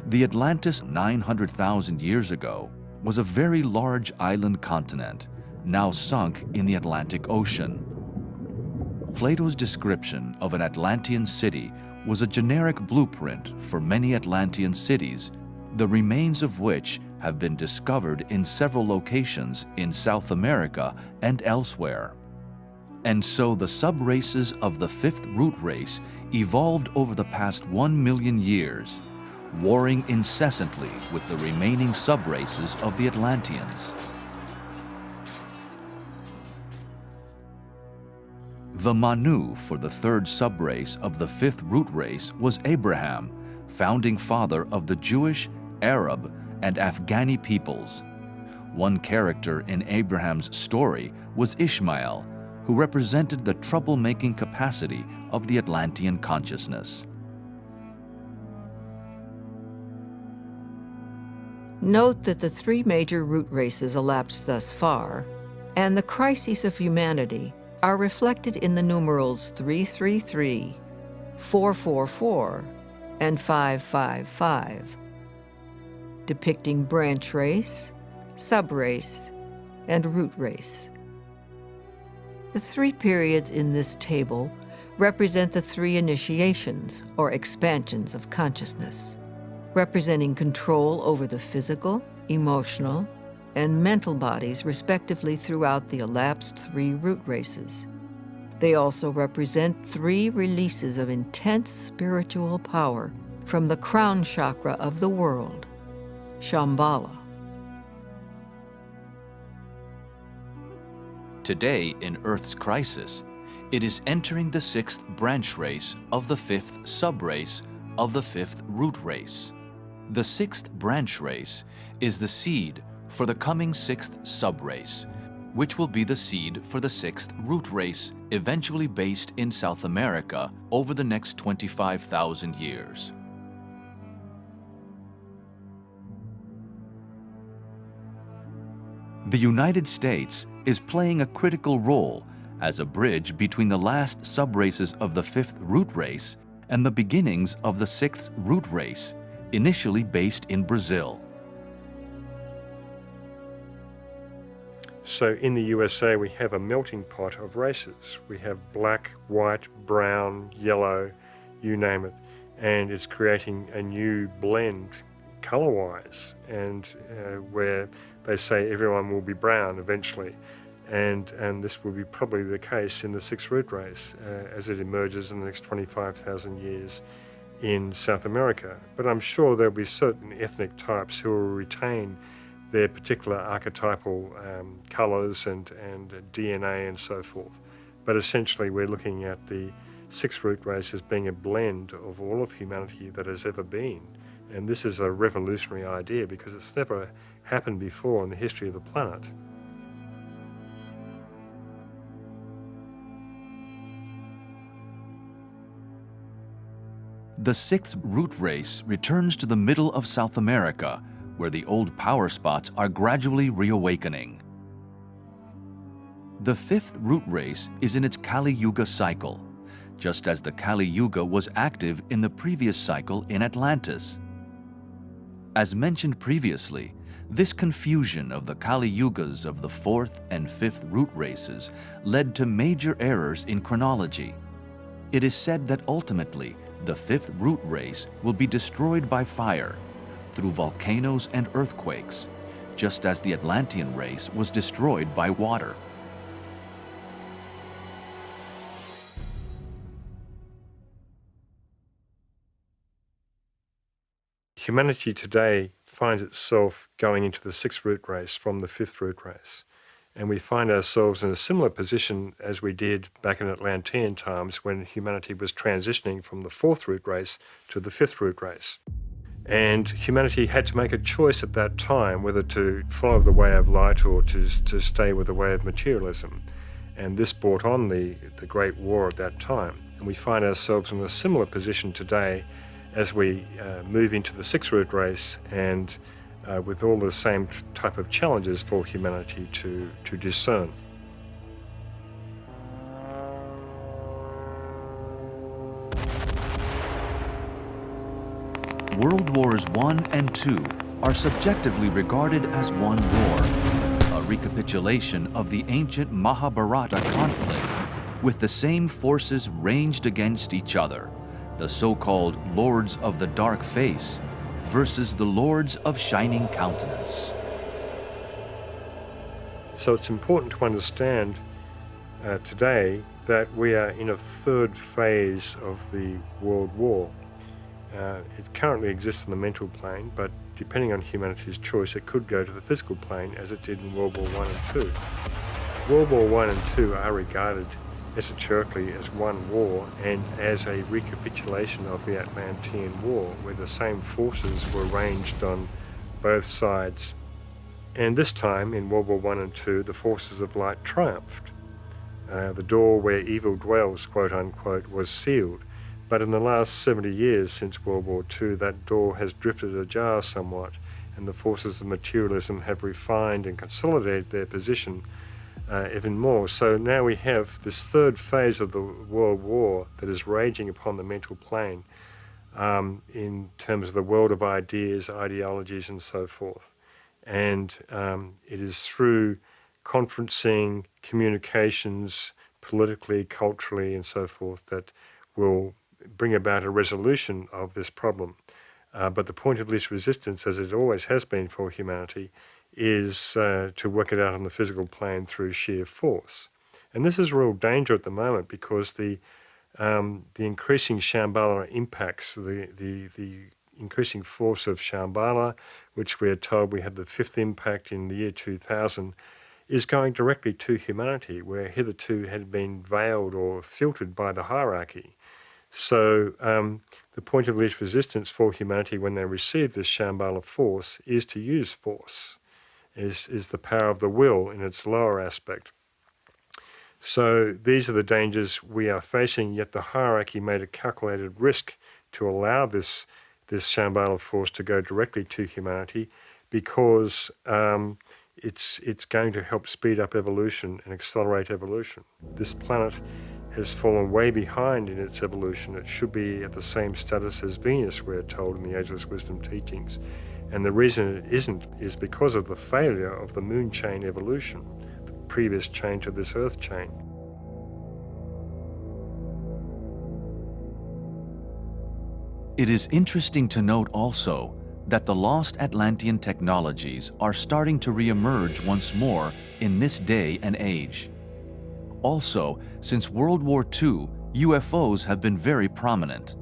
The Atlantis 900,000 years ago was a very large island continent, now sunk in the Atlantic Ocean. Plato's description of an Atlantean city was a generic blueprint for many Atlantean cities, the remains of which have been discovered in several locations in South America and elsewhere. And so the subraces of the fifth root race evolved over the past 1 million years, warring incessantly with the remaining subraces of the Atlanteans. The Manu for the third subrace of the fifth root race was Abraham, founding father of the Jewish, Arab, and Afghani peoples. One character in Abraham's story was Ishmael, who represented the troublemaking capacity of the Atlantean consciousness. Note that the three major root races elapsed thus far, and the crises of humanity are reflected in the numerals 333, 444, and 555, depicting branch race, subrace, and root race. The three periods in this table represent the three initiations or expansions of consciousness, representing control over the physical, emotional, and mental bodies respectively throughout the elapsed three root races. They also represent three releases of intense spiritual power from the crown chakra of the world, Shambhala. Today, in Earth's crisis, it is entering the sixth branch race of the fifth subrace of the fifth root race. The sixth branch race is the seed for the coming sixth subrace, which will be the seed for the sixth root race, eventually based in South America over the next 25,000 years. The United States is playing a critical role as a bridge between the last subraces of the fifth root race and the beginnings of the sixth root race, initially based in Brazil. So in the USA, we have a melting pot of races. We have black, white, brown, yellow, you name it. And it's creating a new blend color-wise, and where they say everyone will be brown eventually. And this will be probably the case in the sixth root race as it emerges in the next 25,000 years in South America. But I'm sure there'll be certain ethnic types who will retain their particular archetypal colours and DNA and so forth. But essentially we're looking at the sixth root race as being a blend of all of humanity that has ever been. And this is a revolutionary idea because it's never happened before in the history of the planet. The sixth root race returns to the middle of South America, where the old power spots are gradually reawakening. The fifth root race is in its Kali Yuga cycle, just as the Kali Yuga was active in the previous cycle in Atlantis. As mentioned previously, This confusion of the Kali Yugas of the fourth and fifth root races led to major errors in chronology. It is said that ultimately, the fifth root race will be destroyed by fire, through volcanoes and earthquakes, just as the Atlantean race was destroyed by water. Humanity today finds itself going into the sixth root race from the fifth root race. And we find ourselves in a similar position as we did back in Atlantean times when humanity was transitioning from the fourth root race to the fifth root race. And humanity had to make a choice at that time whether to follow the way of light or to stay with the way of materialism. And this brought on the Great War at that time. And we find ourselves in a similar position today as we move into the sixth root race and with all the same type of challenges for humanity to discern. World Wars I and II are subjectively regarded as one war, a recapitulation of the ancient Mahabharata conflict, with the same forces ranged against each other, the so-called Lords of the Dark Face versus the Lords of Shining Countenance. So it's important to understand today that we are in a third phase of the World War. It currently exists in the mental plane, but depending on humanity's choice, it could go to the physical plane as it did in World War I and II. World War I and II are regarded esoterically as one war and as a recapitulation of the Atlantean War, where the same forces were ranged on both sides. And this time, in World War I and II, the forces of light triumphed. The door where evil dwells, quote unquote, was sealed. But in the last 70 years since World War II, that door has drifted ajar somewhat, and the forces of materialism have refined and consolidated their position even more. So now we have this third phase of the World War that is raging upon the mental plane in terms of the world of ideas, ideologies, and so forth. And it is through conferencing, communications, politically, culturally, and so forth, that will bring about a resolution of this problem. But the point of least resistance, as it always has been for humanity, is to work it out on the physical plane through sheer force. And this is a real danger at the moment because the increasing Shambhala impacts, the increasing force of Shambhala, which we are told we had the fifth impact in the year 2000, is going directly to humanity, where hitherto had been veiled or filtered by the hierarchy. So the point of least resistance for humanity when they receive this Shambhala force is to use force, is the power of the will in its lower aspect. So these are the dangers we are facing, yet the hierarchy made a calculated risk to allow this Shambhala force to go directly to humanity because it's going to help speed up evolution and accelerate evolution. This planet has fallen way behind in its evolution. It should be at the same status as Venus, we're told in the Ageless Wisdom teachings. And the reason it isn't is because of the failure of the moon chain evolution, the previous chain to this earth chain. It is interesting to note also that the lost Atlantean technologies are starting to re-emerge once more in this day and age. Also, since World War II, UFOs have been very prominent.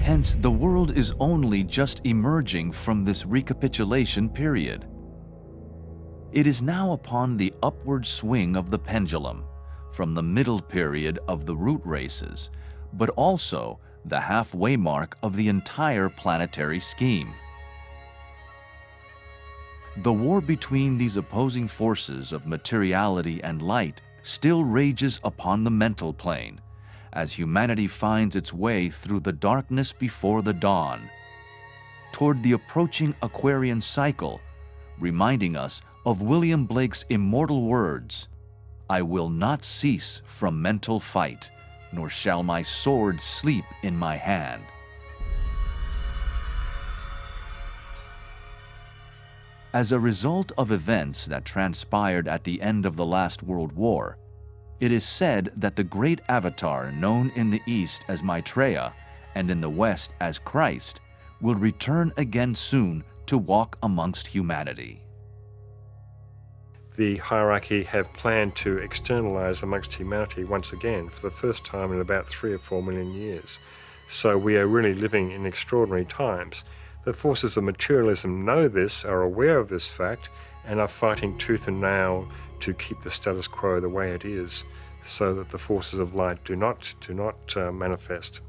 Hence, the world is only just emerging from this recapitulation period. It is now upon the upward swing of the pendulum, from the middle period of the root races, but also the halfway mark of the entire planetary scheme. The war between these opposing forces of materiality and light still rages upon the mental plane, as humanity finds its way through the darkness before the dawn, toward the approaching Aquarian cycle, reminding us of William Blake's immortal words, "I will not cease from mental fight, nor shall my sword sleep in my hand." As a result of events that transpired at the end of the last World War, it is said that the great avatar known in the East as Maitreya and in the West as Christ will return again soon to walk amongst humanity. The hierarchy have planned to externalize amongst humanity once again for the first time in about 3 or 4 million years. So we are really living in extraordinary times. The forces of materialism know this, are aware of this fact, and are fighting tooth and nail to keep the status quo the way it is, so that the forces of light do not manifest.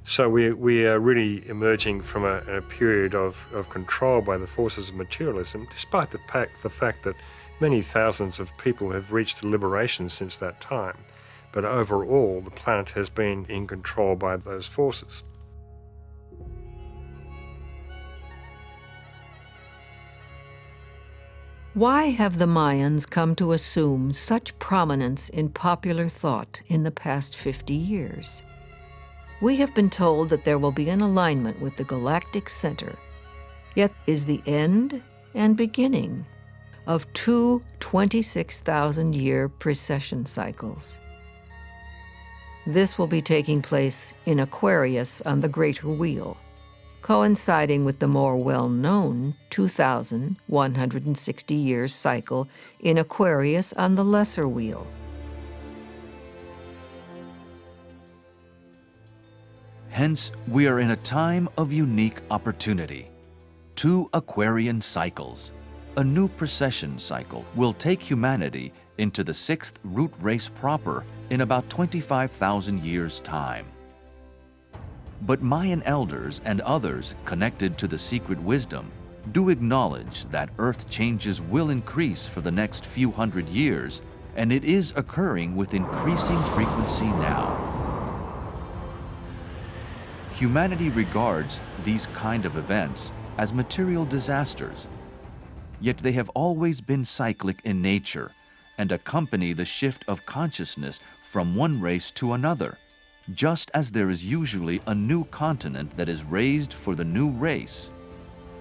So we are really emerging from a period of control by the forces of materialism, despite the fact that many thousands of people have reached liberation since that time. But overall, the planet has been in control by those forces. Why have the Mayans come to assume such prominence in popular thought in the past 50 years? We have been told that there will be an alignment with the galactic center, yet is the end and beginning of 2 26,000-year precession cycles. This will be taking place in Aquarius on the Greater Wheel, coinciding with the more well-known 2,160-year cycle in Aquarius on the Lesser Wheel. Hence, we are in a time of unique opportunity. 2 Aquarian cycles, a new precession cycle, will take humanity into the 6th root race proper in about 25,000 years' time. But Mayan elders and others connected to the secret wisdom do acknowledge that Earth changes will increase for the next few hundred years, and it is occurring with increasing frequency now. Humanity regards these kind of events as material disasters, yet they have always been cyclic in nature and accompany the shift of consciousness from one race to another, just as there is usually a new continent that is raised for the new race.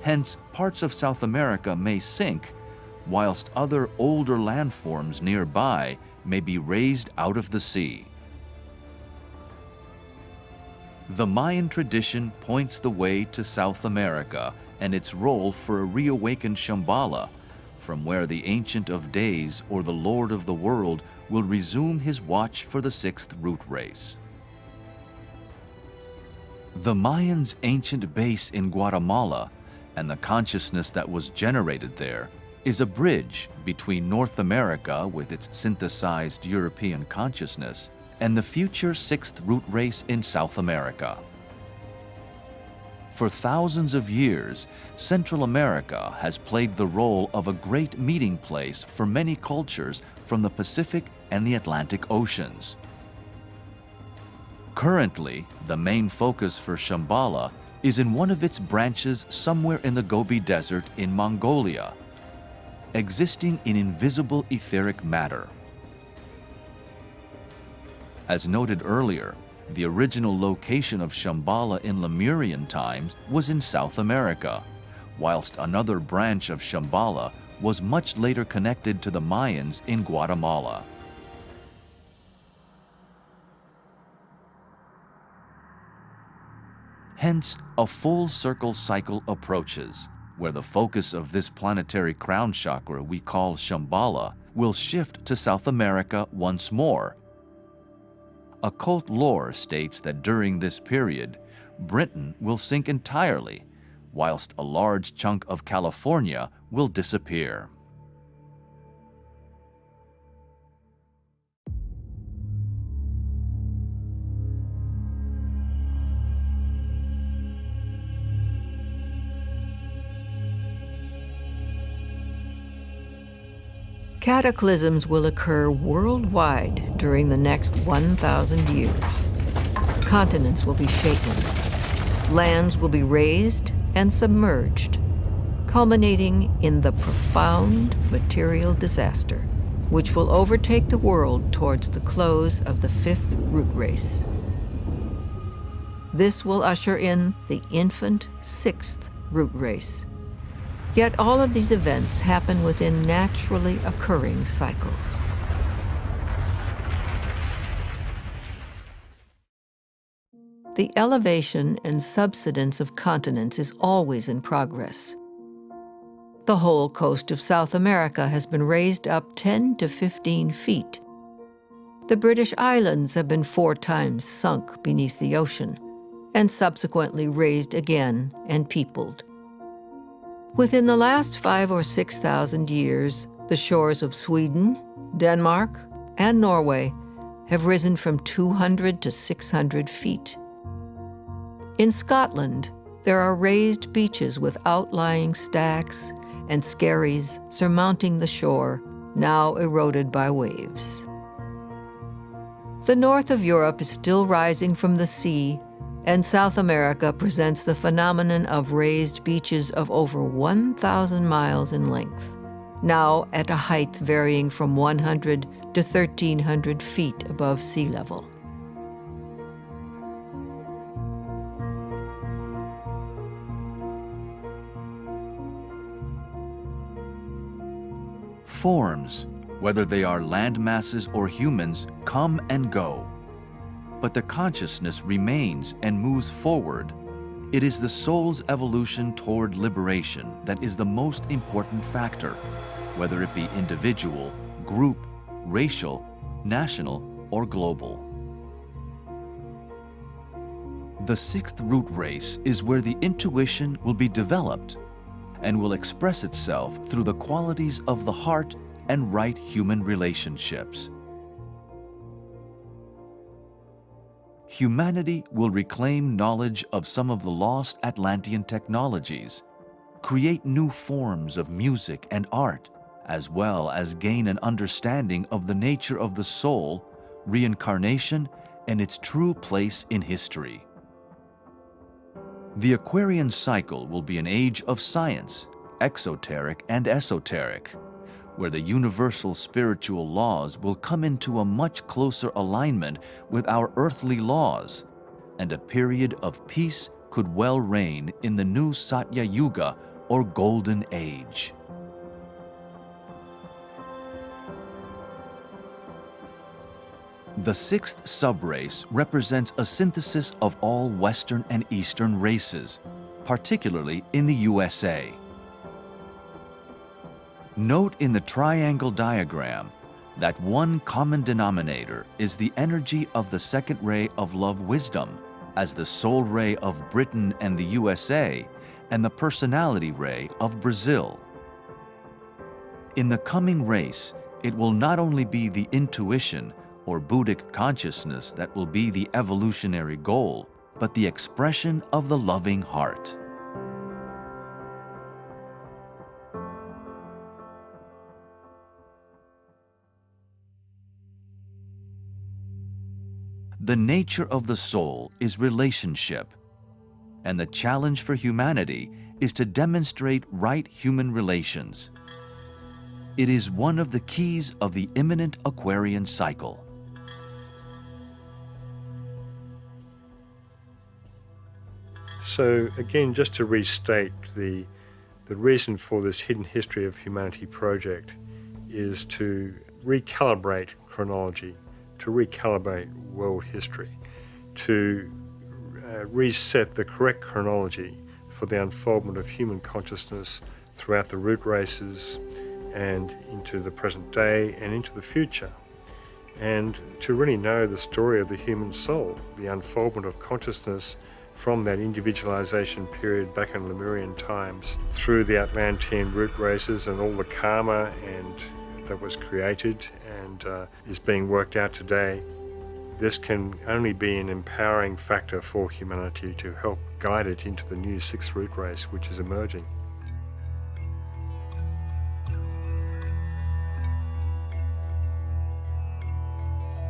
Hence, parts of South America may sink, whilst other older landforms nearby may be raised out of the sea. The Mayan tradition points the way to South America and its role for a reawakened Shambhala, from where the Ancient of Days or the Lord of the World will resume his watch for the 6th root race. The Mayans' ancient base in Guatemala and the consciousness that was generated there is a bridge between North America with its synthesized European consciousness and the future 6th root race in South America. For thousands of years, Central America has played the role of a great meeting place for many cultures from the Pacific and the Atlantic Oceans. Currently, the main focus for Shambhala is in one of its branches somewhere in the Gobi Desert in Mongolia, existing in invisible etheric matter. As noted earlier, the original location of Shambhala in Lemurian times was in South America, whilst another branch of Shambhala was much later connected to the Mayans in Guatemala. Hence, a full circle cycle approaches, where the focus of this planetary crown chakra we call Shambhala will shift to South America once more. Occult lore states that during this period, Britain will sink entirely, whilst a large chunk of California will disappear. Cataclysms will occur worldwide during the next 1,000 years. Continents will be shaken. Lands will be raised and submerged, culminating in the profound material disaster, which will overtake the world towards the close of the 5th root race. This will usher in the infant 6th root race, Yet all of these events happen within naturally occurring cycles. The elevation and subsidence of continents is always in progress. The whole coast of South America has been raised up 10 to 15 feet. The British Islands have been 4 times sunk beneath the ocean, and subsequently raised again and peopled. Within the last 5,000 or 6,000 years, the shores of Sweden, Denmark, and Norway have risen from 200 to 600 feet. In Scotland, there are raised beaches with outlying stacks and skerries surmounting the shore, now eroded by waves. The north of Europe is still rising from the sea, and South America presents the phenomenon of raised beaches of over 1,000 miles in length, now at a height varying from 100 to 1,300 feet above sea level. Forms, whether they are land masses or humans, come and go. But the consciousness remains and moves forward. It is the soul's evolution toward liberation that is the most important factor, whether it be individual, group, racial, national, or global. The 6th root race is where the intuition will be developed and will express itself through the qualities of the heart and right human relationships. Humanity will reclaim knowledge of some of the lost Atlantean technologies, create new forms of music and art, as well as gain an understanding of the nature of the soul, reincarnation, and its true place in history. The Aquarian cycle will be an age of science, exoteric and esoteric, where the universal spiritual laws will come into a much closer alignment with our earthly laws, and a period of peace could well reign in the new Satya Yuga, or Golden Age. The 6th subrace represents a synthesis of all Western and Eastern races, particularly in the USA. Note in the triangle diagram that one common denominator is the energy of the 2nd ray of love wisdom as the soul ray of Britain and the USA and the personality ray of Brazil. In the coming race, it will not only be the intuition or Buddhic consciousness that will be the evolutionary goal, but the expression of the loving heart. The nature of the soul is relationship, and the challenge for humanity is to demonstrate right human relations. It is one of the keys of the imminent Aquarian cycle. So again, just to restate, the reason for this Hidden History of Humanity project is to recalibrate chronology, to recalibrate world history, to reset the correct chronology for the unfoldment of human consciousness throughout the root races and into the present day and into the future, and to really know the story of the human soul, the unfoldment of consciousness from that individualization period back in Lemurian times through the Atlantean root races and all the karma that was created and is being worked out today. This can only be an empowering factor for humanity to help guide it into the new 6th root race which is emerging.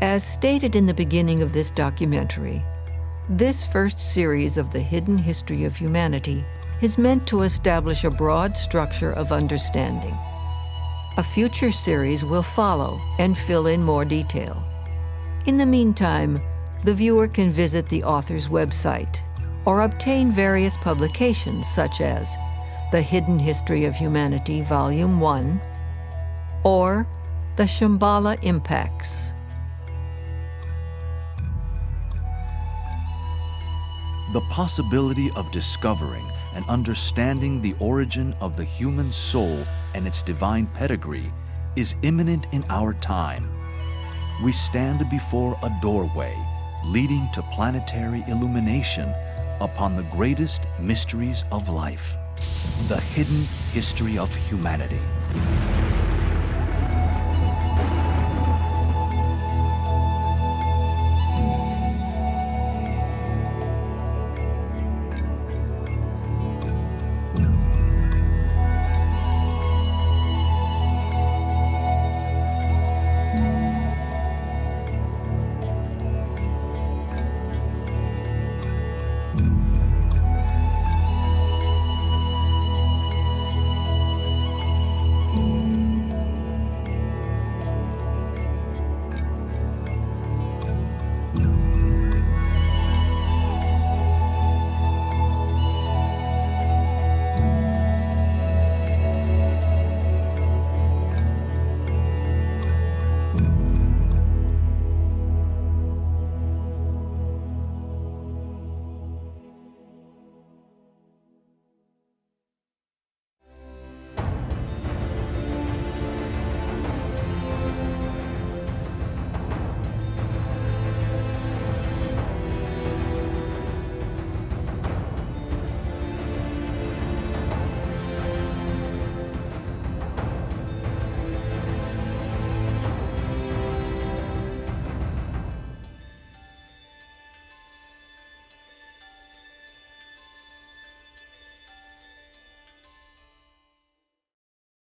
As stated in the beginning of this documentary, this first series of the Hidden History of Humanity is meant to establish a broad structure of understanding. A future series will follow and fill in more detail. In the meantime, the viewer can visit the author's website or obtain various publications such as the The Hidden History of Humanity, Volume 1, or The Shambhala Impacts. The possibility of discovering and understanding the origin of the human soul and its divine pedigree is imminent in our time. We stand before a doorway leading to planetary illumination upon the greatest mysteries of life, the hidden history of humanity.